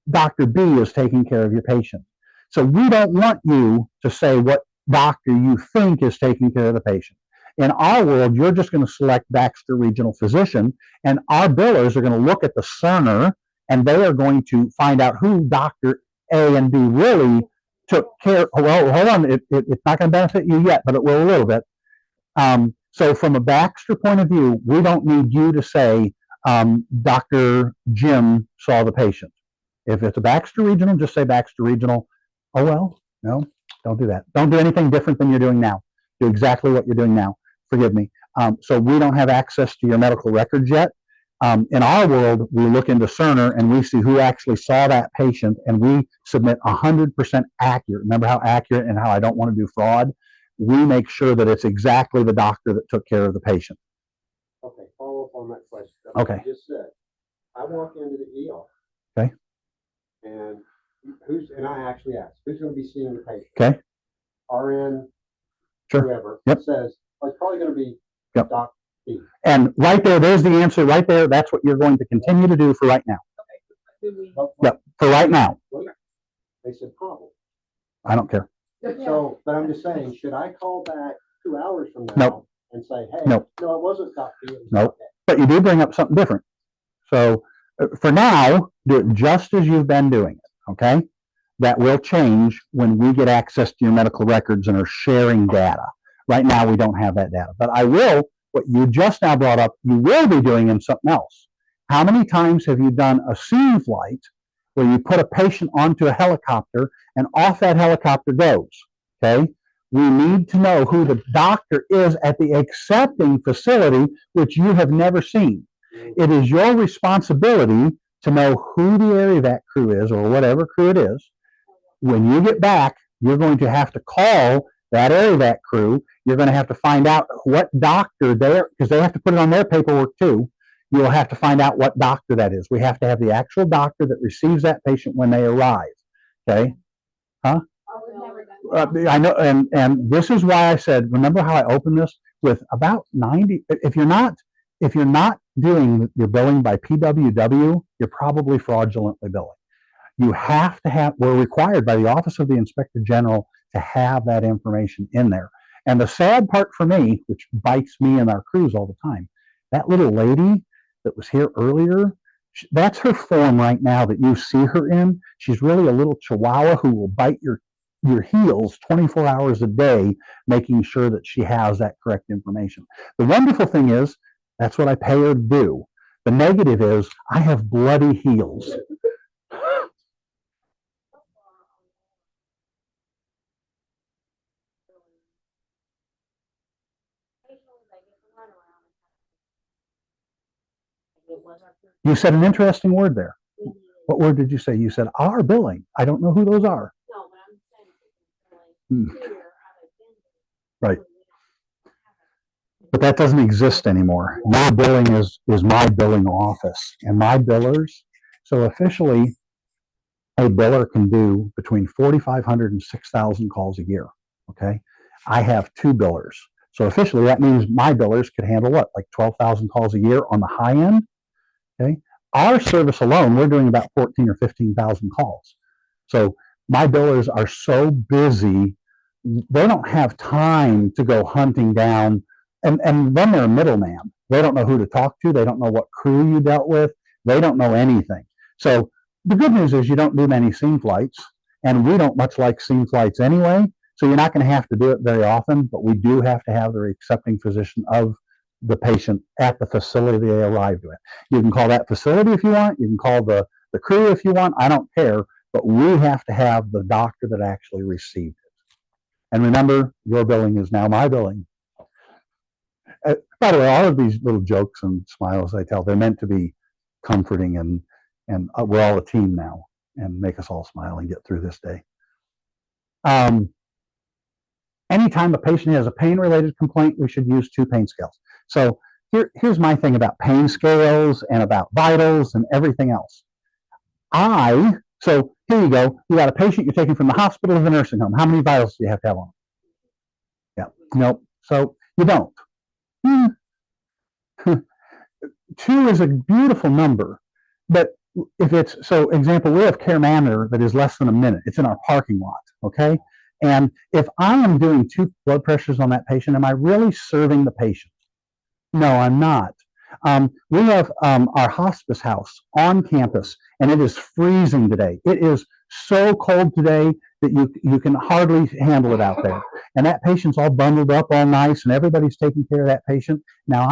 Dr. B is taking care of your patient. So we don't want you to say what doctor you think is taking care of the patient. In our world, you're just going to select Baxter Regional Physician, and our billers are going to look at the Cerner, and they are going to find out who Dr. A and B really took care. Well, hold on, it's not going to benefit you yet, but it will a little bit. So from a Baxter point of view, we don't need you to say Dr. Jim saw the patient. If it's a Baxter Regional, just say Baxter Regional. Oh, well, no, don't do that. Don't do anything different than you're doing now. Do exactly what you're doing now. Forgive me. So we don't have access to your medical records yet. In our world, we look into Cerner and we see who actually saw that patient, and we submit 100% accurate. Remember how accurate and how I don't want to do fraud? We make sure that it's exactly the doctor that took care of the patient. Okay, follow up on that question. Okay. You just said, I walk into the ER. Okay. And I actually asked, who's going to be seeing the patient? Okay. RN, Sure. whoever, Yep. says, well, it's probably going to be Yep. Dr. B. And right there's the answer right there. That's what you're going to continue to do for right now. Yep, for right now. They said probably. I don't care. So, but I'm just saying, should I call back 2 hours from now Nope. and say, hey, Nope. no, it wasn't Dr. B. Nope. But you do bring up something different. So for now, do it just as you've been doing it, okay? That will change when we get access to your medical records and are sharing data. Right now, we don't have that data. But I will, what you just now brought up, you will be doing in something else. How many times have you done a scene flight where you put a patient onto a helicopter and off that helicopter goes, okay? We need to know who the doctor is at the accepting facility, which you have never seen. It is your responsibility to know who the AirEvac crew is, or whatever crew it is. When you get back, you're going to have to call that AirEvac crew. You're going to have to find out what doctor because they have to put it on their paperwork too. You'll have to find out what doctor that is. We have to have the actual doctor that receives that patient when they arrive. Okay? Huh? I know, and this is why I said, remember how I opened this with about 90, if you're not doing your billing by PWW, you're probably fraudulently billing. You have to have, we're required by the Office of the Inspector General to have that information in there. And the sad part for me, which bites me and our crews all the time, that little lady that was here earlier, that's her form right now that you see her in. She's really a little chihuahua who will bite your heels 24 hours a day, making sure that she has that correct information. The wonderful thing is, that's what I pay her to do. The negative is, I have bloody heels. You said an interesting word there. What word did you say? You said our billing. I don't know who those are. No, but I'm saying Right. But that doesn't exist anymore. My billing is my billing office and my billers. So officially, a biller can do between 4,500 and 6,000 calls a year. Okay. I have 2 billers. So officially, that means my billers could handle what, like 12,000 calls a year on the high end. Okay. Our service alone, we're doing about 14 or 15,000 calls. So my billers are so busy, they don't have time to go hunting down. And then they're a middleman. They don't know who to talk to. They don't know what crew you dealt with. They don't know anything. So the good news is you don't do many scene flights, and we don't much like scene flights anyway. So you're not going to have to do it very often, but we do have to have the accepting physician of the patient at the facility they arrived with. You can call that facility if you want. You can call the crew if you want. I don't care, but we have to have the doctor that actually received it. And remember, your billing is now my billing. By the way, all of these little jokes and smiles I tell, they're meant to be comforting, and we're all a team now and make us all smile and get through this day. Anytime a patient has a pain-related complaint, we should use 2 pain scales. So here's my thing about pain scales and about vitals and everything else. So here you go. You got a patient you're taking from the hospital to the nursing home. How many vitals do you have to have on them? Yeah, nope. So you don't. 2 is a beautiful number, but if it's, so example, we have care manager that is less than a minute. It's in our parking lot, okay? And if I am doing 2 blood pressures on that patient, am I really serving the patient? No, I'm not. We have our hospice house on campus, and it is freezing today. It is so cold today that you can hardly handle it out there. And that patient's all bundled up all nice, and everybody's taking care of that patient. Now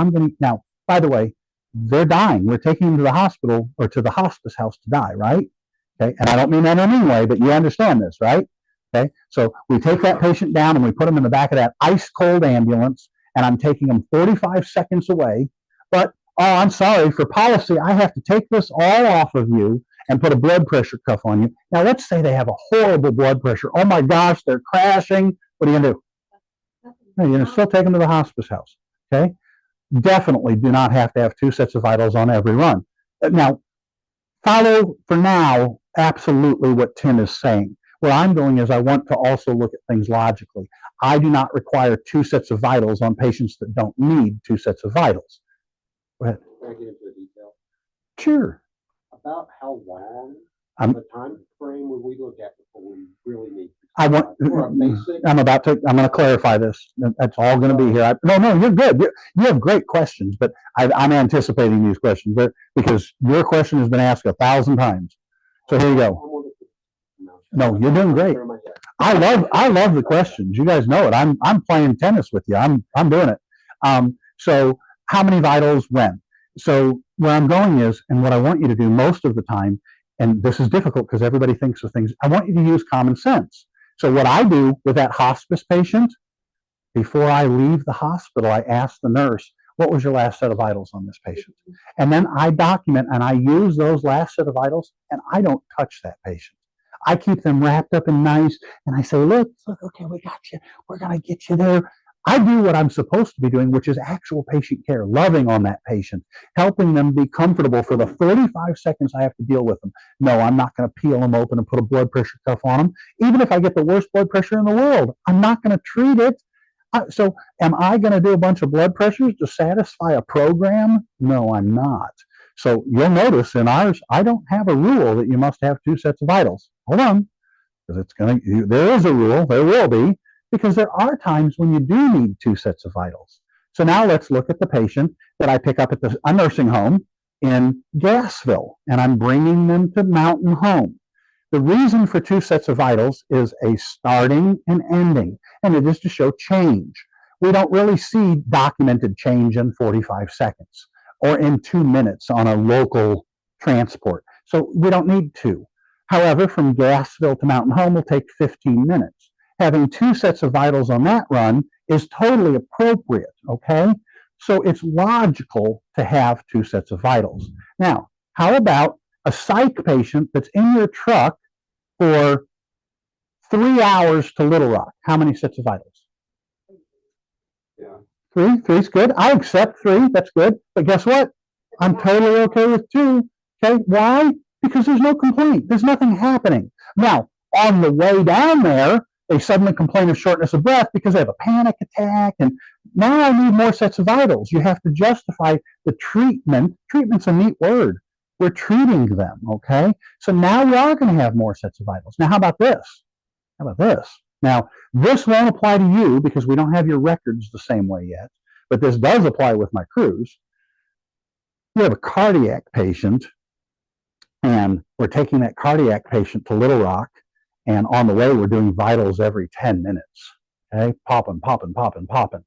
by the way, they're dying. We're taking them to the hospital or to the hospice house to die, right? Okay, and I don't mean that in any way, but you understand this, right? Okay, so we take that patient down and we put them in the back of that ice cold ambulance, and I'm taking them 45 seconds away. But, oh, I'm sorry, for policy, I have to take this all off of you and put a blood pressure cuff on you. Now, let's say they have a horrible blood pressure. Oh my gosh, they're crashing. What are you going to do? No, you're going to still take them to the hospice house. Okay? Definitely do not have to have 2 sets of vitals on every run. Now, follow for now absolutely what Tim is saying. What I'm doing is I want to also look at things logically. I do not require 2 sets of vitals on patients that don't need 2 sets of vitals. Go ahead. Can I get into the detail? Sure. About how long the time frame would we look at before we really need? I'm going to clarify this. That's all going to be here. No, you're good. You have great questions, but I'm anticipating these questions because your question has been asked 1,000 times. So here you go. No, you're doing great. I love the questions. You guys know it. I'm playing tennis with you. I'm doing it. So how many vitals when? So where I'm going is, and what I want you to do most of the time, and this is difficult because everybody thinks of things, I want you to use common sense. So what I do with that hospice patient, before I leave the hospital, I ask the nurse, what was your last set of vitals on this patient? And then I document and I use those last set of vitals, and I don't touch that patient. I keep them wrapped up in nice, and I say, look, okay, we got you. We're going to get you there. I do what I'm supposed to be doing, which is actual patient care, loving on that patient, helping them be comfortable for the 45 seconds I have to deal with them. No, I'm not going to peel them open and put a blood pressure cuff on them. Even if I get the worst blood pressure in the world, I'm not going to treat it. So am I going to do a bunch of blood pressures to satisfy a program? No, I'm not. So you'll notice in ours, I don't have a rule that you must have 2 sets of vitals. Hold on, because there is a rule, there will be, because there are times when you do need 2 sets of vitals. So now let's look at the patient that I pick up at a nursing home in Gassville, and I'm bringing them to Mountain Home. The reason for 2 sets of vitals is a starting and ending, and it is to show change. We don't really see documented change in 45 seconds or in 2 minutes on a local transport. So we don't need to. However, from Gassville to Mountain Home will take 15 minutes. Having 2 sets of vitals on that run is totally appropriate, okay? So it's logical to have 2 sets of vitals. Now, how about a psych patient that's in your truck for 3 hours to Little Rock? How many sets of vitals? Yeah. 3? 3's good. I accept 3. That's good. But guess what? I'm totally okay with 2. Okay, why? Because there's no complaint. There's nothing happening. Now, on the way down there, they suddenly complain of shortness of breath because they have a panic attack, and now I need more sets of vitals. You have to justify the treatment. Treatment's a neat word. We're treating them, okay? So now we are going to have more sets of vitals. Now, how about this? How about this? Now, this won't apply to you because we don't have your records the same way yet, but this does apply with my crews. You have a cardiac patient, and we're taking that cardiac patient to Little Rock, and on the way, we're doing vitals every 10 minutes, okay? Popping, popping, popping, popping.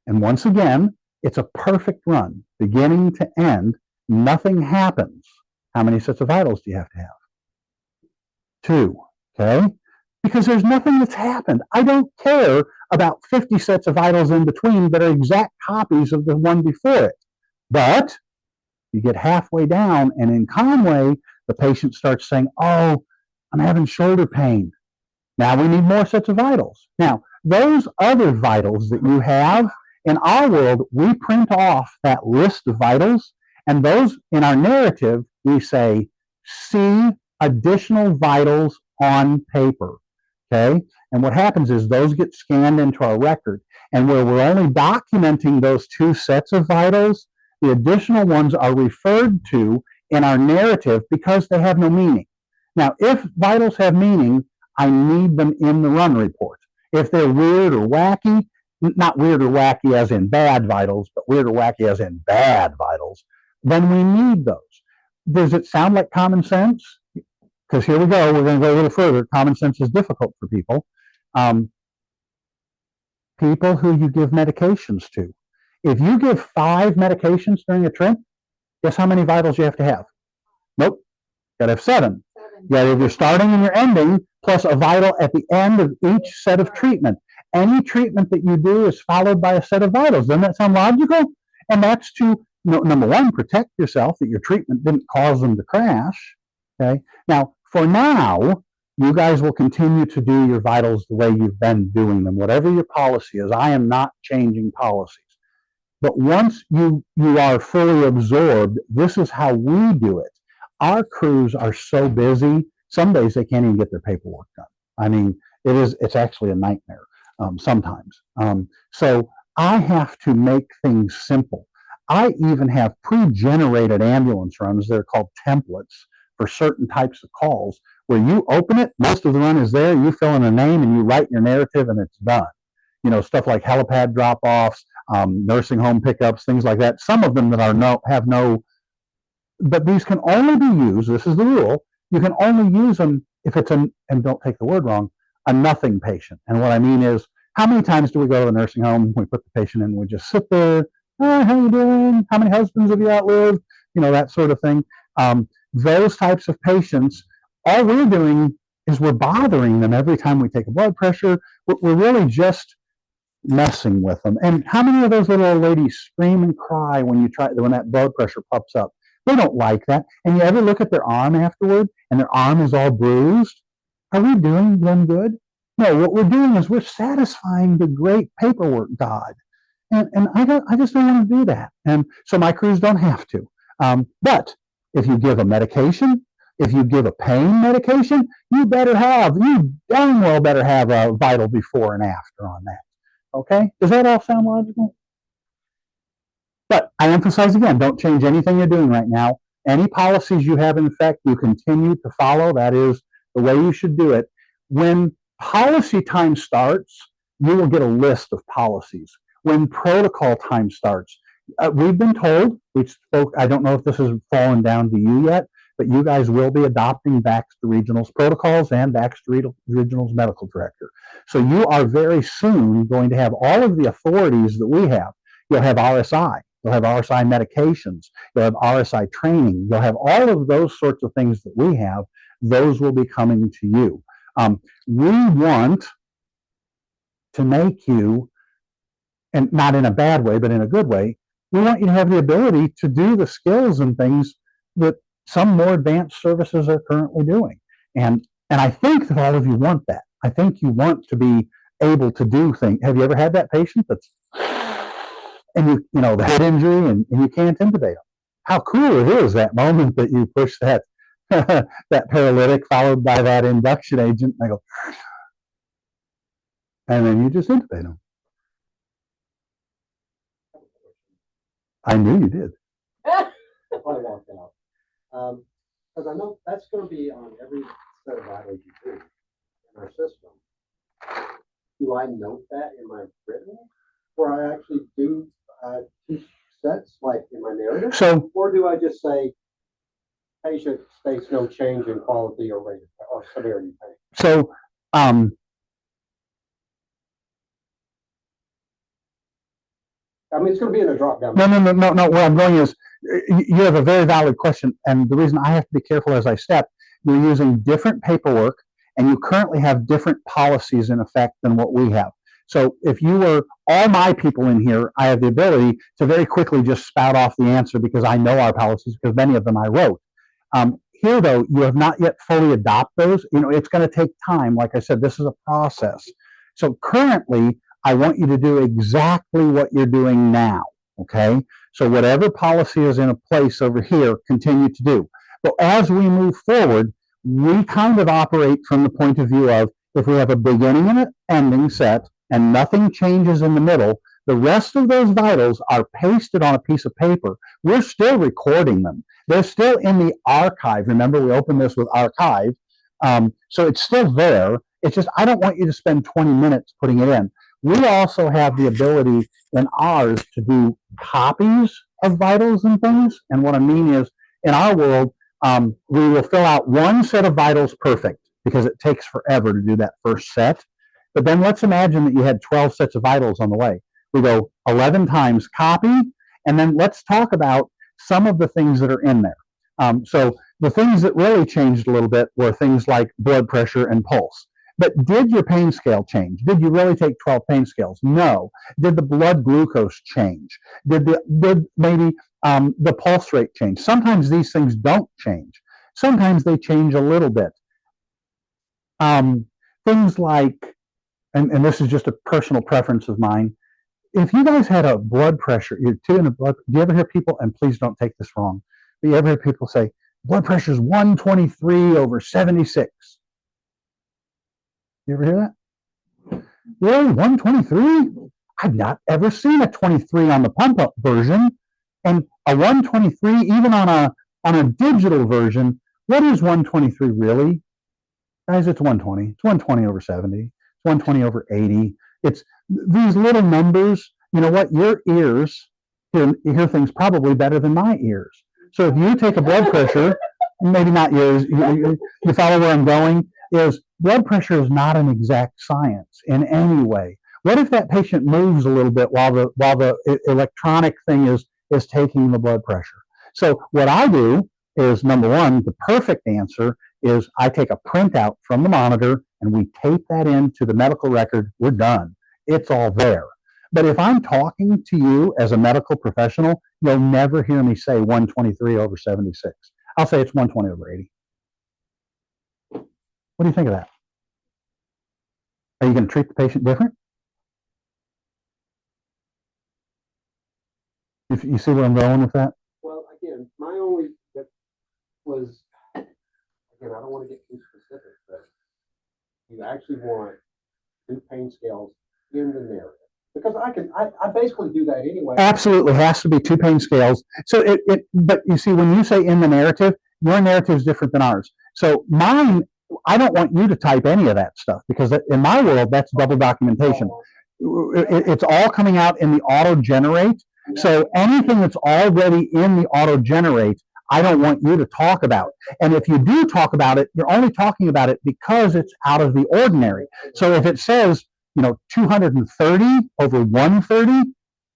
And once again, it's a perfect run, beginning to end. Nothing happens. How many sets of vitals do you have to have? 2, okay? Because there's nothing that's happened. I don't care about 50 sets of vitals in between that are exact copies of the one before it. But you get halfway down, and in Conway, the patient starts saying, oh, I'm having shoulder pain. Now we need more sets of vitals. Now, those other vitals that you have, in our world, we print off that list of vitals, and those, in our narrative, we say, see additional vitals on paper, okay? And what happens is those get scanned into our record, and where we're only documenting those 2 sets of vitals, the additional ones are referred to in our narrative because they have no meaning. Now, if vitals have meaning, I need them in the run report. If they're weird or wacky, not weird or wacky as in bad vitals, but weird or wacky as in bad vitals, then we need those. Does it sound like common sense? Because here we go, we're going to go a little further. Common sense is difficult for people. People who you give medications to. If you give 5 medications during a trip, guess how many vitals you have to have? Nope, got to have 7. You have your starting and your ending, plus a vital at the end of each set of treatment. Any treatment that you do is followed by a set of vitals. Doesn't that sound logical? And that's to, number 1, protect yourself, that your treatment didn't cause them to crash. Okay. Now, for now, you guys will continue to do your vitals the way you've been doing them, whatever your policy is. I am not changing policies. But once you are fully absorbed, this is how we do it. Our crews are so busy, some days they can't even get their paperwork done. I mean, it's actually a nightmare sometimes. So I have to make things simple. I even have pre-generated ambulance runs that are called templates for certain types of calls, where you open it, most of the run is there, you fill in a name and you write your narrative and it's done. You know, stuff like helipad drop-offs, nursing home pickups, things like that. Some of them that have no, but these can only be used, this is the rule, you can only use them if it's and don't take the word wrong, a nothing patient. And what I mean is, how many times do we go to the nursing home, we put the patient in, we just sit there, oh, how you doing? How many husbands have you outlived? You know, that sort of thing. Those types of patients, all we're doing is we're bothering them every time we take a blood pressure. We're really just messing with them. And how many of those little old ladies scream and cry when that blood pressure pops up? They don't like that. And you ever look at their arm afterward and their arm is all bruised? Are we doing them good? No, what we're doing is we're satisfying the great paperwork God. And I just don't want to do that. And so my crews don't have to. But if you give a medication, if you give a pain medication, you damn well better have a vital before and after on that. Okay? Does that all sound logical? But I emphasize again, don't change anything you're doing right now. Any policies you have in effect, you continue to follow. That is the way you should do it. When policy time starts, you will get a list of policies. When protocol time starts, we've been told, I don't know if this has fallen down to you yet, but you guys will be adopting Baxter Regional's protocols and Baxter Regional's medical director. So you are very soon going to have all of the authorities that we have. You'll have RSI. You'll have RSI medications. You'll have RSI training. You'll have all of those sorts of things that we have. Those will be coming to you. We want to make you, and not in a bad way, but in a good way, we want you to have the ability to do the skills and things that some more advanced services are currently doing. And I think that all of you want that. I think you want to be able to do things. Have you ever had that patient that's, and the head injury and you can't intubate them? How cool it is that moment that you push that that paralytic followed by that induction agent, and I go, and then you just intubate them. I knew you did. I walked out. Because I know that's going to be on every set of vitals you do in our system. Do I note that in my written, or I actually do 2 sets like in my narrative? So, or do I just say patient states no change in quality or rate or severity of pain? So, I mean, it's going to be in a drop down. No. Where I'm going is, you have a very valid question, and the reason I have to be careful as I step, you're using different paperwork, and you currently have different policies in effect than what we have. So if you were all my people in here, I have the ability to very quickly just spout off the answer because I know our policies, because many of them I wrote. Here, though, you have not yet fully adopted those. It's going to take time. Like I said, this is a process. So currently, I want you to do exactly what you're doing now, okay? So whatever policy is in a place over here, continue to do. But as we move forward, we kind of operate from the point of view of, if we have a beginning and an ending set and nothing changes in the middle, the rest of those vitals are pasted on a piece of paper. We're still recording them. They're still in the archive. Remember, we opened this with archive. So it's still there. It's just, I don't want you to spend 20 minutes putting it in. We also have the ability in ours to do copies of vitals and things. And what I mean is, in our world, we will fill out 1 set of vitals perfect because it takes forever to do that first set. But then let's imagine that you had 12 sets of vitals on the way. We go 11 times copy, and then let's talk about some of the things that are in there. So the things that really changed a little bit were things like blood pressure and pulse. But did your pain scale change? Did you really take 12 pain scales? No. Did the blood glucose change? Did maybe the pulse rate change? Sometimes these things don't change. Sometimes they change a little bit. Things like, and this is just a personal preference of mine, if you guys had a blood pressure, do you ever hear people, and please don't take this wrong, but you ever hear people say, blood pressure is 123/76? You ever hear that? Really? 123? I've not ever seen a 23 on the pump up version. And a 123, even on a digital version, what is 123 really? Guys, it's 120. It's 120/70. It's 120/80. It's these little numbers. You know what? Your ears hear things probably better than my ears. So if you take a blood pressure, maybe not yours, you follow where I'm going, is blood pressure is not an exact science in any way. What if that patient moves a little bit while the electronic thing is taking the blood pressure? So what I do is, number one, the perfect answer is I take a printout from the monitor and we tape that into the medical record. We're done. It's all there. But if I'm talking to you as a medical professional, you'll never hear me say 123/76. I'll say it's 120/80. What do you think of that? Are you going to treat the patient different? If you see where I'm going with that? Well, again, my only, that was, again, I don't want to get too specific, but you actually want two pain scales in the narrative. Because I basically do that anyway. Absolutely has to be two pain scales. So but you see, when you say in the narrative, your narrative is different than ours. So mine, I don't want you to type any of that stuff because in my world, that's double documentation. It's all coming out in the auto generate. So anything that's already in the auto generate, I don't want you to talk about. And if you do talk about it, you're only talking about it because it's out of the ordinary. So if it says, 230 over 130,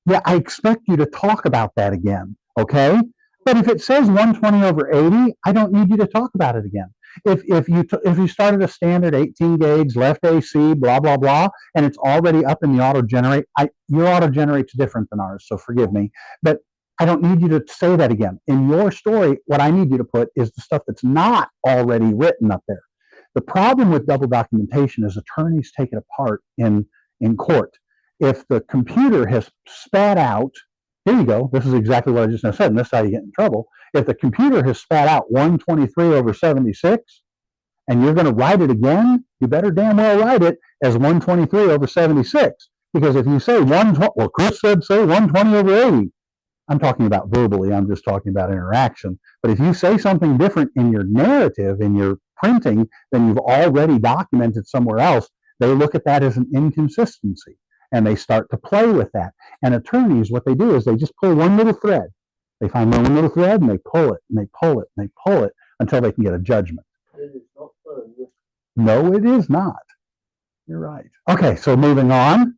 yeah, I expect you to talk about that again, okay? But if it says 120 over 80, I don't need you to talk about it again. If you started a standard 18 gauge left AC, blah blah blah, and it's already up in the auto generate, your auto generate's different than ours, so forgive me, but I don't need you to say that again. In your story, what I need you to put is the stuff that's not already written up there. The problem with double documentation is attorneys take it apart in court. If the computer has spat out, here you go, this is exactly what I just now said, and this is how you get in trouble. If the computer has spat out 123 over 76, and you're going to write it again, you better damn well write it as 123 over 76. Because if you say 120, well, Chris said say 120 over 80. I'm talking about verbally, I'm just talking about interaction. But if you say something different in your narrative, in your printing, than you've already documented somewhere else, they look at that as an inconsistency. And they start to play with that. And attorneys, what they do is they just pull one little thread. They find one little thread and they pull it and they pull it and they pull it until they can get a judgment. No, it is not. You're right. Okay, so moving on.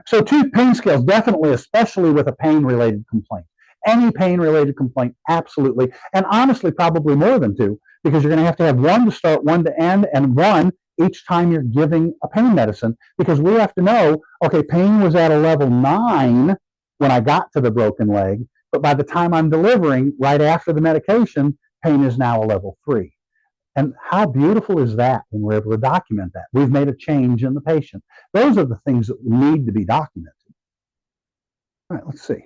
So two pain scales, definitely, especially with a pain-related complaint. Any pain-related complaint, absolutely. And honestly, probably more than two, because you're going to have one to start, one to end, and one each time you're giving a pain medicine, because we have to know, okay, pain was at a level 9 when I got to the broken leg, but by the time I'm delivering, right after the medication, pain is now a level 3. And how beautiful is that when we're able to document that? We've made a change in the patient. Those are the things that need to be documented. All right, let's see.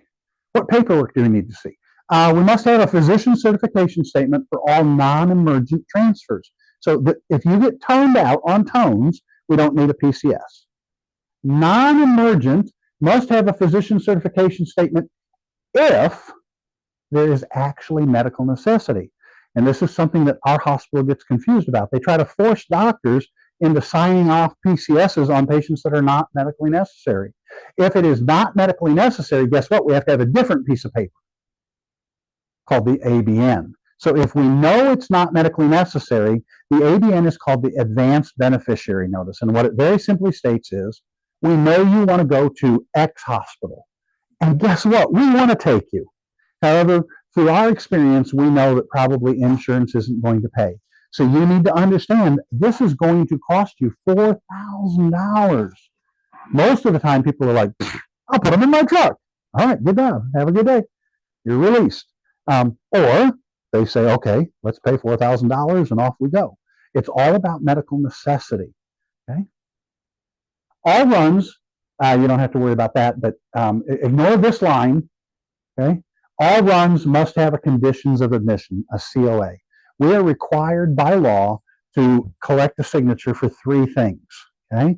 What paperwork do we need to see? We must have a physician certification statement for all non-emergent transfers. So that if you get toned out on tones, we don't need a PCS. Non-emergent must have a physician certification statement if there is actually medical necessity. And this is something that our hospital gets confused about. They try to force doctors into signing off PCSs on patients that are not medically necessary. If it is not medically necessary, guess what? We have to have a different piece of paper called the ABN. So if we know it's not medically necessary, the ABN is called the Advanced Beneficiary Notice. And what it very simply states is, we know you want to go to X hospital. And guess what? We want to take you. However, through our experience, we know that probably insurance isn't going to pay. So you need to understand this is going to cost you $4,000. Most of the time, people are like, I'll put them in my truck. All right, good job. Have a good day. You're released. Or they say, okay, let's pay $4,000 and off we go. It's all about medical necessity. Okay. All runs, you don't have to worry about that, but ignore this line. Okay. All runs must have a conditions of admission, a COA. We are required by law to collect a signature for 3 things. Okay.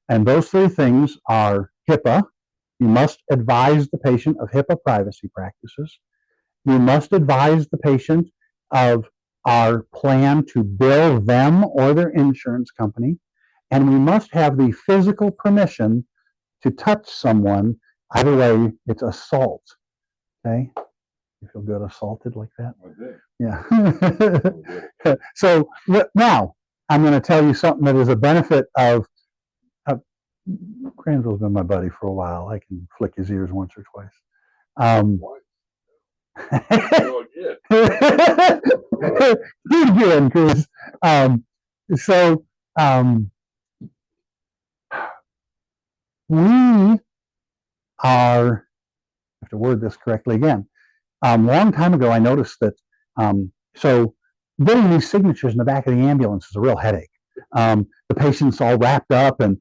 And those 3 things are HIPAA. You must advise the patient of HIPAA privacy practices. You must advise the patient of our plan to bill them or their insurance company. And we must have the physical permission to touch someone. Either way, it's assault. Okay? You feel good assaulted like that? Yeah. So now, I'm going to tell you something that is a benefit of Granville's been my buddy for a while. I can flick his ears once or twice. Do it again, Chris. We are, I have to word this correctly again. A long time ago, I noticed that, so getting these signatures in the back of the ambulance is a real headache. The the patient's all wrapped up and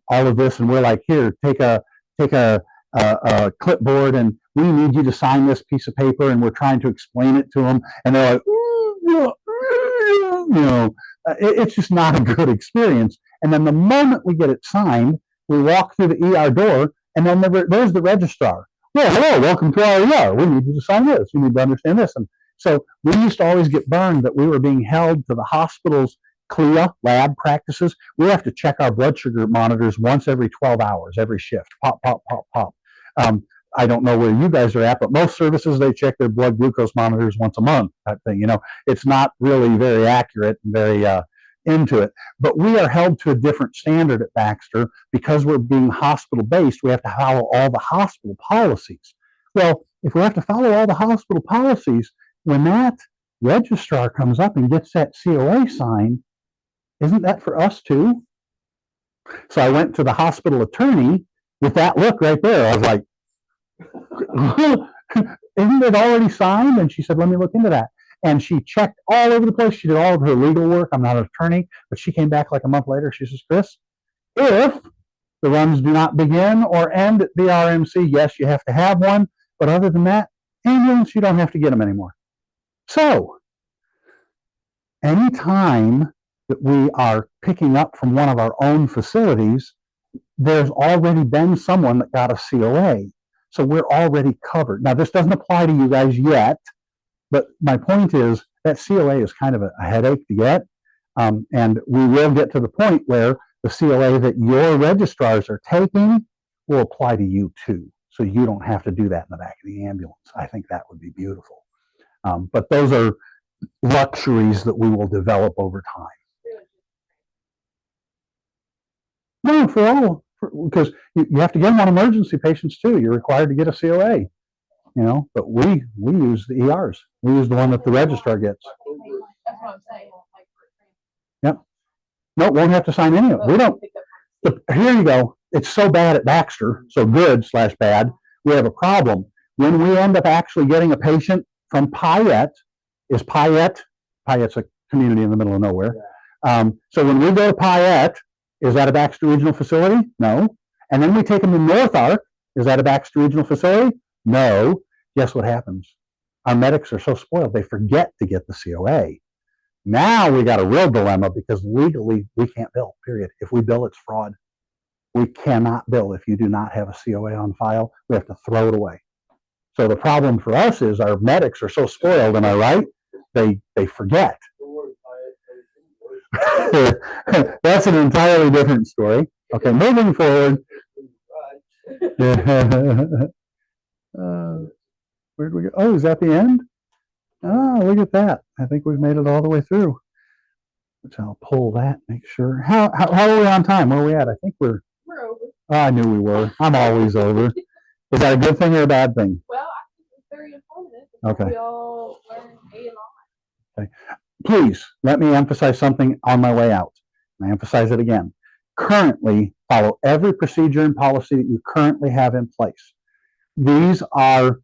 all of this, and we're like, here, take a clipboard, and we need you to sign this piece of paper, and we're trying to explain it to them, and they're like, it's just not a good experience. And then the moment we get it signed, we walk through the ER door, and then there's the registrar. Well, hello, welcome to our ER. We need you to sign this. You need to understand this. And so we used to always get burned that we were being held to the hospital's CLIA lab practices. We have to check our blood sugar monitors once every 12 hours, every shift. Pop, pop, pop, pop. I don't know where you guys are at, but most services, they check their blood glucose monitors once a month type thing. It's not really very accurate and very into it. But we are held to a different standard at Baxter because we're being hospital-based. We have to follow all the hospital policies. Well, if we have to follow all the hospital policies, when that registrar comes up and gets that COA signed, isn't that for us too? So I went to the hospital attorney with that look right there. I was like, isn't it already signed? And she said, let me look into that. And she checked all over the place. She did all of her legal work. I'm not an attorney, but she came back like a month later. She says, Chris, if the runs do not begin or end at the RMC, yes, you have to have one. But other than that, ambulance, you don't have to get them anymore. So anytime that we are picking up from one of our own facilities, there's already been someone that got a COA. So we're already covered. Now, this doesn't apply to you guys yet, but my point is that COA is kind of a headache to get. And we will get to the point where the COA that your registrars are taking will apply to you too. So you don't have to do that in the back of the ambulance. I think that would be beautiful. But those are luxuries that we will develop over time. No, for all, because you have to get them on emergency patients too. You're required to get a COA, but we use the ERs. We use the one that the registrar gets. That's what I'm saying. Yep. No, won't have to sign any of it. We don't. Here you go. It's so bad at Baxter, so good/bad. We have a problem. When we end up actually getting a patient from Payette, Payette's a community in the middle of nowhere. So when we go to Payette, is that a Baxter Regional facility? No. And then we take them to North Ark. Is that a Baxter Regional facility? No. Guess what happens? Our medics are so spoiled, they forget to get the COA. Now we got a real dilemma because legally we can't bill, period. If we bill, it's fraud. We cannot bill if you do not have a COA on file. We have to throw it away. So the problem for us is our medics are so spoiled, am I right? They forget. That's an entirely different story. Okay, moving forward. Where'd we go? Oh, is that the end? Oh, look at that. I think we've made it all the way through. Which I'll pull that, make sure. How are we on time? Where are we at? I think we're over. Oh, I knew we were. I'm always over. Is that a good thing or a bad thing? Well, I think it's very informative. Okay. We all learn AMI. Okay. Please let me emphasize something on my way out. I emphasize it again. Currently, follow every procedure and policy that you currently have in place. These are,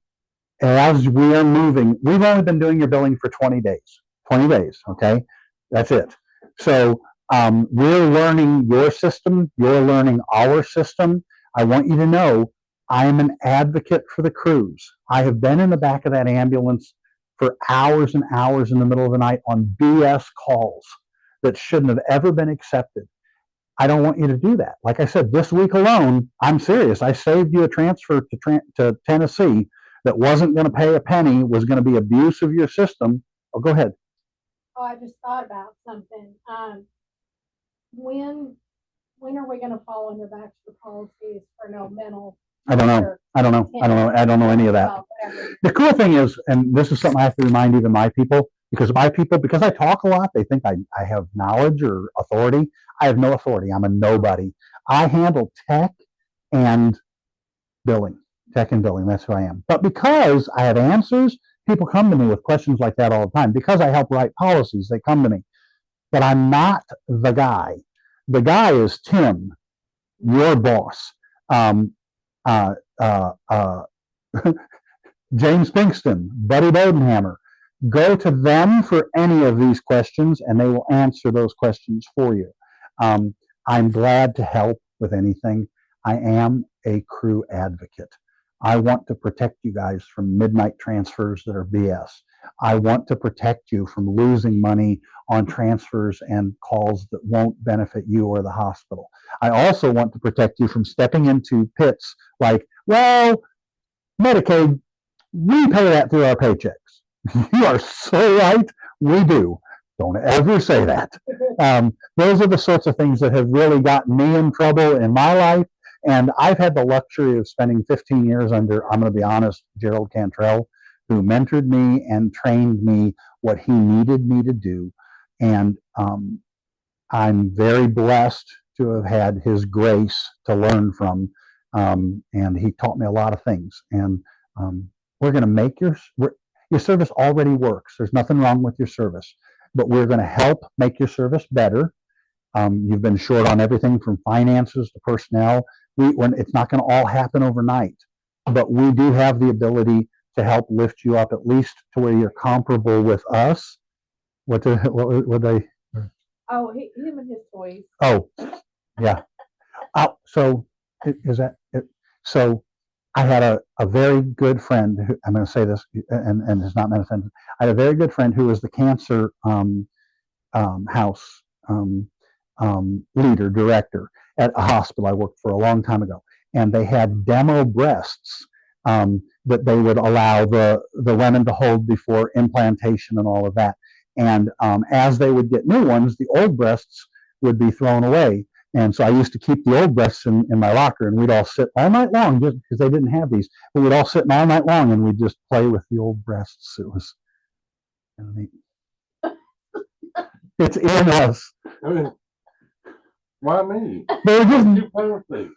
as we are moving, we've only been doing your billing for 20 days. 20 days, okay? That's it. So we're learning your system. You're learning our system. I want you to know I'm an advocate for the crews. I have been in the back of that ambulance for hours and hours in the middle of the night on BS calls that shouldn't have ever been accepted. I don't want you to do that. Like I said, this week alone, I'm serious. I saved you a transfer to Tennessee that wasn't going to pay a penny, was going to be abuse of your system. Oh, go ahead. Oh, I just thought about something. When are we gonna fall under Baxter policies for no mental? I don't know. I don't know any of that. The cool thing is, and this is something I have to remind even my people, because I talk a lot, they think I have knowledge or authority. I have no authority. I'm a nobody. I handle tech and billing. Tech and billing, that's who I am. But because I have answers, people come to me with questions like that all the time. Because I help write policies, they come to me. But I'm not the guy. The guy is Tim, your boss. James Pinkston, Buddy Bodenhammer. Go to them for any of these questions, and they will answer those questions for you. I'm glad to help with anything. I am a crew advocate. I want to protect you guys from midnight transfers that are BS. I want to protect you from losing money on transfers and calls that won't benefit you or the hospital. I also want to protect you from stepping into pits like, well, Medicaid, we pay that through our paychecks. You are so right. We do. Don't ever say that. Those are the sorts of things that have really gotten me in trouble in my life. And I've had the luxury of spending 15 years under, I'm going to be honest, Gerald Cantrell, who mentored me and trained me what he needed me to do. And I'm very blessed to have had his grace to learn from. And he taught me a lot of things. And we're going to make your service already works. There's nothing wrong with your service, but we're going to help make your service better. You've been short on everything from finances to personnel. It's not going to all happen overnight, but we do have the ability to help lift you up at least to where you're comparable with us. What they? Oh, him and his toys. Oh, yeah. So is that it? So I had a very good friend who, I'm going to say this, and it's not meant offensive. I had a very good friend who was the cancer house director at a hospital I worked for a long time ago, and they had demo breasts that they would allow the women to hold before implantation and all of that. And as they would get new ones, the old breasts would be thrown away. And so I used to keep the old breasts in my locker, and we'd all sit all night long just because they didn't have these. But we'd all sit all night long, and we'd just play with the old breasts. It was kind of neat. It's in us. I mean, why me? They were just You play with these.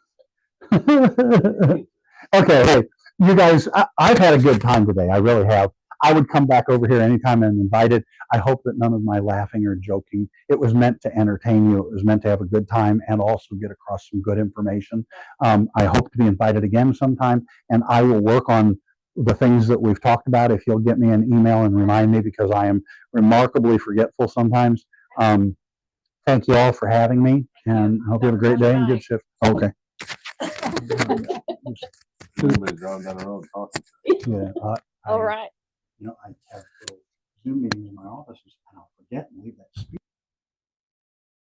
okay. Hey, you guys, I've had a good time today. I really have. I would come back over here anytime I'm invited. I hope that none of my laughing or joking. It was meant to entertain you. It was meant to have a good time and also get across some good information. I hope to be invited again sometime, and I will work on the things that we've talked about. If you'll get me an email and remind me, because I am remarkably forgetful sometimes. Thank you all for having me, and I hope you have a great day and good shift. Okay. Everybody's driving down the road talking. Yeah. All right. You know, I have little Zoom meetings in my office, and I'll forget and leave that speaker.